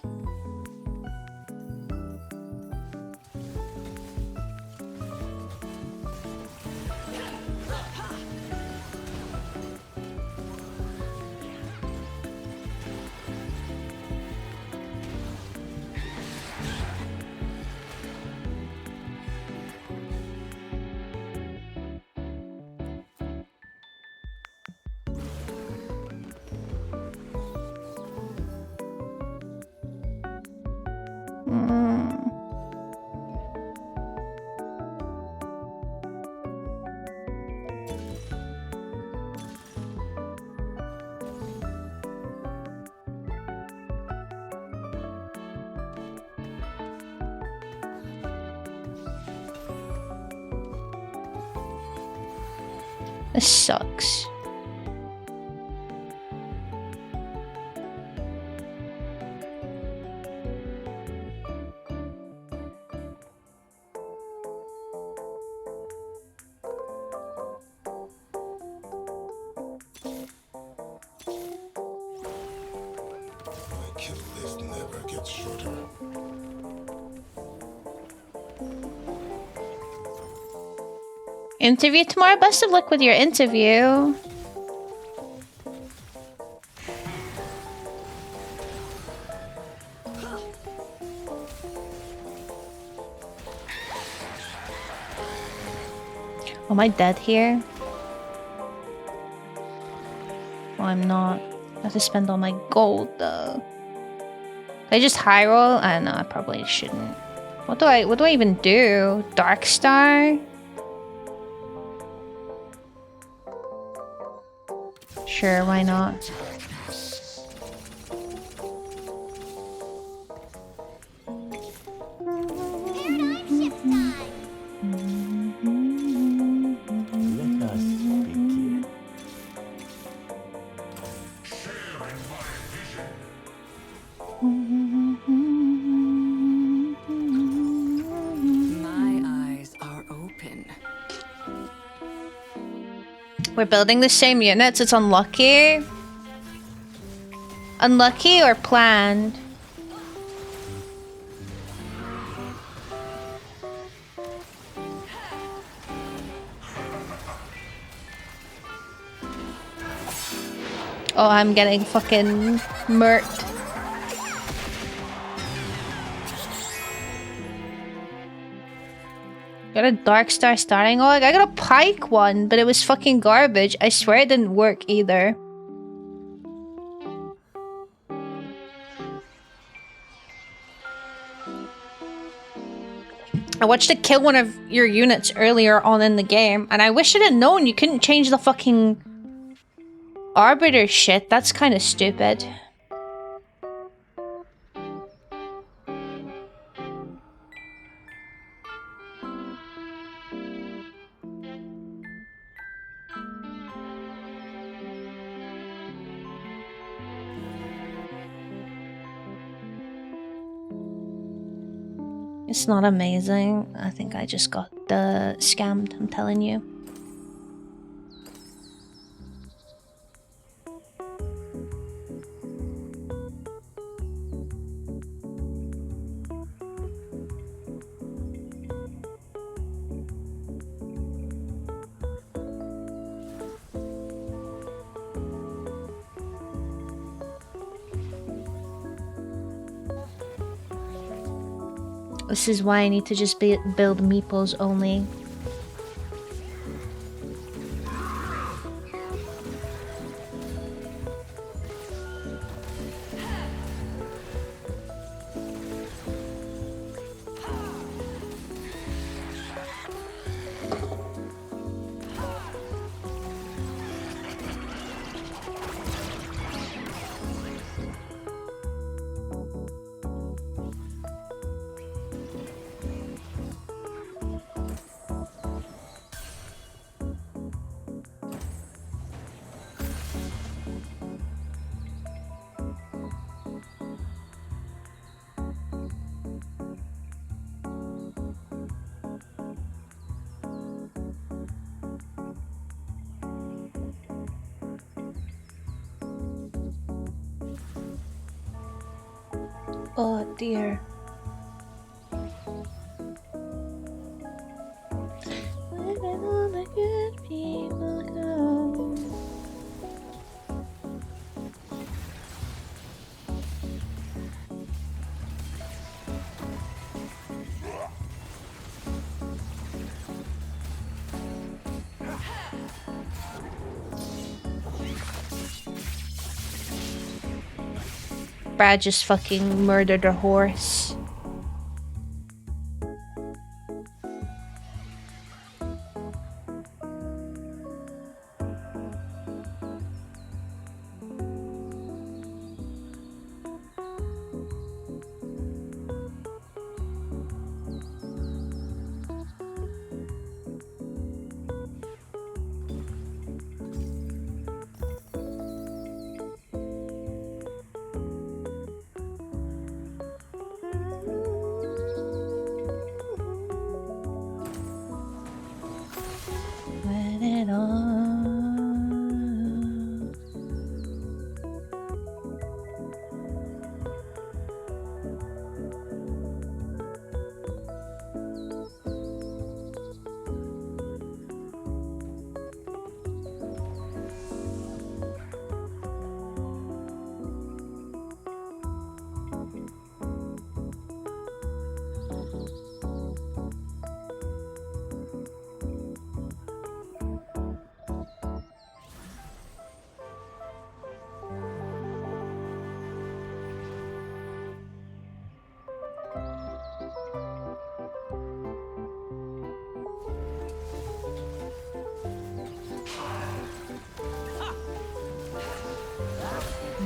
This sucks. My kill list never gets shorter. Interview tomorrow? Best of luck with your interview. Am I dead here? Oh, I'm not. I have to spend all my gold though. Did I just high roll? I don't know, I probably shouldn't. What do I even do? Dark Star? Sure, why not? Let us begin. My eyes are open. We're building the same units. It's unlucky. Unlucky or planned? Oh, I'm getting fucking murked. Got a Dark Star starting org? I got a Pike one, but it was fucking garbage. I swear it didn't work either. I watched it kill one of your units earlier on in the game, and I wish I had known you couldn't change the fucking Arbiter shit. That's kind of stupid. It's not amazing. I think I just got scammed, I'm telling you. This is why I need to just build meeples only. Oh dear. Where did all the good people go? Brad just fucking murdered a horse. When it all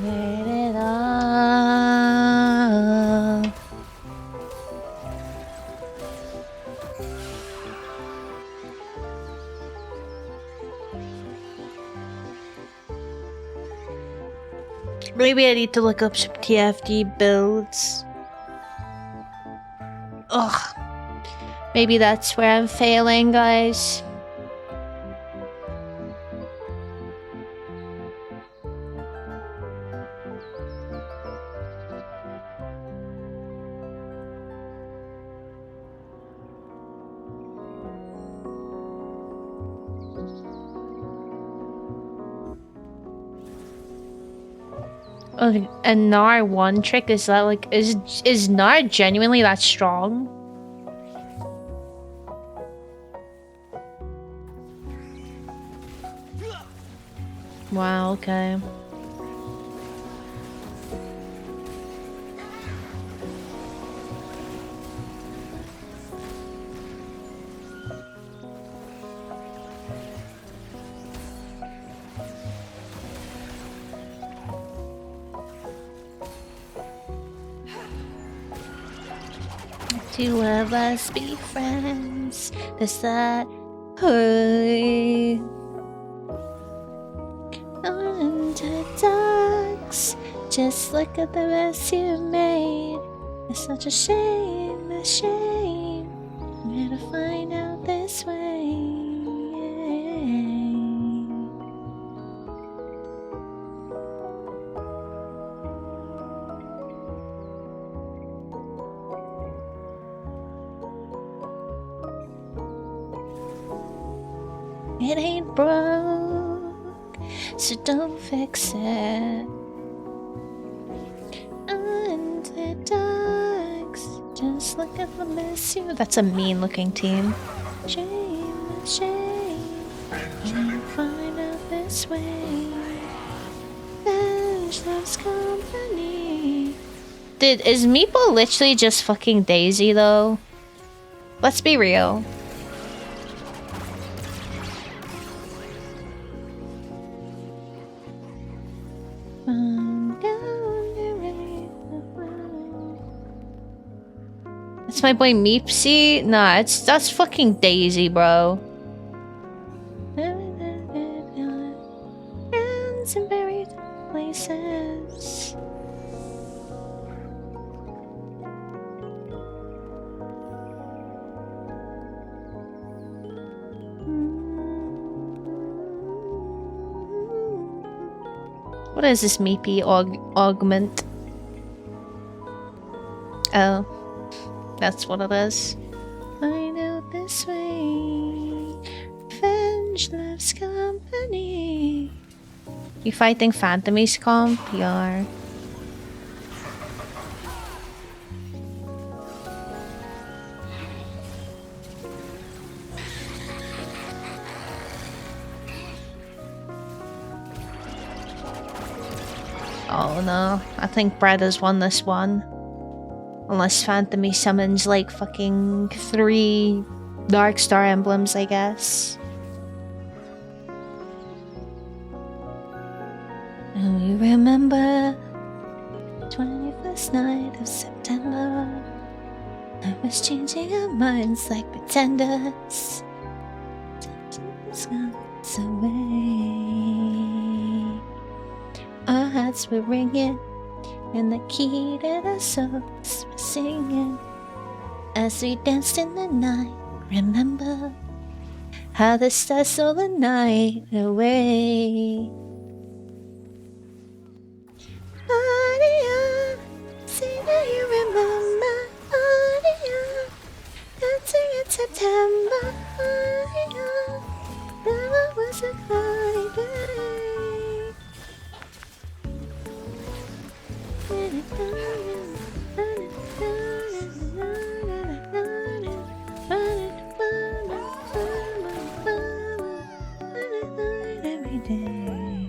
let it all. Maybe I need to look up some TFD builds. Ugh. Maybe that's where I'm failing, guys. Oh, a Nar one trick, is that like is Nar genuinely that strong? Wow, okay. Two of us be friends. Does that hurt? Underdogs, just look at the mess you made. It's such a shame, a shame. I'm gonna find out this way. It ain't broke, so don't fix it. Underdogs, just Just look at the mess you. That's a mean looking team. Shame, shame. Can't find out this way. Bench loves company. Dude, is Meeple literally just fucking Daisy though? Let's be real. It's my boy Meepsy? Nah, that's fucking Daisy, bro. Hands in buried places. What is this Meepy augment? Oh. That's what it is. Find out this way. Revenge loves company. You fighting Phantomy's comp? You are. Oh no, I think Brad has won this one. Unless Phantomy summons like fucking 3 Dark Star emblems, I guess. And we remember 21st night of September. I was changing our minds like pretenders. It's away. Our hearts were ringing. And the key to the souls were singing as we danced in the night. Remember how the stars stole the night away. Adia, say that you remember. Adia, dancing in September. Adia, that was a cloudy day. Every day.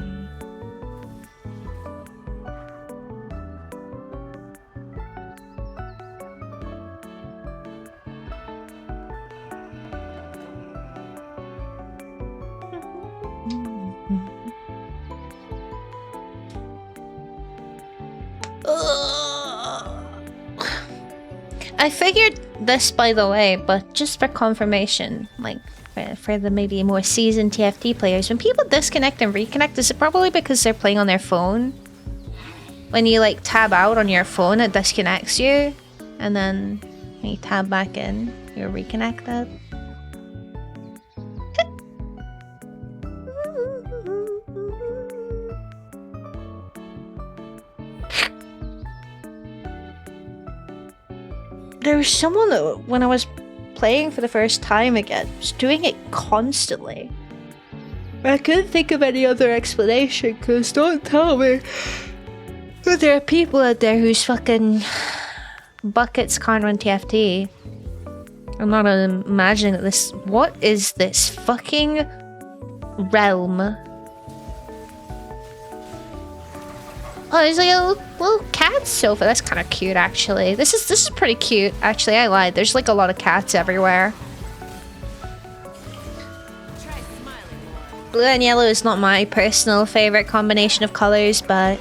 I figured this, by the way, but just for confirmation, like for the maybe more seasoned TFT players, when people disconnect and reconnect, is it probably because they're playing on their phone? When you like tab out on your phone, it disconnects you, and then when you tab back in, you're reconnected. There was someone that, when I was playing for the first time again, was doing it constantly. I couldn't think of any other explanation, because don't tell me that there are people out there whose fucking buckets can't run TFT. I'm not imagining that this... What is this fucking realm? Oh, there's like a little cat sofa. That's kind of cute, actually. This is pretty cute. Actually, I lied. There's like a lot of cats everywhere. Blue and yellow is not my personal favorite combination of colors, but...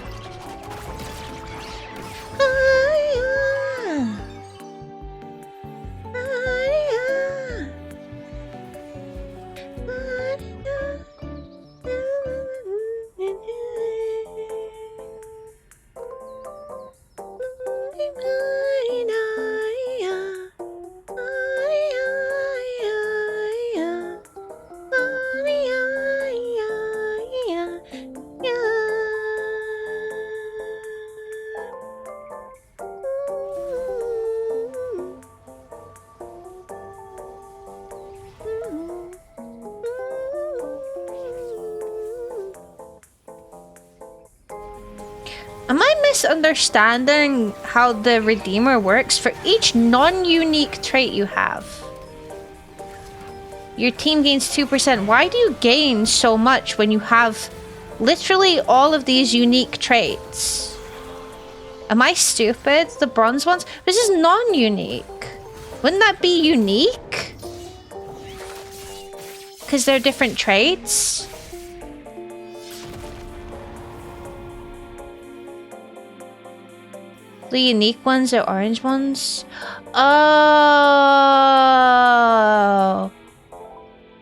misunderstanding how the Redeemer works. For each non-unique trait you have, your team gains 2%. Why do you gain so much when you have literally all of these unique traits? Am I stupid? The bronze ones? This is non-unique. Wouldn't that be unique? Because they're different traits? The unique ones are orange ones? Oh!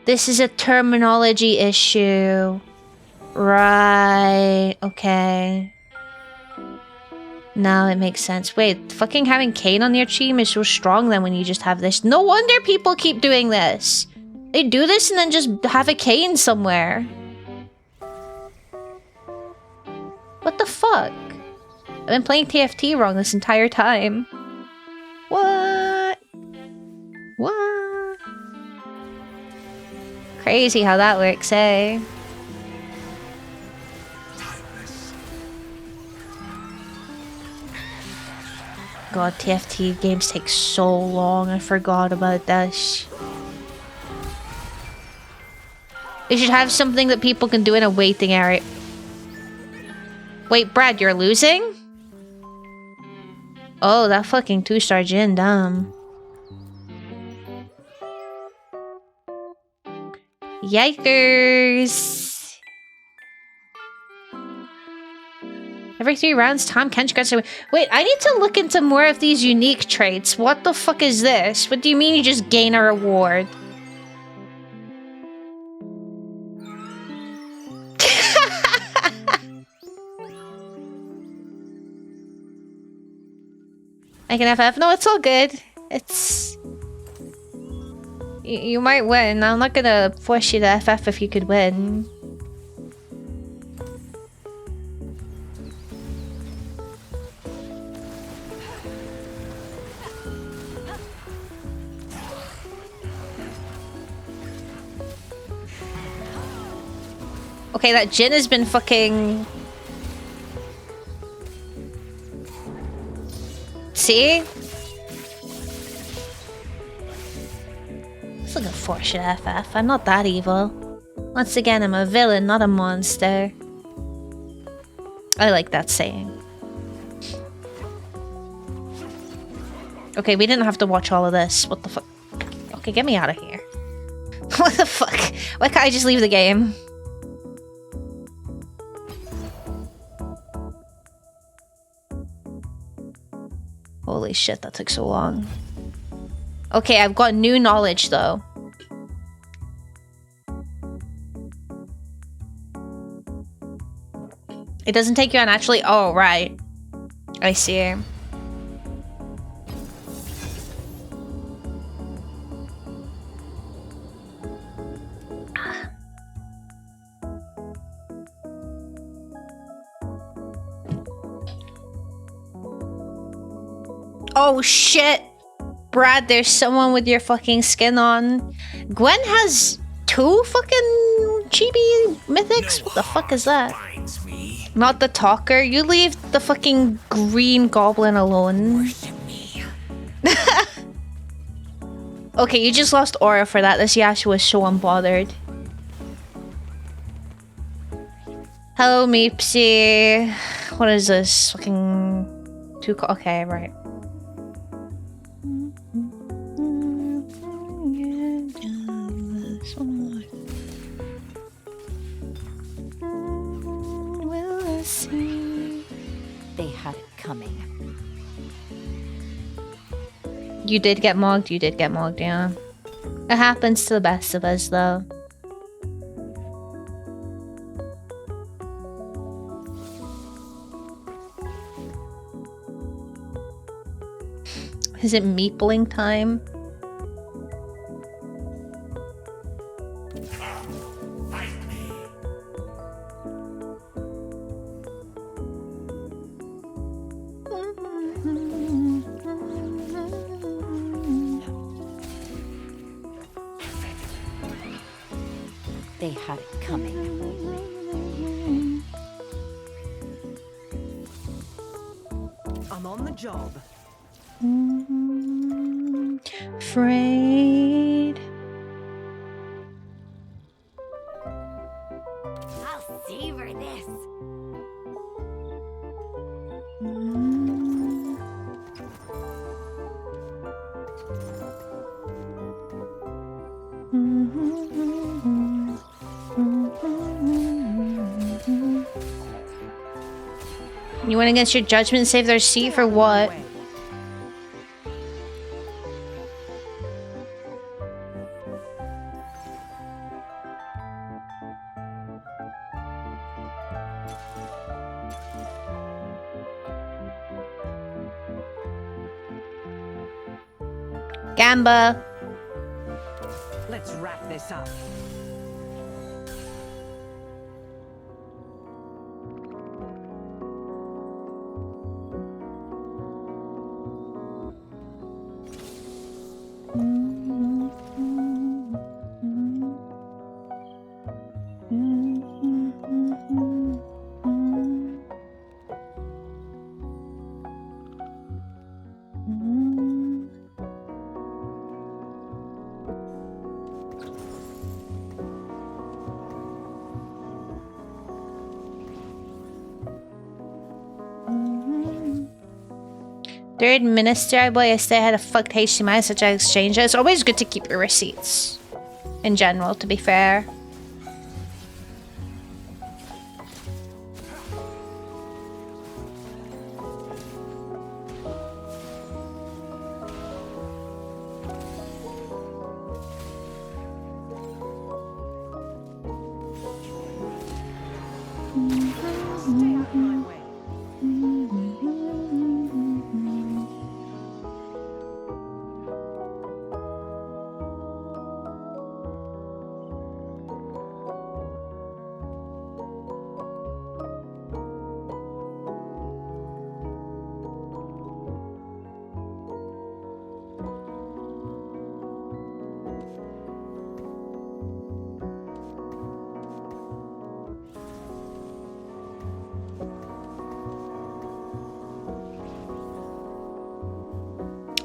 This is a terminology issue. Right. Okay. Now it makes sense. Wait, fucking having Kane on your team is so strong then when you just have this. No wonder people keep doing this. They do this and then just have a Kane somewhere. What the fuck? I've been playing TFT wrong this entire time. What? What? Crazy how that works, eh? God, TFT games take so long. I forgot about this. They should have something that people can do in a waiting area. Wait, Brad, you're losing? Oh, that fucking 2-star Jin, damn. Yikers! Every 3 rounds, Tom Kench gets away. Wait, I need to look into more of these unique traits. What the fuck is this? What do you mean you just gain a reward? I can FF. No, it's all good. It's... You might win. I'm not gonna force you to FF if you could win. Okay, that Jin has been fucking... See? Let's look at force you to FF. I'm not that evil. Once again, I'm a villain, not a monster. I like that saying. Okay, we didn't have to watch all of this. What the fuck? Okay, get me out of here. What the fuck? Why can't I just leave the game? Holy shit, that took so long. Okay, I've got new knowledge though. It doesn't take you on naturally. Oh, right. I see. Oh shit! Brad, there's someone with your fucking skin on. Gwen has 2 fucking chibi mythics? What the fuck is that? Not the talker. You leave the fucking green goblin alone. Okay, you just lost aura for that. This Yasha was so unbothered. Hello, Meepsy. What is this? Fucking... Okay, right. They had it coming. You did get mogged, yeah. It happens to the best of us, though. Is it meepling time? They had it coming. job. Afraid. I'll savor this. You went against your judgment and saved their seat for what? Gamba. Let's wrap this up. Third minister, I boy, I say I had a fucked HDMI such as exchange. It's always good to keep your receipts. In general, to be fair. Stay out of my way.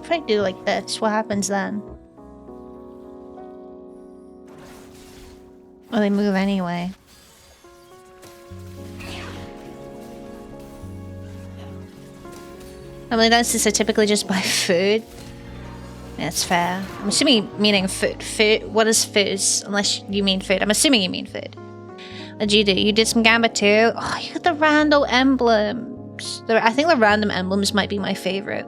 If I do like this, what happens then? Well, they move anyway. I mean, that's just I typically just buy food. That's fair. I'm assuming meaning food. Food. What is food? Unless you mean food. I'm assuming you mean food. What did you do? You did some gamba too? Oh, you got the random emblems. I think the random emblems might be my favorite.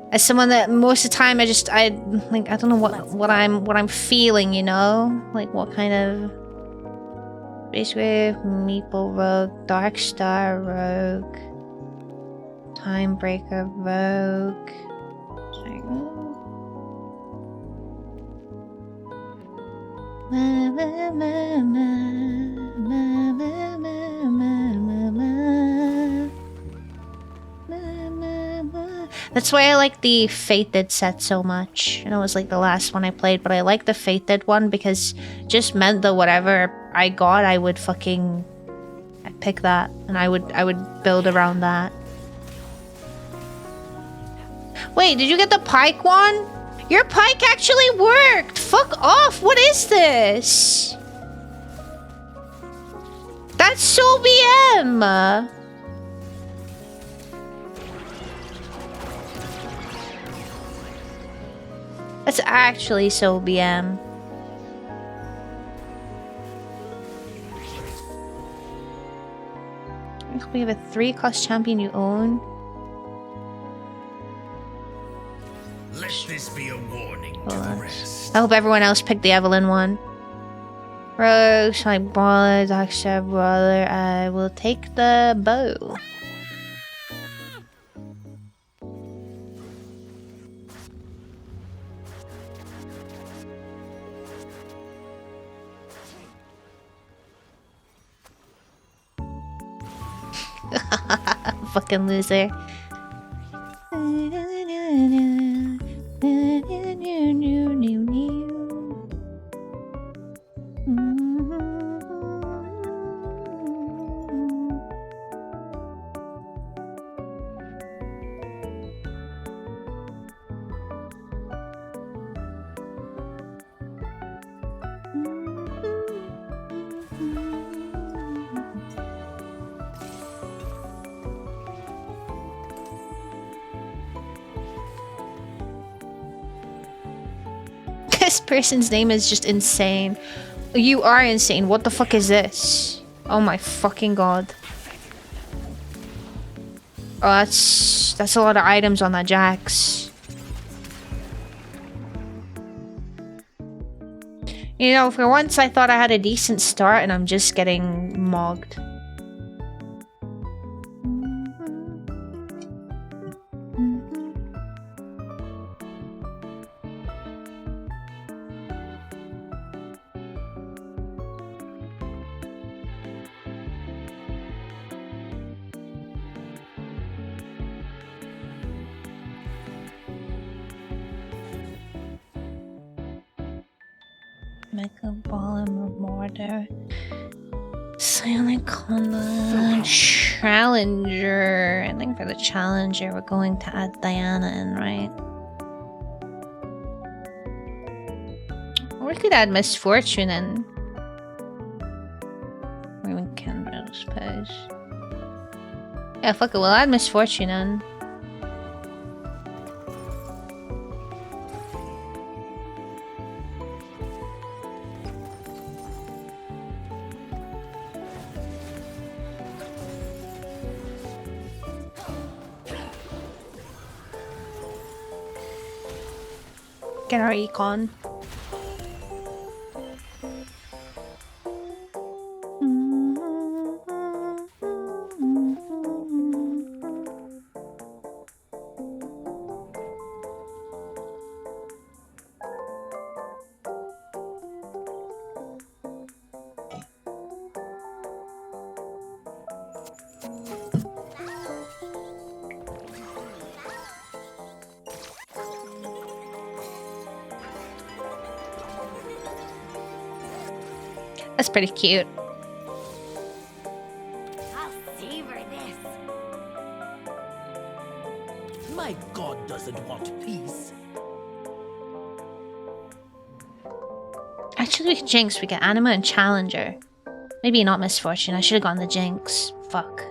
As someone that most of the time I don't know what I'm feeling, you know? Like what kind of Space Wave, Meeple Rogue, Dark Star Rogue, Timebreaker Rogue. That's why I like the Fated set so much. I know it was like the last one I played, but I like the Fated one because it just meant that whatever I got, I'd pick that and I would build around that. Wait, did you get the Pike one? Your Pike actually worked! Fuck off! What is this? That's so BM! That's actually so BM. We have a 3-cost champion you own. Let this be a warning to the rest. I hope everyone else picked the Evelyn one. Rogues, my brawler, Darkstar brawler. I will take the bow. Fucking loser. person's name is just insane. You are insane. What the fuck is this? Oh my fucking god. Oh, that's a lot of items on that Jax. You know, for once I thought I had a decent start and I'm just getting mogged. Mega Ball and Mortar. Silent Combat. Challenger. I think for the Challenger we're going to add Diana in, right? Or we could add Misfortune in. Or even Kendra, I suppose. Yeah, fuck it, we'll add Misfortune in. Get our econ. That's pretty cute. I'll savor this. My god doesn't want peace. Actually, we can Jinx. We get Anima and Challenger. Maybe not Misfortune. I should have gone the Jinx. Fuck.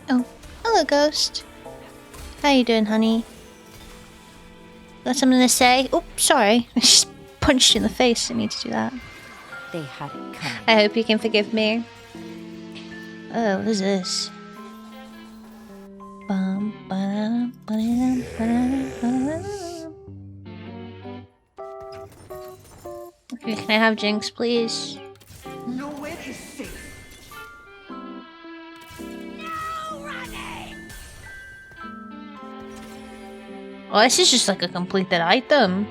Oh, hello, Ghost. How you doing, honey? Got something to say? Oh, sorry. I just punched you in the face. Didn't need to do that. They had it coming. I hope you can forgive me. Oh, what is this? Okay, can I have Jinx, please? Nowhere is safe. Oh, this is just like a completed item.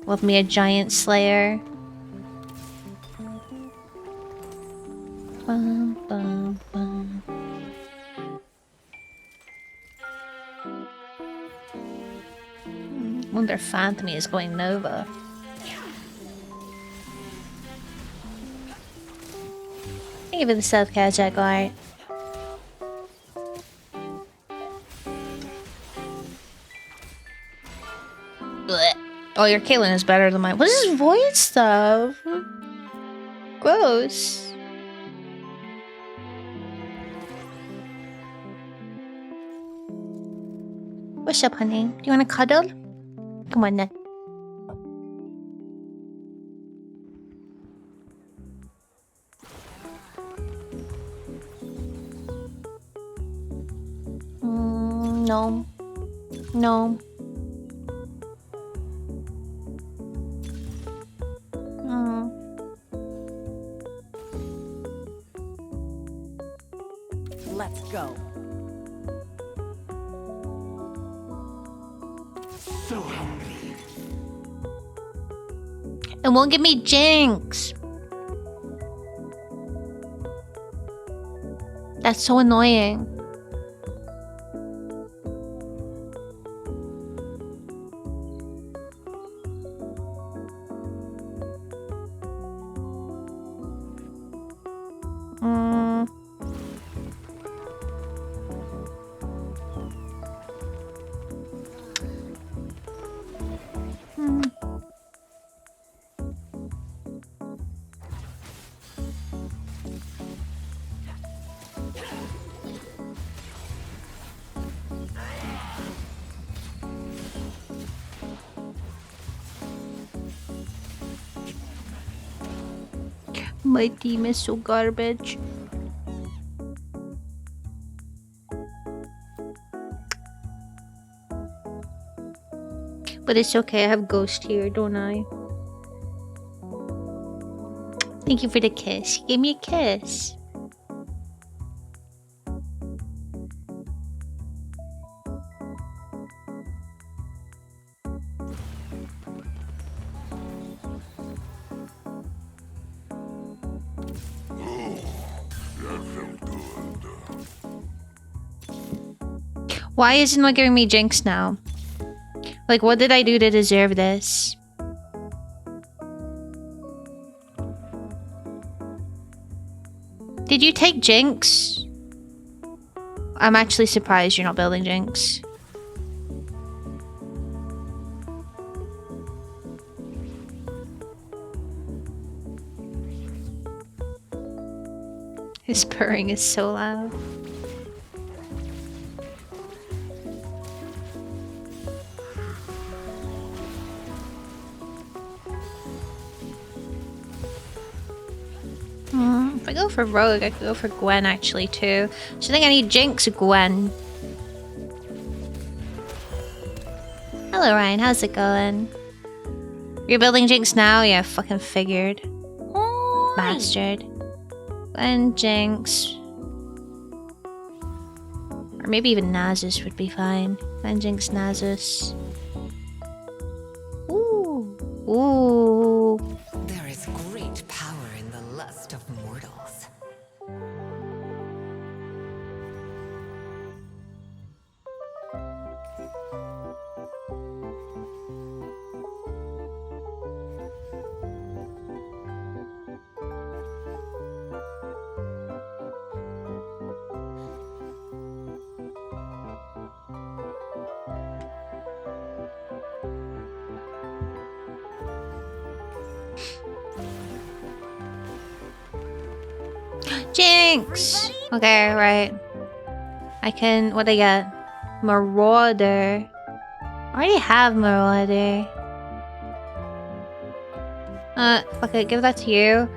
Love me a giant slayer. Bum, bum, bum. Wonder if Phantom is going Nova. Thank you for the self-care, Jaguar. Blech. Oh, your Caitlyn is better than mine. What is this void stuff? Gross. What's up, honey? Do you want to cuddle? Come on, then. No. No. Let's go. So hungry. It won't give me Jinx. That's so annoying. My team is so garbage. But it's okay, I have Ghost here, don't I? Thank you for the kiss. Give me a kiss. Why isn't it giving me Jinx now? Like, what did I do to deserve this? Did you take Jinx? I'm actually surprised you're not building Jinx. His purring is so loud. If I go for Rogue, I could go for Gwen actually too. So I think I need Jinx Gwen. Hello Ryan, how's it going? You're building Jinx now? Yeah, fucking figured. Oi. Bastard. Gwen, Jinx. Or maybe even Nasus would be fine. Gwen, Jinx, Nasus. Ooh. Ooh. There is great power in the lust of mortals. Jinx! Okay, right. I can... what do I get? Marauder. I already have Marauder. Fuck it, give that to you.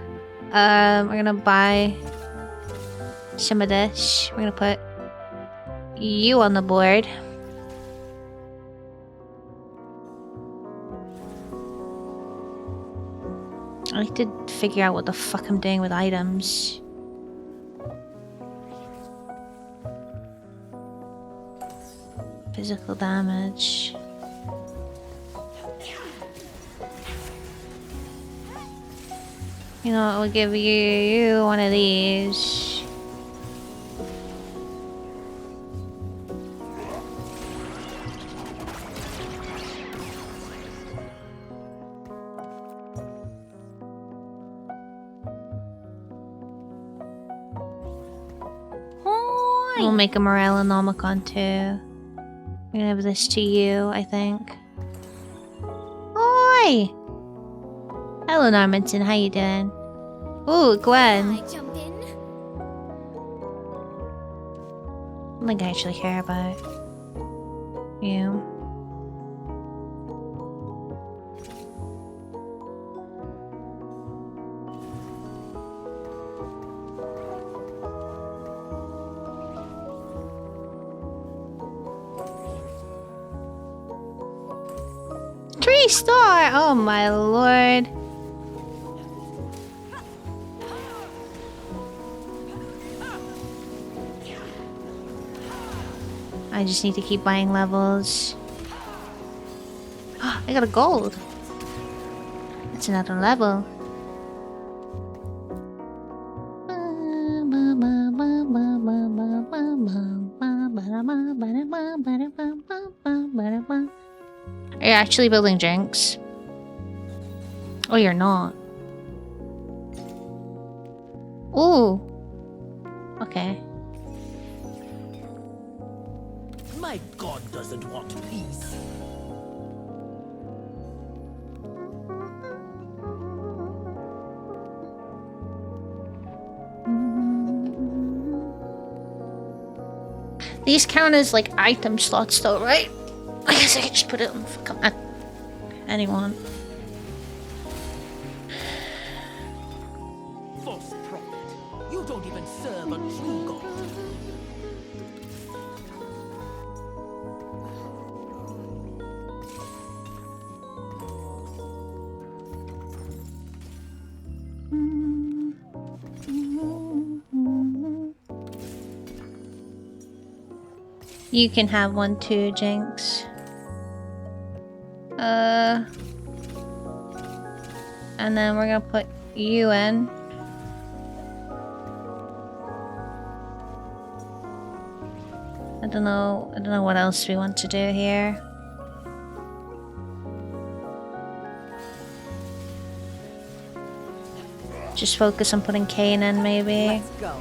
We're gonna buy some of this. We're gonna put you on the board. I need to figure out what the fuck I'm doing with items. Physical damage. You know, I'll give you one of these. We'll make a Morellonomicon too. I'm gonna give this to you, I think. Oi! Hello, Normanton. How you doing? Ooh, Gwen. I jump in. I don't think I actually care about you. Star! Oh my lord. I just need to keep buying levels. I got a gold. That's another level. Are you actually building Jinx? Oh, you're not. Ooh. Okay. My god doesn't want peace. These count as like item slots though, right? I guess I could just put it on fucking anyone. You can have one too, Jinx. And then we're gonna put you in. I don't know what else we want to do here. Just focus on putting Kane in, maybe. Let's go.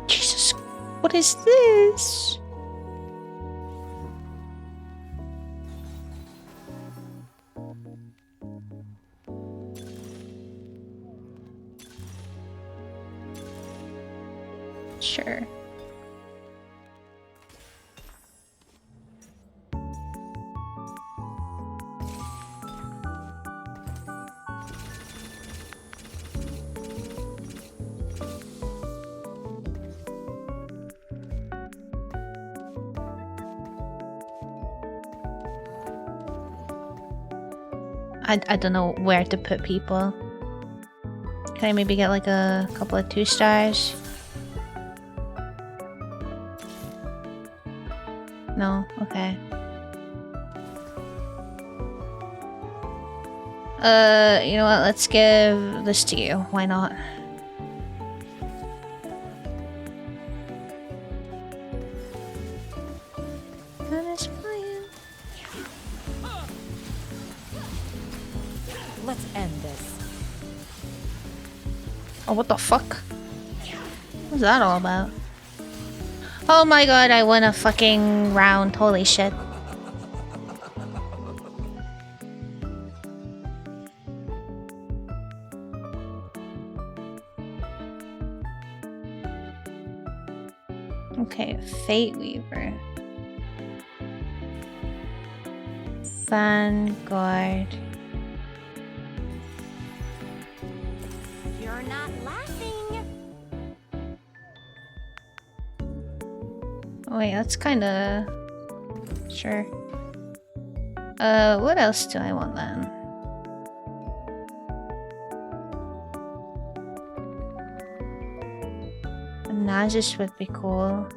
Jesus, what is this? Sure. I don't know where to put people. Can I maybe get like a couple of 2 stars? No? Okay. You know what? Let's give this to you. Why not? That is fine. Let's end this. Oh, what the fuck? What's that all about? Oh my god, I won a fucking round. Holy shit. Okay, Fate Weaver. Vanguard. You're not laughing. Oh, wait, that's kinda... Sure. What else do I want then? A Nasus would be cool.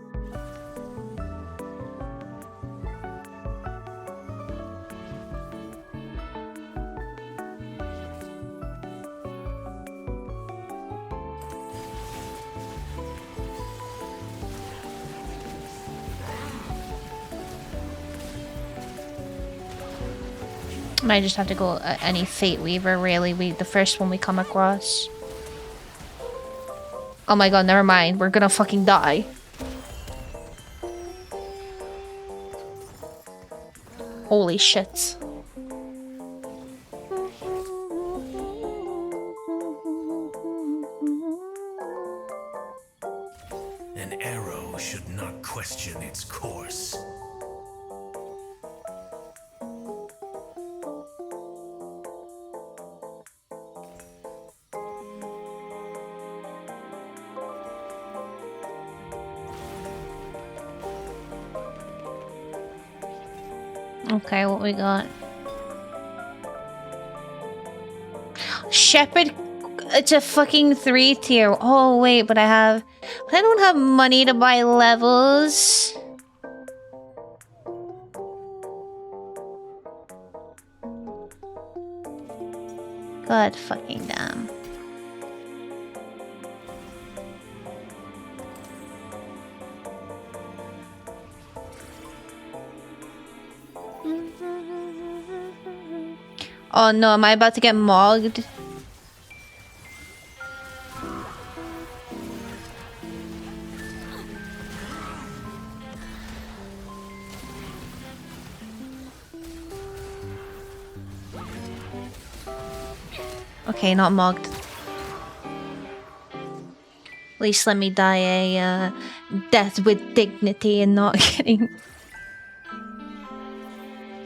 Might just have to go any Fate Weaver, really. The first one we come across. Oh my god, never mind. We're gonna fucking die. Holy shit. An arrow should not question its course. Okay, what we got? Shepherd, it's a fucking 3 tier. Oh wait, but I don't have money to buy levels. God fucking damn. Oh no, am I about to get mogged? Okay, not mogged. At least let me die a death with dignity and not getting...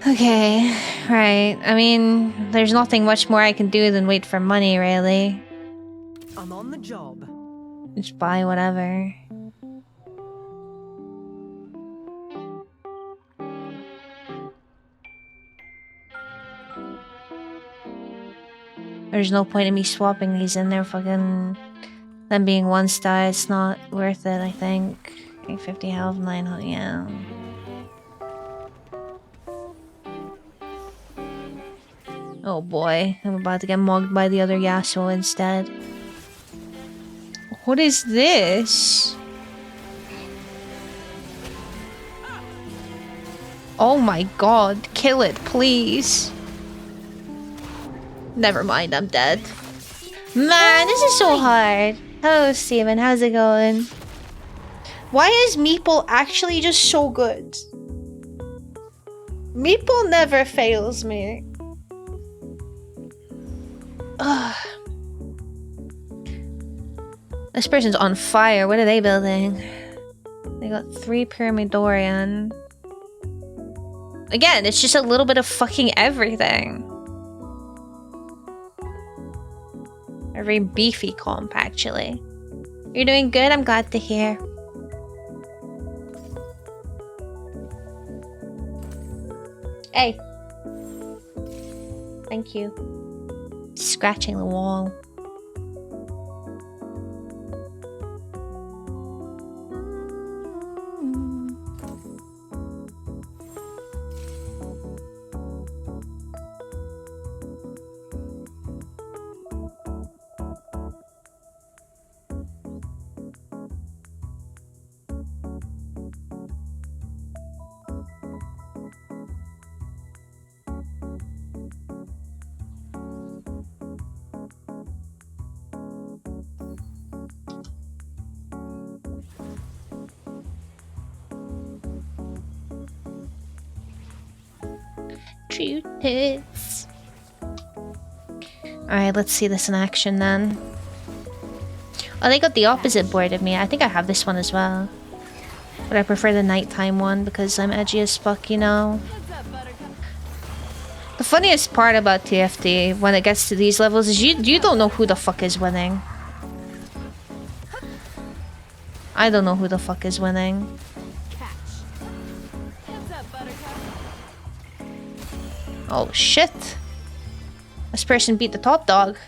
Okay, right. I mean, there's nothing much more I can do than wait for money, really. I'm on the job. Just buy whatever. There's no point in me swapping these in there. Fucking them being 1 star, it's not worth it, I think. 850 health, 900, yeah. Oh boy, I'm about to get mugged by the other Yasuo instead. What is this? Oh my god, kill it, please. Never mind, I'm dead. Man, this is so hard. Hello, Steven, how's it going? Why is Meeple actually just so good? Meeple never fails me. Ugh. This person's on fire. What are they building? They got 3 Pyramidorian. Again, it's just a little bit of fucking everything. A very beefy comp, actually. You're doing good? I'm glad to hear. Hey. Thank you. Scratching the wall. Hits. Alright, let's see this in action then. Oh, they got the opposite board of me. I think I have this one as well. But I prefer the nighttime one because I'm edgy as fuck, you know? The funniest part about TFT when it gets to these levels is you don't know who the fuck is winning. I don't know who the fuck is winning. Oh shit. This person beat the top dog.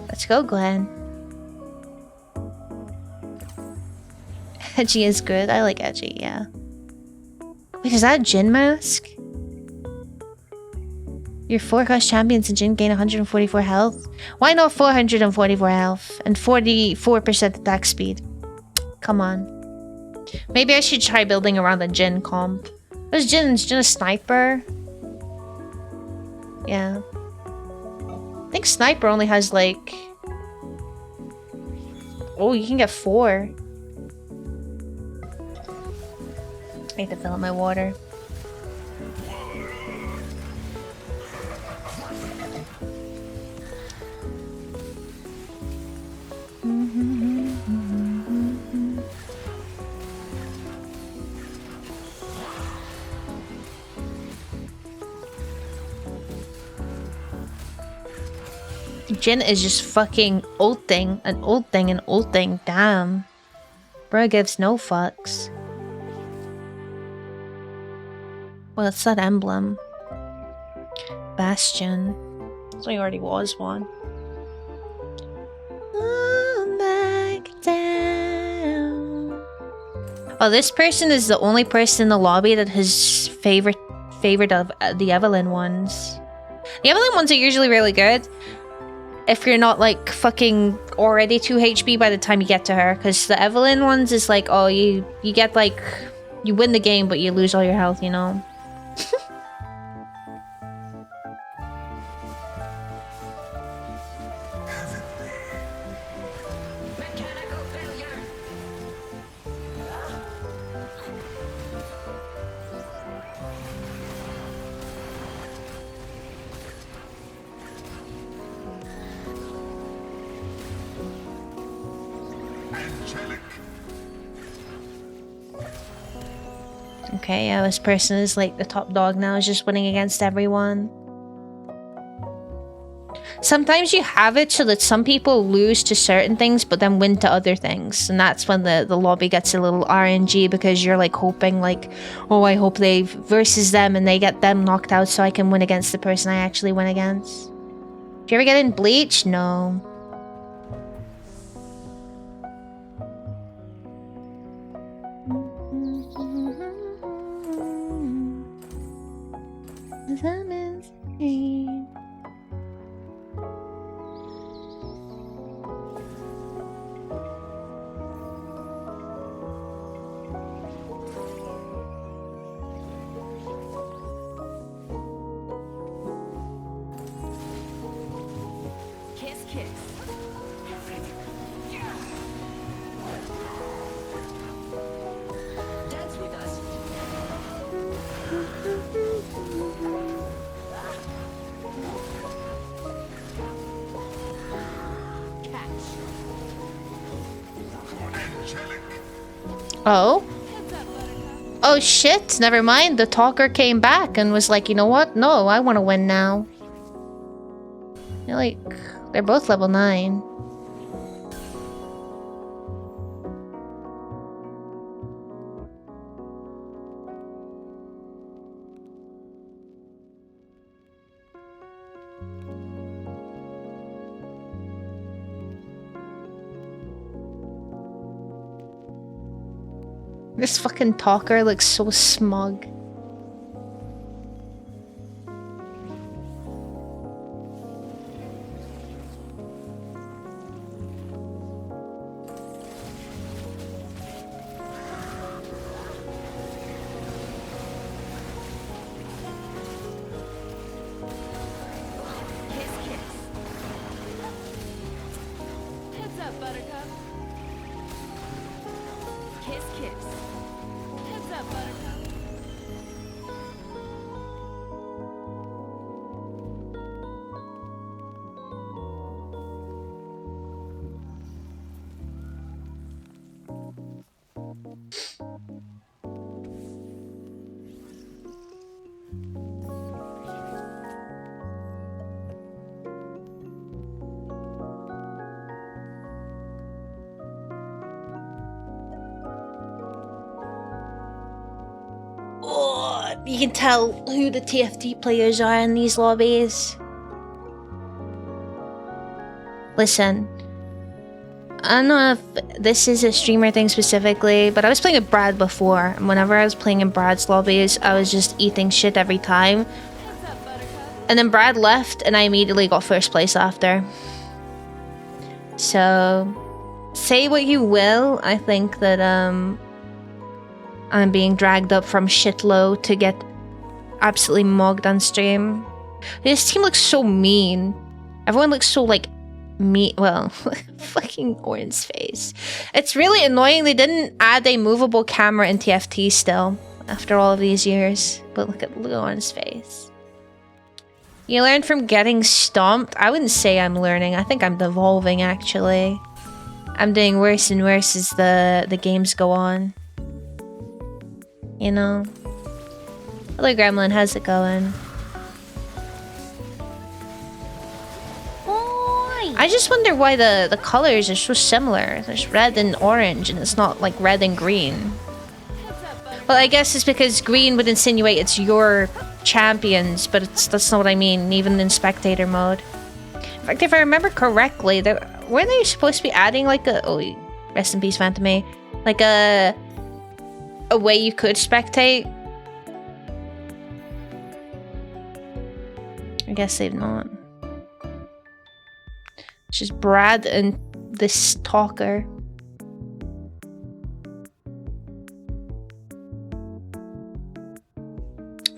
Let's go, Glenn. Edgy is good. I like edgy, yeah. Wait, is that a Jin mask? Your 4-cost champions in Jin gain 144 health. Why not 444 health and 44% attack speed? Come on. Maybe I should try building around the Jin comp. Where's Jin? Is Jin a sniper? Yeah. I think sniper only has like... Oh, you can get 4. I need to fill up my water. Jin is just fucking ulting and ulting and ulting. Damn. Bro gives no fucks. Well, it's that emblem. Bastion. So he already was one. Back down. Oh, this person is the only person in the lobby that has favorite of the Evelyn ones. The Evelyn ones are usually really good. If you're not like fucking already 2 HP by the time you get to her, because the Evelyn ones is like, oh, you get like, you win the game but you lose all your health, you know. Okay, yeah, this person is like the top dog now, is just winning against everyone. Sometimes you have it so that some people lose to certain things but then win to other things. And that's when the lobby gets a little RNG, because you're like hoping like, oh, I hope they versus them and they get them knocked out so I can win against the person I actually win against. Did you ever get in Bleach? No. Kiss, kiss. Dance with us. Oh? Oh shit, never mind. The talker came back and was like, you know what? No, I want to win now. They're like, they're both level 9. This fucking talker looks so smug. Kiss, kiss. Heads up, Buttercup. Kiss, kiss. Heads up, Buttercup. Oh, you can tell who the TFT players are in these lobbies. Listen, I don't know if this is a streamer thing specifically, but I was playing with Brad before, and whenever I was playing in Brad's lobbies, I was just eating shit every time. And then Brad left, and I immediately got first place after. So, say what you will, I think that I'm being dragged up from shit low to get absolutely mugged on stream. This team looks so mean. Everyone looks so like mean. Well, fucking Orin's face. It's really annoying they didn't add a movable camera in TFT still after all of these years. But look at Orin's face. You learn from getting stomped? I wouldn't say I'm learning. I think I'm devolving actually. I'm doing worse and worse as the games go on. You know? Hello Gremlin, how's it going? I just wonder why the colors are so similar. There's red and orange and it's not like red and green. Well, I guess it's because green would insinuate it's your champions, but that's not what I mean, even in spectator mode. In fact, if I remember correctly, weren't they supposed to be adding like a... Oh, rest in peace, Phantom. Like a way you could spectate? I guess they've not. It's just Brad and this talker.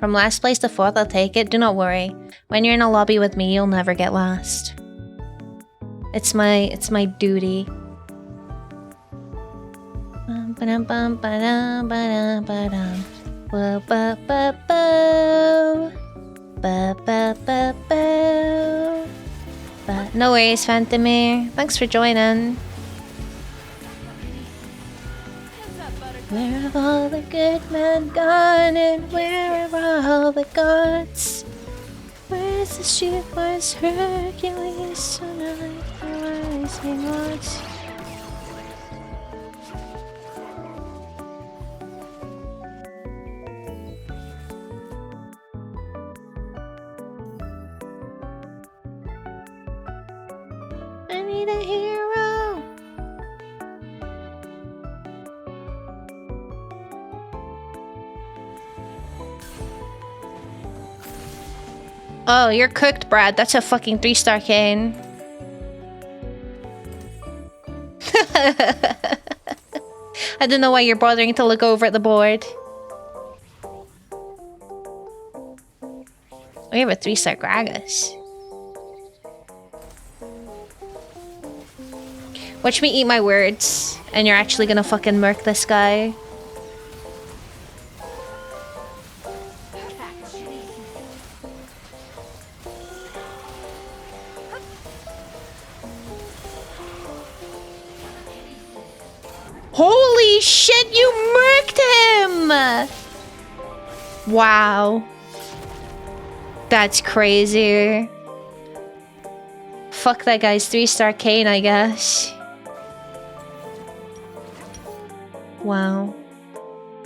From last place to 4th, I'll take it. Do not worry. When you're in a lobby with me, you'll never get last. It's my duty. No worries, Phantomir. Thanks for joining. Where have all the good men gone, and where are all the gods? Where's the sheep? Where's Hercules? Tonight the rising odds. Oh, you're cooked, Brad. That's a fucking 3-star cane. I don't know why you're bothering to look over at the board. We have a 3-star Gragas. Watch me eat my words, and you're actually gonna fucking murk this guy. Holy shit, you murked him! Wow. That's crazy. Fuck that guy's 3-star cane, I guess. Wow.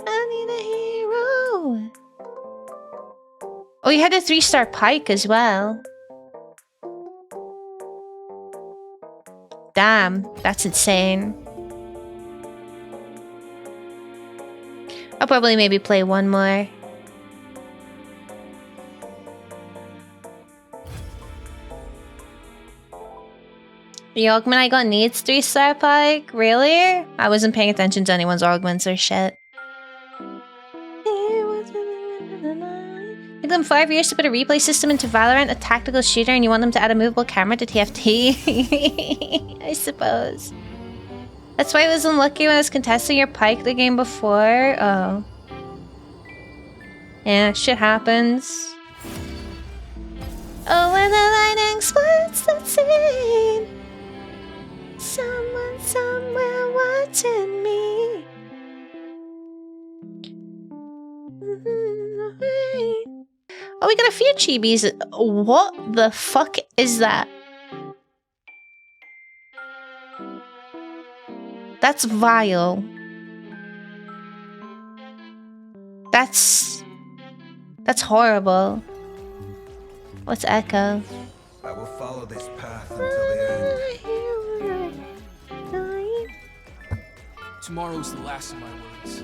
I need a hero. Oh, you had a 3-star pike as well. Damn, that's insane. I'll probably maybe play one more. The augment I got needs 3-star pike? Really? I wasn't paying attention to anyone's augments or shit. Took them 5 years to put a replay system into Valorant, a tactical shooter, and you want them to add a movable camera to TFT? I suppose. That's why I was unlucky when I was contesting your pike the game before. Oh. Yeah, shit happens. Oh, when the lightning splits the scene. Someone somewhere watching me. Oh, we got a few chibis. What the fuck is that? That's vile. That's horrible. What's Echo? I will follow this path until the end. Tomorrow's the last of my worries.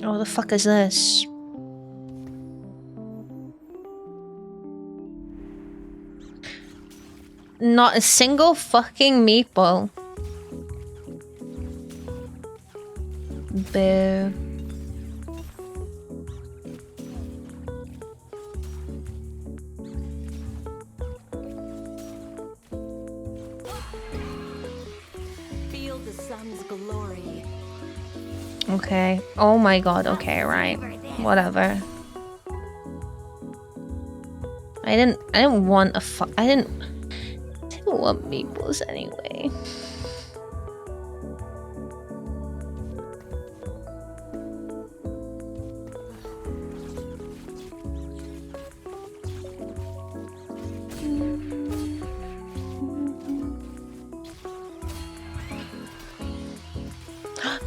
Oh, the fuck is this? Not a single fucking meatball. Boo. Feel the sun's glory. Okay. Oh my god. Okay, right. Whatever. I didn't want a I didn't want meatballs anyway.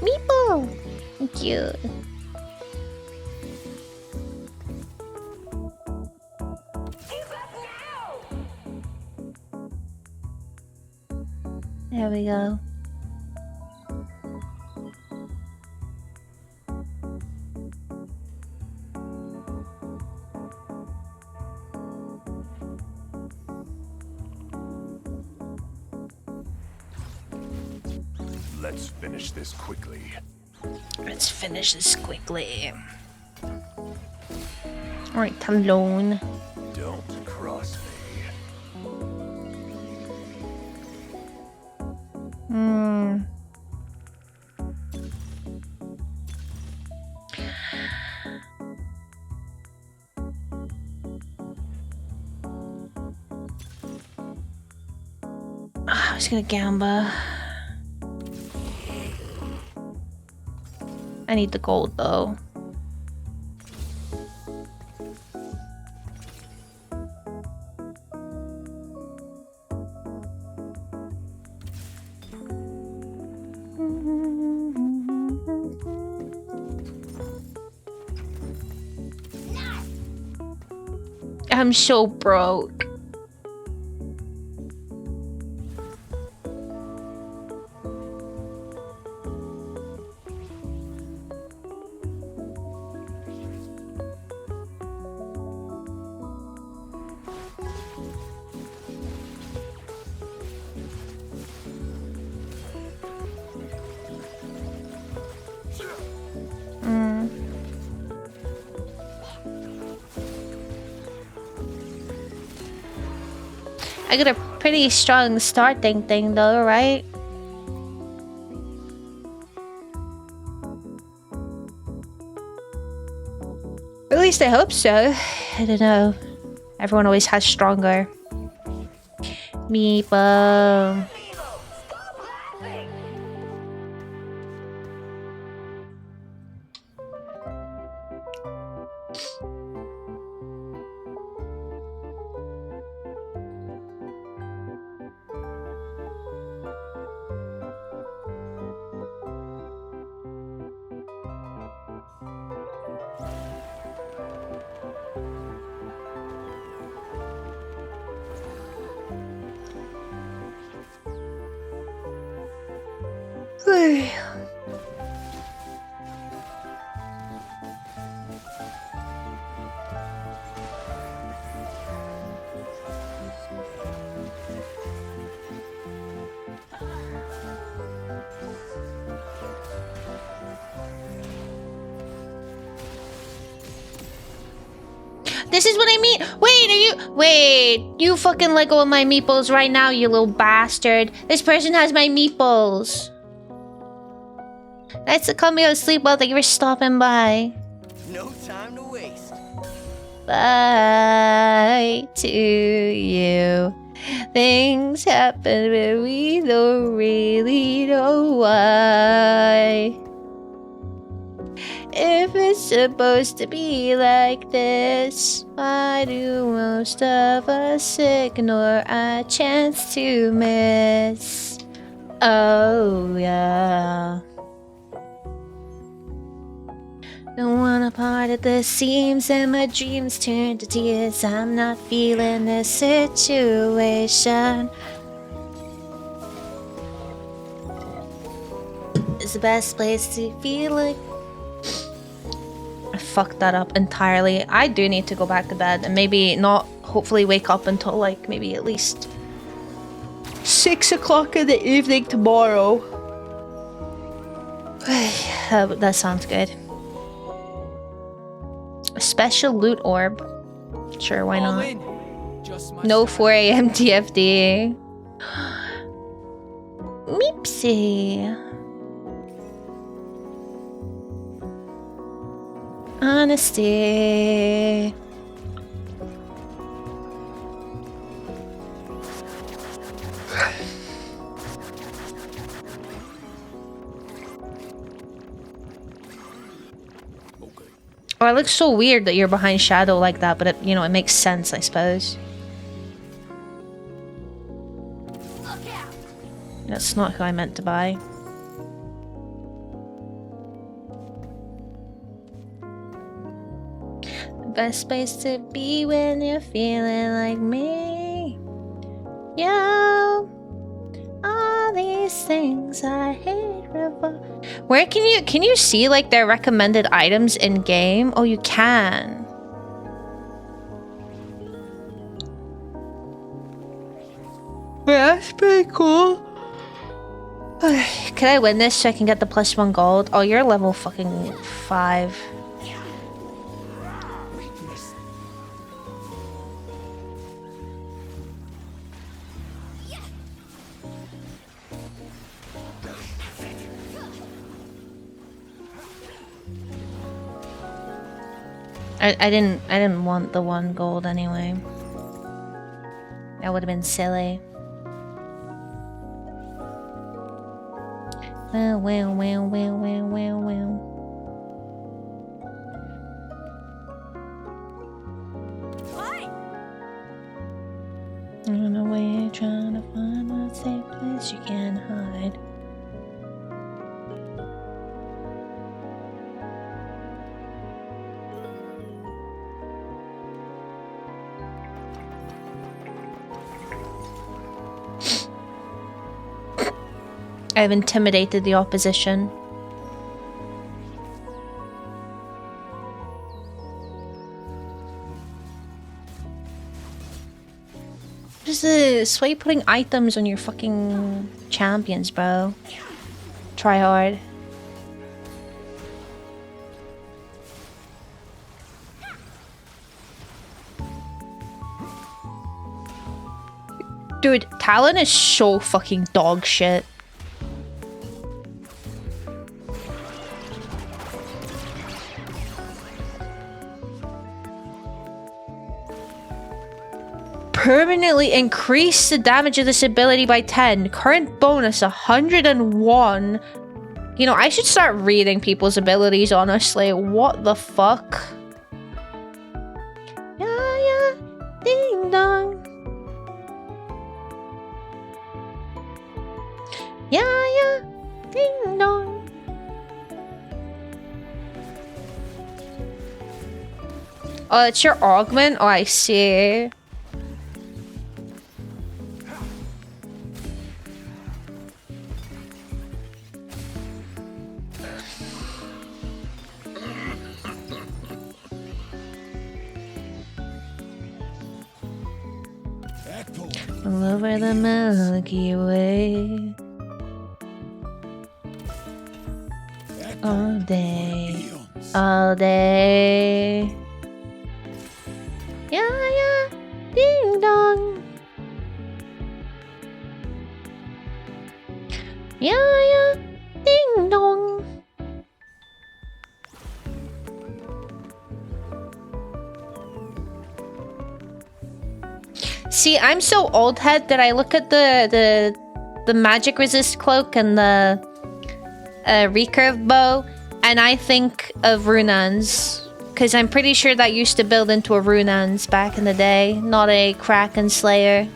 Meatball! Cute. There we go. Let's finish this quickly. Let's finish this quickly. Alright, Talon. Don't cross me. I was gonna Gamba. I need the gold though. I'm so broke. I got a pretty strong starting thing though, right? At least I hope so. I don't know. Everyone always has stronger. Meepo. Stop laughing! This is what I mean. Wait, you fucking let go of my meeples right now, you little bastard. This person has my meeples. Nice to come here to sleep while they were stopping by. No time to waste. Bye to you. Things happen but we don't really know why. If it's supposed to be like this, why do most of us ignore a chance to miss? Oh yeah. Don't want a part of the seams and my dreams turn to tears. I'm not feeling this situation. It's the best place to feel like. I fucked that up entirely. I do need to go back to bed and maybe not hopefully wake up until like maybe at least 6 o'clock in the evening tomorrow. That sounds good. A special loot orb. Sure, why not? No 4 a.m. TFD. Meepsy. Honesty. Oh, it looks so weird that you're behind shadow like that, but it, you know, it makes sense, I suppose. That's not who I meant to buy. Best place to be when you're feeling like me. Yo, all these things I hate. Where can you see like their recommended items in game? Oh, you can. Yeah, that's pretty cool. Can I win this so I can get the +1 gold? Oh, you're level fucking 5. I didn't want the 1 gold anyway. That would have been silly. Well. I don't know where you're trying to find a safe place you can hide. I've intimidated the opposition. Just why are you putting items on your fucking champions, bro? Try hard. Dude, Talon is so fucking dog shit. Permanently increase the damage of this ability by 10. Current bonus 101. You know, I should start reading people's abilities, honestly. What the fuck? Yeah, yeah. Ding dong. Yeah, yeah. Ding dong. Oh, it's your augment? Oh, I see. All over the Milky Way. All day. All day. Yeah, yeah. Ding dong. Yeah, yeah. Ding dong. See, I'm so old head that I look at the magic resist cloak and the recurve bow, and I think of Runans, because I'm pretty sure that used to build into a Runans back in the day, not a Kraken Slayer.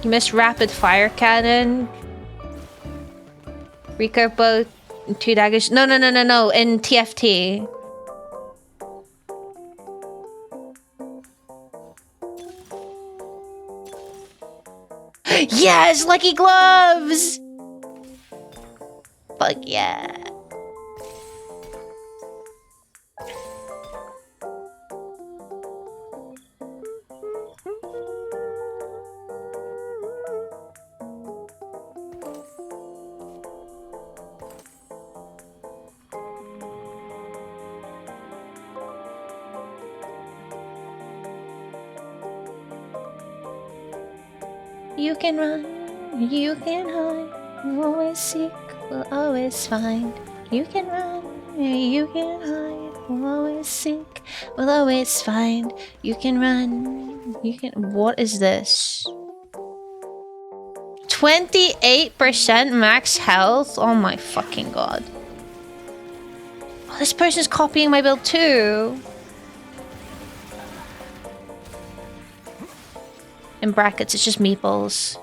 You missed rapid fire cannon. Recurve bow, 2 daggers. No, in TFT. Yes, lucky gloves! Fuck yeah. You can run, you can hide, we'll always seek, we'll always find. You can run, you can hide, we'll always seek, we'll always find. You can run, you can... What is this? 28% max health? Oh my fucking god. Oh, this person's copying my build too. In brackets, it's just meatballs.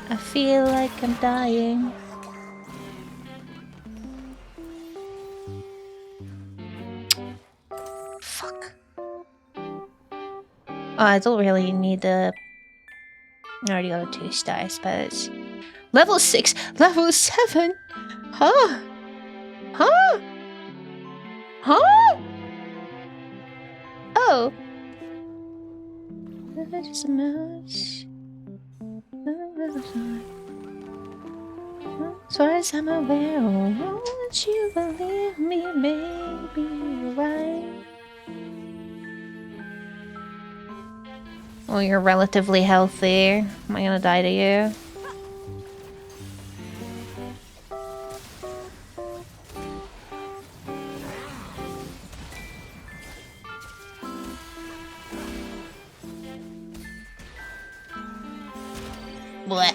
I feel like I'm dying. Fuck. Oh, I don't really need the... I already got a 2-star, I suppose. Level 6, level 7. Huh? Huh? Huh? Oh. Just a mouse. As far as I'm aware, won't you believe me, maybe you're right. Well, you're relatively healthy. Am I gonna die to you? Blech.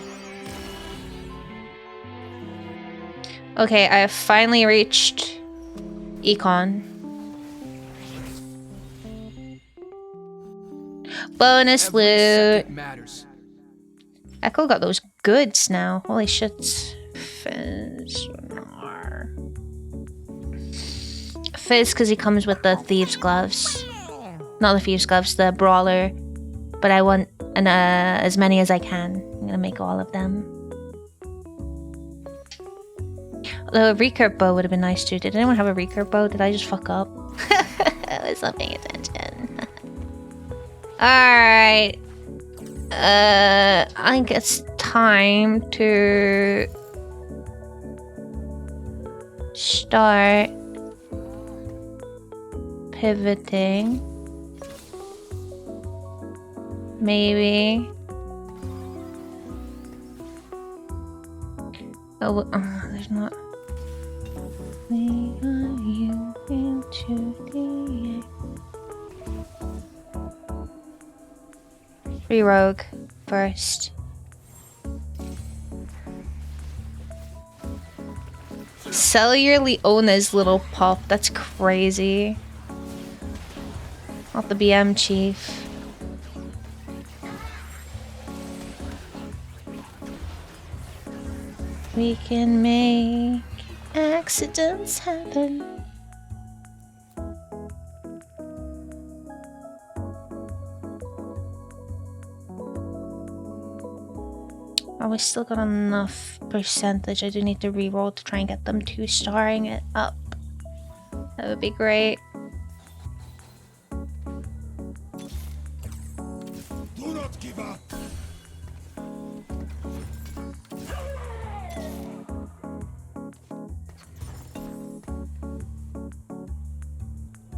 Okay, I have finally reached Econ. Bonus loot. Echo got those goods now. Holy shit. Fizz because he comes with the thieves gloves. Not the thieves gloves, the brawler. But I want as many as I can. I'm gonna make all of them. The recurve bow would have been nice too. Did anyone have a recurve bow? Did I just fuck up? I was not paying attention. Alright. I think it's time to start pivoting. Maybe. Oh, there's not. We got you into the free rogue first. Cellular Leona's little pup. That's crazy. Not the BM chief. We can make accidents happen. Oh, we still got enough percentage. I do need to reroll to try and get them 2-starring it up. That would be great. Do not give up.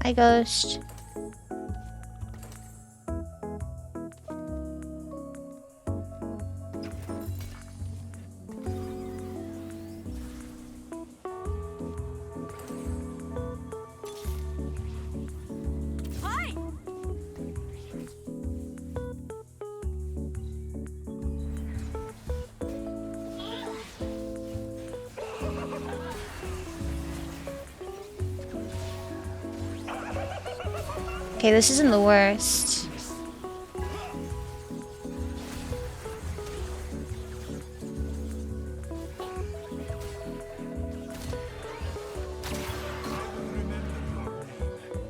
Hi, Ghost. Okay, this isn't the worst.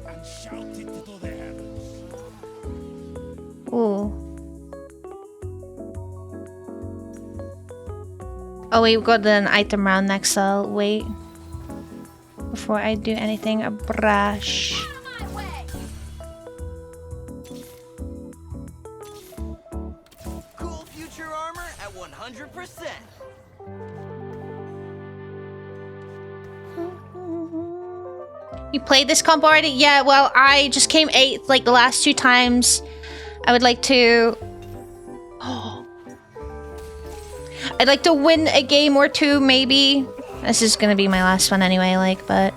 And shout it to the heavens. Ooh. Oh wait, we got an item round next, so I'll wait before I do anything brash. Cool future armor at 100%. You played this comp already? Yeah, well, I just came 8th like the last 2 times. I would like to... I'd like to win a game or 2, maybe. This is gonna be my last one anyway, like, but...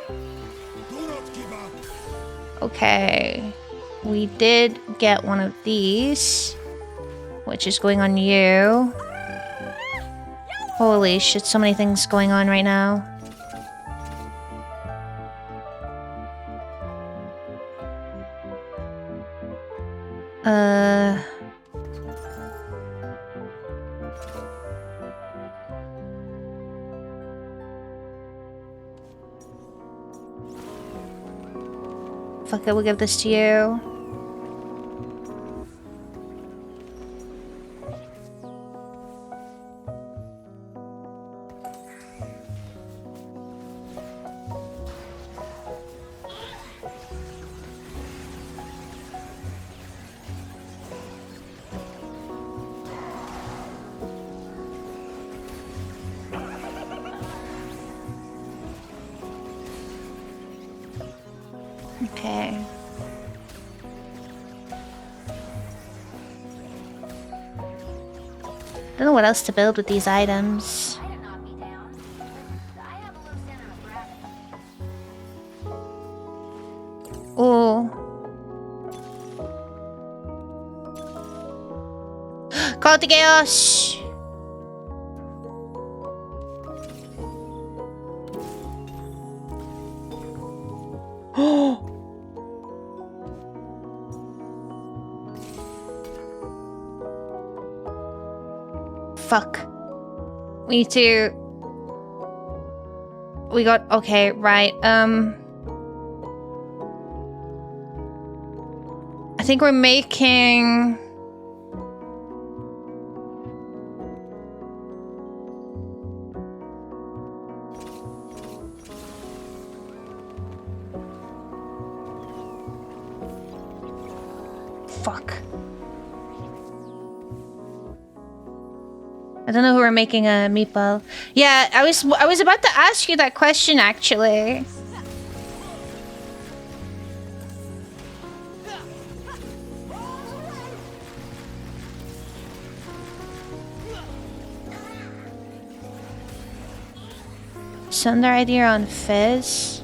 Do not give up. Okay. We did get one of these, which is going on you. Holy shit, so many things going on right now. Fuck it, we'll give this to you. Okay. Don't know what else to build with these items. Might have knocked me down. I have a loose end of a Oh. Call to chaos. Oh. Fuck. We need to... We got... Okay, right. I think we're making... fuck. I don't know who we're making a meatball. Yeah, I was about to ask you that question actually. Send their idea on Fizz.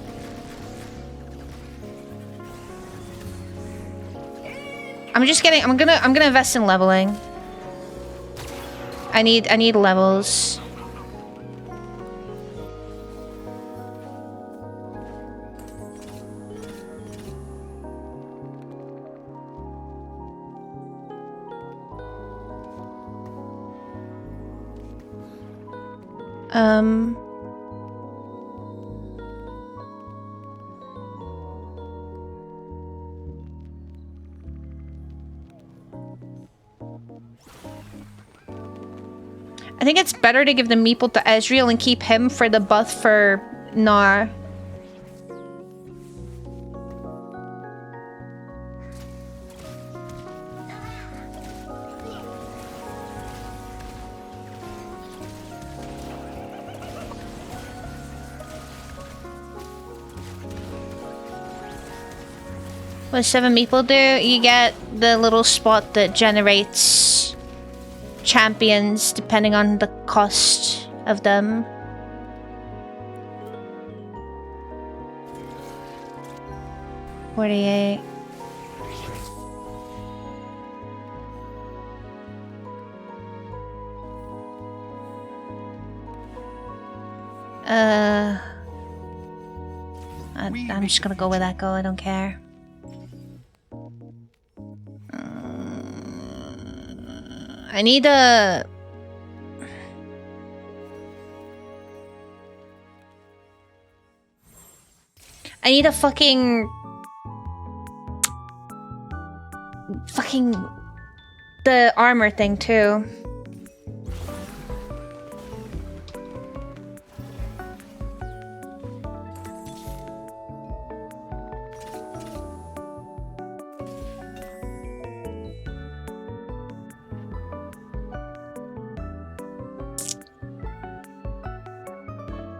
I'm gonna invest in leveling. I need levels. I think it's better to give the meeple to Ezreal and keep him for the buff for Gnar. What 7 meeple do? You get the little spot that generates champions depending on the cost of them. $48. I'm just gonna go with Echo, I don't care. I need a... fucking the armor thing too.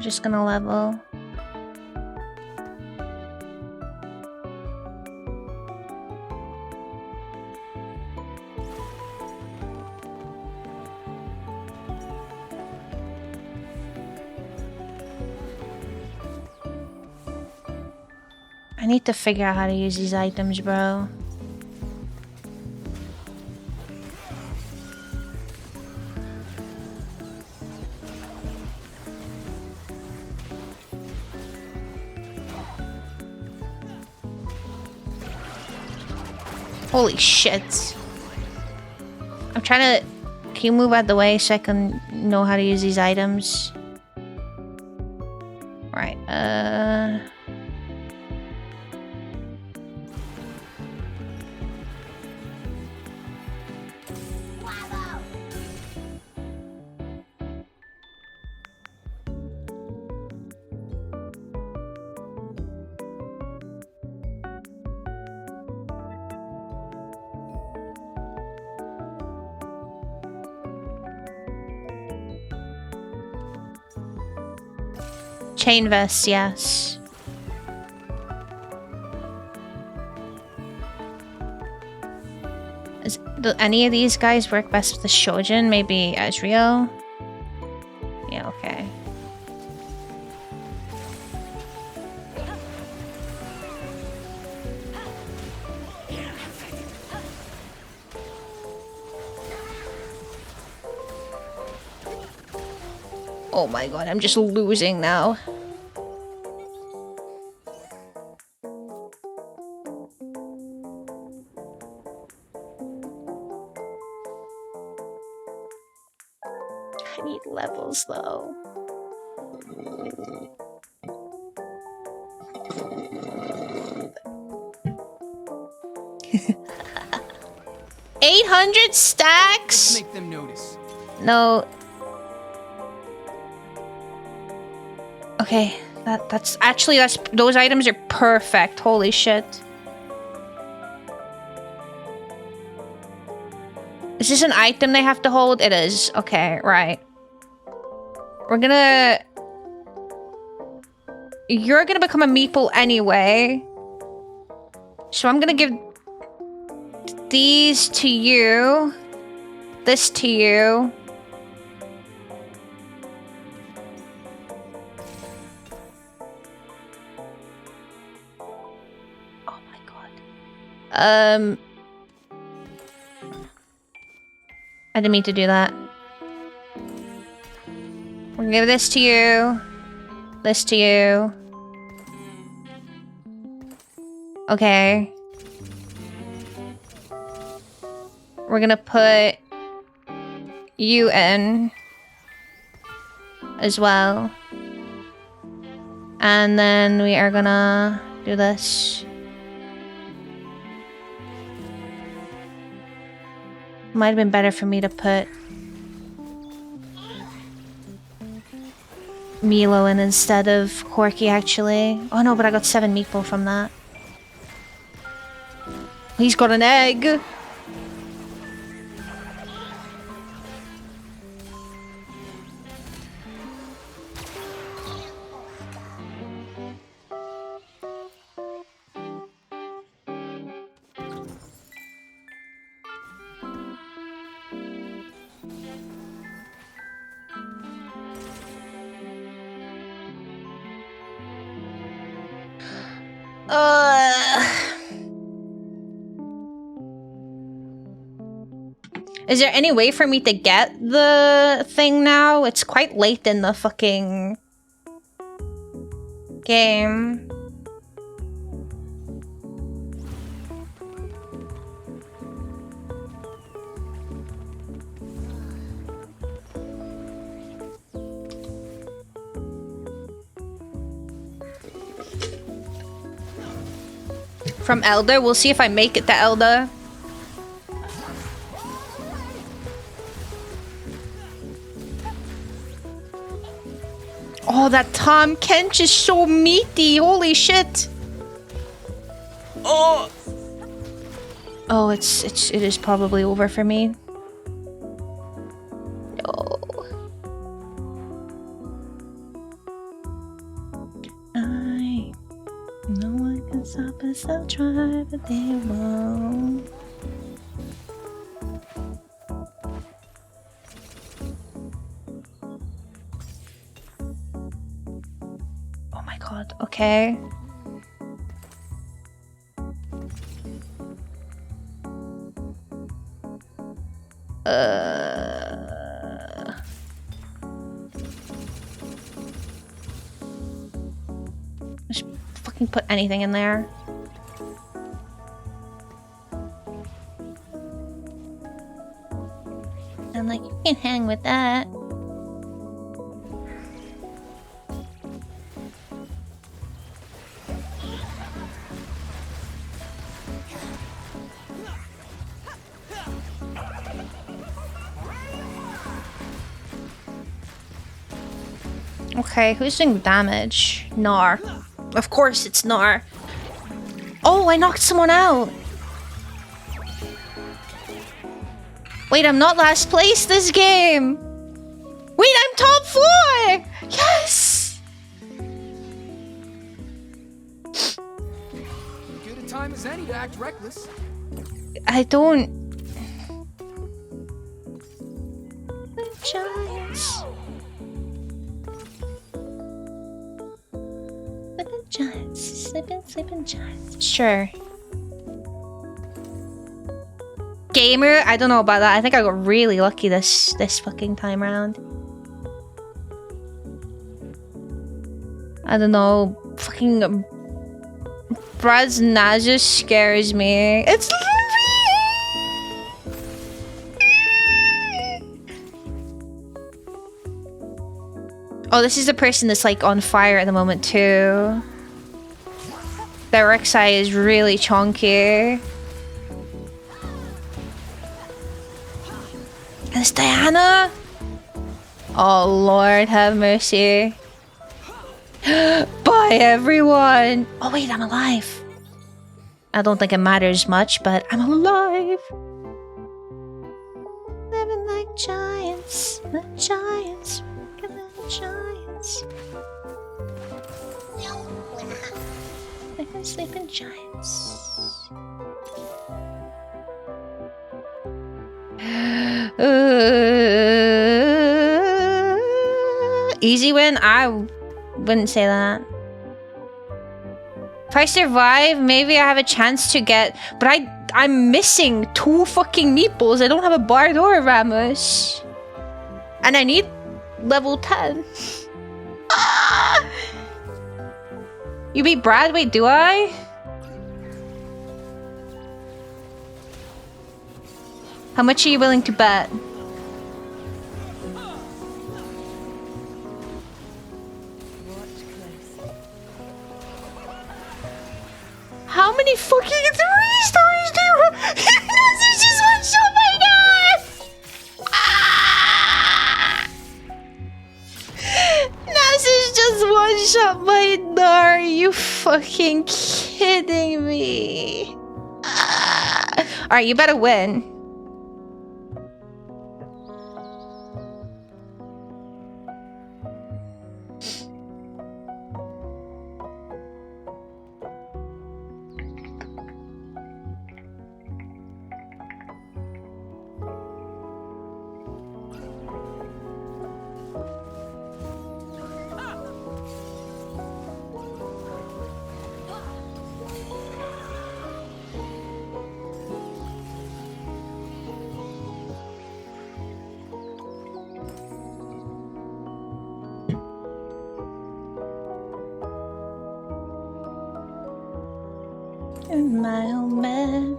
Just gonna level. I need to figure out how to use these items, bro. Holy shit. I'm trying to... Can you move out the way so I can know how to use these items? Right, chain vest, yes. Do any of these guys work best with the Shojin? Maybe Ezreal? Yeah, okay. Oh my god, I'm just losing now. I need levels though. $800 stacks? Make them notice. No. Okay, that's those items are perfect. Holy shit. Is this an item they have to hold? It is. Okay, right. We're gonna... You're gonna become a meeple anyway. So I'm gonna give these to you. This to you. Oh my god. I didn't mean to do that. We're gonna give this to you. This to you. Okay. We're gonna put you in as well. And then we are gonna do this. Might have been better for me to put Milo in instead of Corky, actually. Oh no, but I got 7 meatball from that. He's got an egg! Is there any way for me to get the thing now? It's quite late in the fucking game. From Elder? We'll see if I make it to Elder. Oh, that Tom Kench is so meaty. Holy shit. Oh. Oh, it is probably over for me. No. No one can stop us. They'll try, but they won't. Oh my god, okay. Just fucking put anything in there. I'm like, you can hang with that. Okay, who's doing damage? Nar. Of course it's Nar. Oh, I knocked someone out. Wait, I'm not last place this game. Wait, I'm top 4. Yes. Good a time as any to act reckless. I don't. Giants. Sleeping giants. Sleeping giants. Sure. Gamer? I don't know about that. I think I got really lucky this fucking time around. I don't know. Fucking Braznaja scares me. It's oh, this is the person that's like on fire at the moment too. Their Rek'Sai is really chonky. It's Diana? Oh Lord, have mercy. Bye everyone! Oh wait, I'm alive. I don't think it matters much, but I'm alive. living like giants. The giants. Living like giants. Like the sleeping giants. Easy win? I wouldn't say that. If I survive, maybe I have a chance to get... But I'm missing 2 fucking meeples. I don't have a Bard or a Ramos. And I need level 10. Ah! You beat Brad? Wait, do I? How much are you willing to bet? How many fucking 3 stars do you have? This is just one shot my knife! Ah! This is just one shot my nar. Are you fucking kidding me? Ah! Alright, you better win. My old man.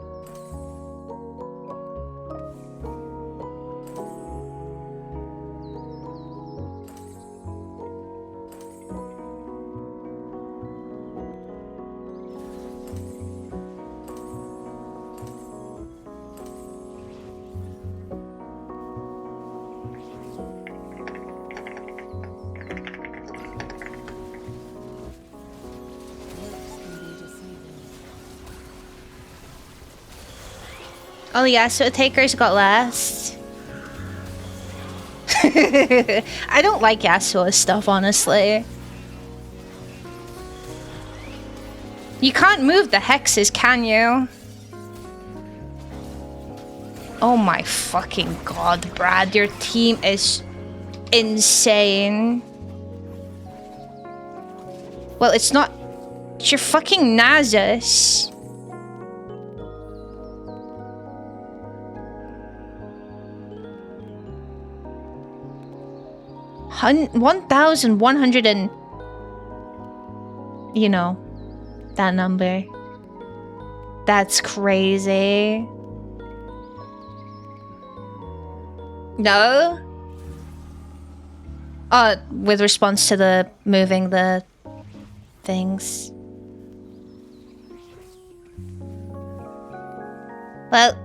Oh yeah, so Taker's got last. I don't like Yasuo's stuff, honestly. You can't move the hexes, can you? Oh my fucking god, Brad, your team is insane. Well, it's not... It's your fucking Nasus. 1,100 and... You know, that number. That's crazy. No? With response to the moving the things. Well...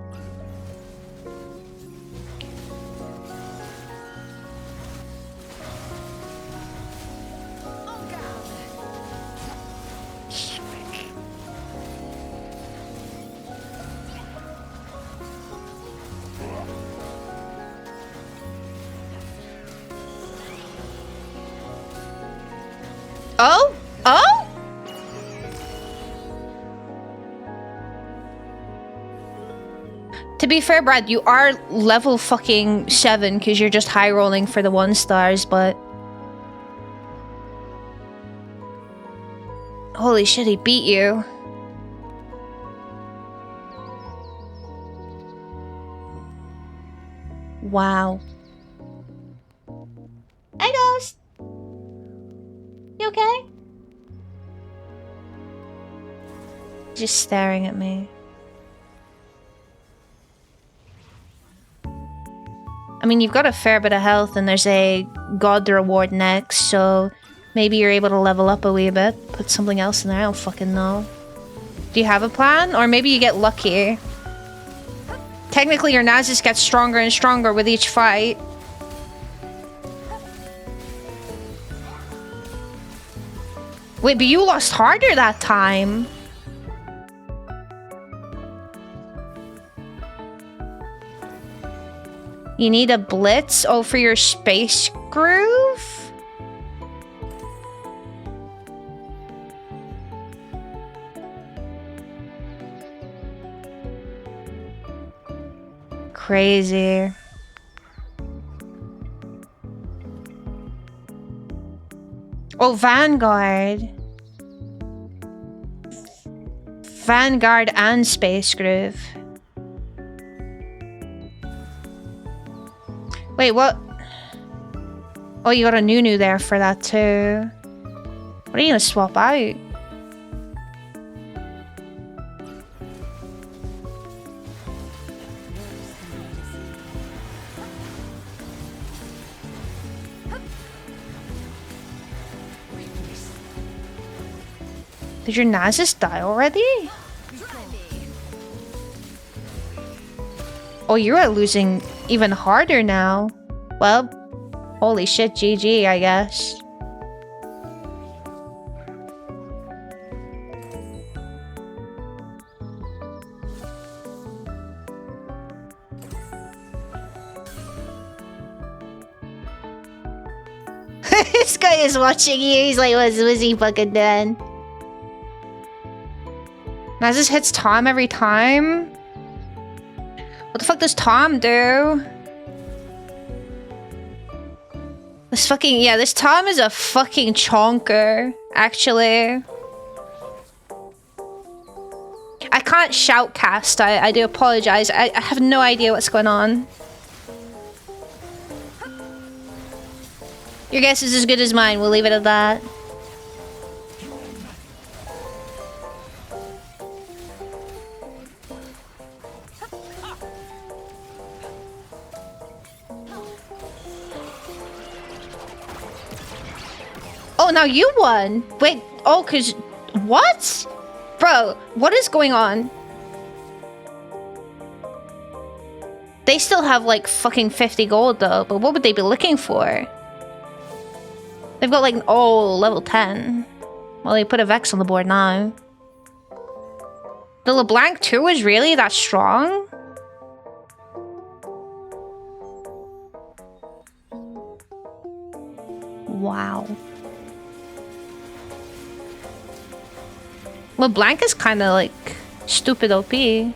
Oh? Oh? To be fair, Brad, you are level fucking 7 because you're just high rolling for the 1 stars, but... Holy shit, he beat you. Wow. Hi, Ghost! You okay? Just staring at me. I mean, you've got a fair bit of health and there's a god reward next, so maybe you're able to level up a wee bit. Put something else in there, I don't fucking know. Do you have a plan? Or maybe you get lucky. Technically, your Nasus gets stronger and stronger with each fight. Wait, but you lost harder that time. You need a blitz? Oh, for your space groove? Crazy. Oh, Vanguard. Vanguard and Space Groove. Wait, what? Oh, you got a Nunu there for that too. What are you gonna swap out? Did your Nasus die already? Oh, you're losing even harder now. Well, holy shit, GG, I guess. This guy is watching you. He's like, what's he fucking doing? Nasus hits Tom every time? What the fuck does Tom do? This fucking... yeah, this Tom is a fucking chonker, actually. I can't shoutcast. I do apologize. I have no idea what's going on. Your guess is as good as mine. We'll leave it at that. Oh, now you won! Wait, oh, cause... what? Bro, what is going on? They still have like fucking 50 gold though, but what would they be looking for? They've got like, oh, level 10. Well, they put a Vex on the board now. The LeBlanc 2 is really that strong? Wow. LeBlanc is kind of like stupid OP. What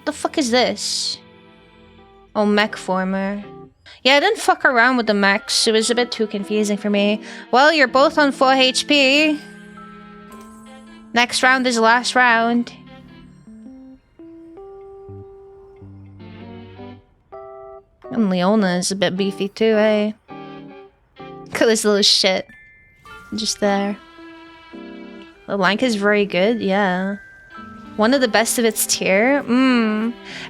the fuck is this? Oh, mech former. Yeah, I didn't fuck around with the mechs. It was a bit too confusing for me. Well, you're both on 4 HP. Next round is the last round. And Leona is a bit beefy too, eh? Look at this little shit. Just there. LeBlanc is very good, yeah. One of the best of its tier.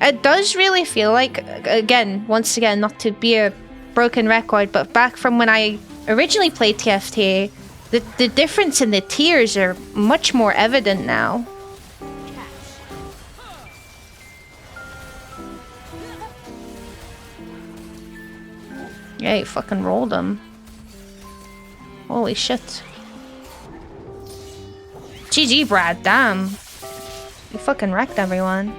It does really feel like, again, once again, not to be a broken record, but back from when I originally played TFT, the difference in the tiers are much more evident now. Yeah, you fucking rolled them. Holy shit. GG, Brad, damn. You fucking wrecked everyone.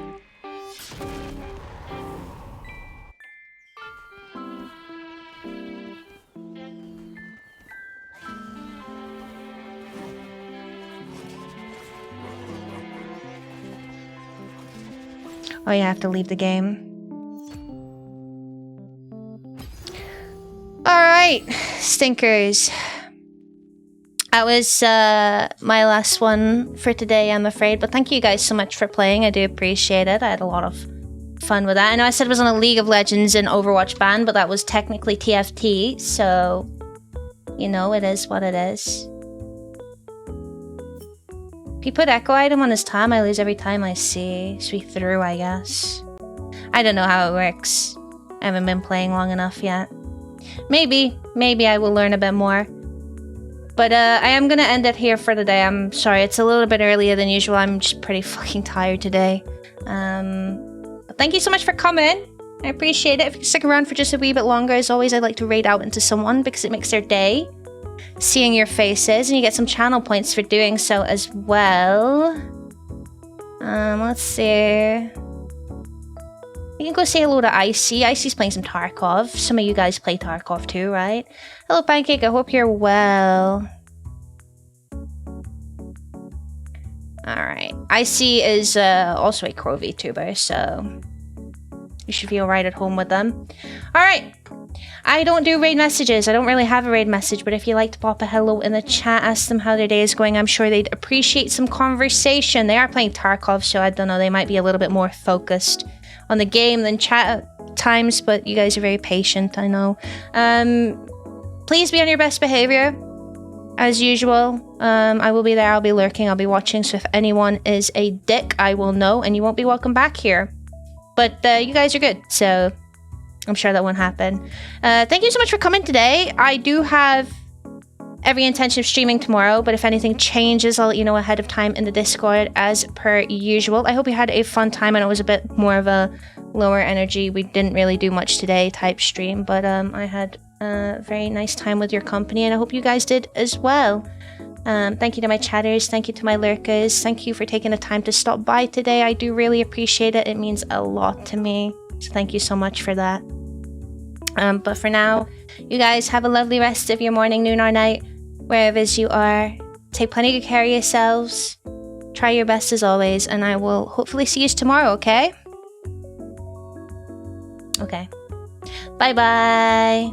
Oh, you have to leave the game. Alright, stinkers. That was my last one for today, I'm afraid. But thank you guys so much for playing. I do appreciate it. I had a lot of fun with that. I know I said it was on a League of Legends and Overwatch ban, but that was technically TFT. So, you know, it is what it is. If you put Echo Item on his Tom, I lose every time I see. Sweep through, I guess. I don't know how it works. I haven't been playing long enough yet. Maybe I will learn a bit more. But I am gonna end it here for the day. I'm sorry, it's a little bit earlier than usual. I'm just pretty fucking tired today. But thank you so much for coming. I appreciate it. If you stick around for just a wee bit longer, as always, I'd like to raid out into someone because it makes their day. Seeing your faces, and you get some channel points for doing so as well. Let's see. You can go say hello to Icy. Icy's playing some Tarkov. Some of you guys play Tarkov too, right? Hello, Pancake. I hope you're well. Alright. Icy is also a Crow VTuber, so you should feel right at home with them. Alright. I don't do raid messages. I don't really have a raid message, but if you like to pop a hello in the chat, ask them how their day is going, I'm sure they'd appreciate some conversation. They are playing Tarkov, so I don't know, they might be a little bit more focused on the game than chat at times, but you guys are very patient, I know. Please be on your best behavior, as usual. I will be there, I'll be lurking, I'll be watching, so if anyone is a dick, I will know, and you won't be welcome back here. But you guys are good, so I'm sure that won't happen. Thank you so much for coming today. I do have every intention of streaming tomorrow, but if anything changes, I'll let you know ahead of time in the Discord as per usual. I hope you had a fun time, and it was a bit more of a lower energy, we didn't really do much today type stream, but I had a very nice time with your company, and I hope you guys did as well. Thank you to my chatters, thank you to my lurkers, thank you for taking the time to stop by today. I do really appreciate it. It means a lot to me, so thank you so much for that. But for now, you guys have a lovely rest of your morning, noon, or night, wherever you are. Take plenty good care of yourselves. Try your best as always, and I will hopefully see you tomorrow, okay? Okay. Bye-bye.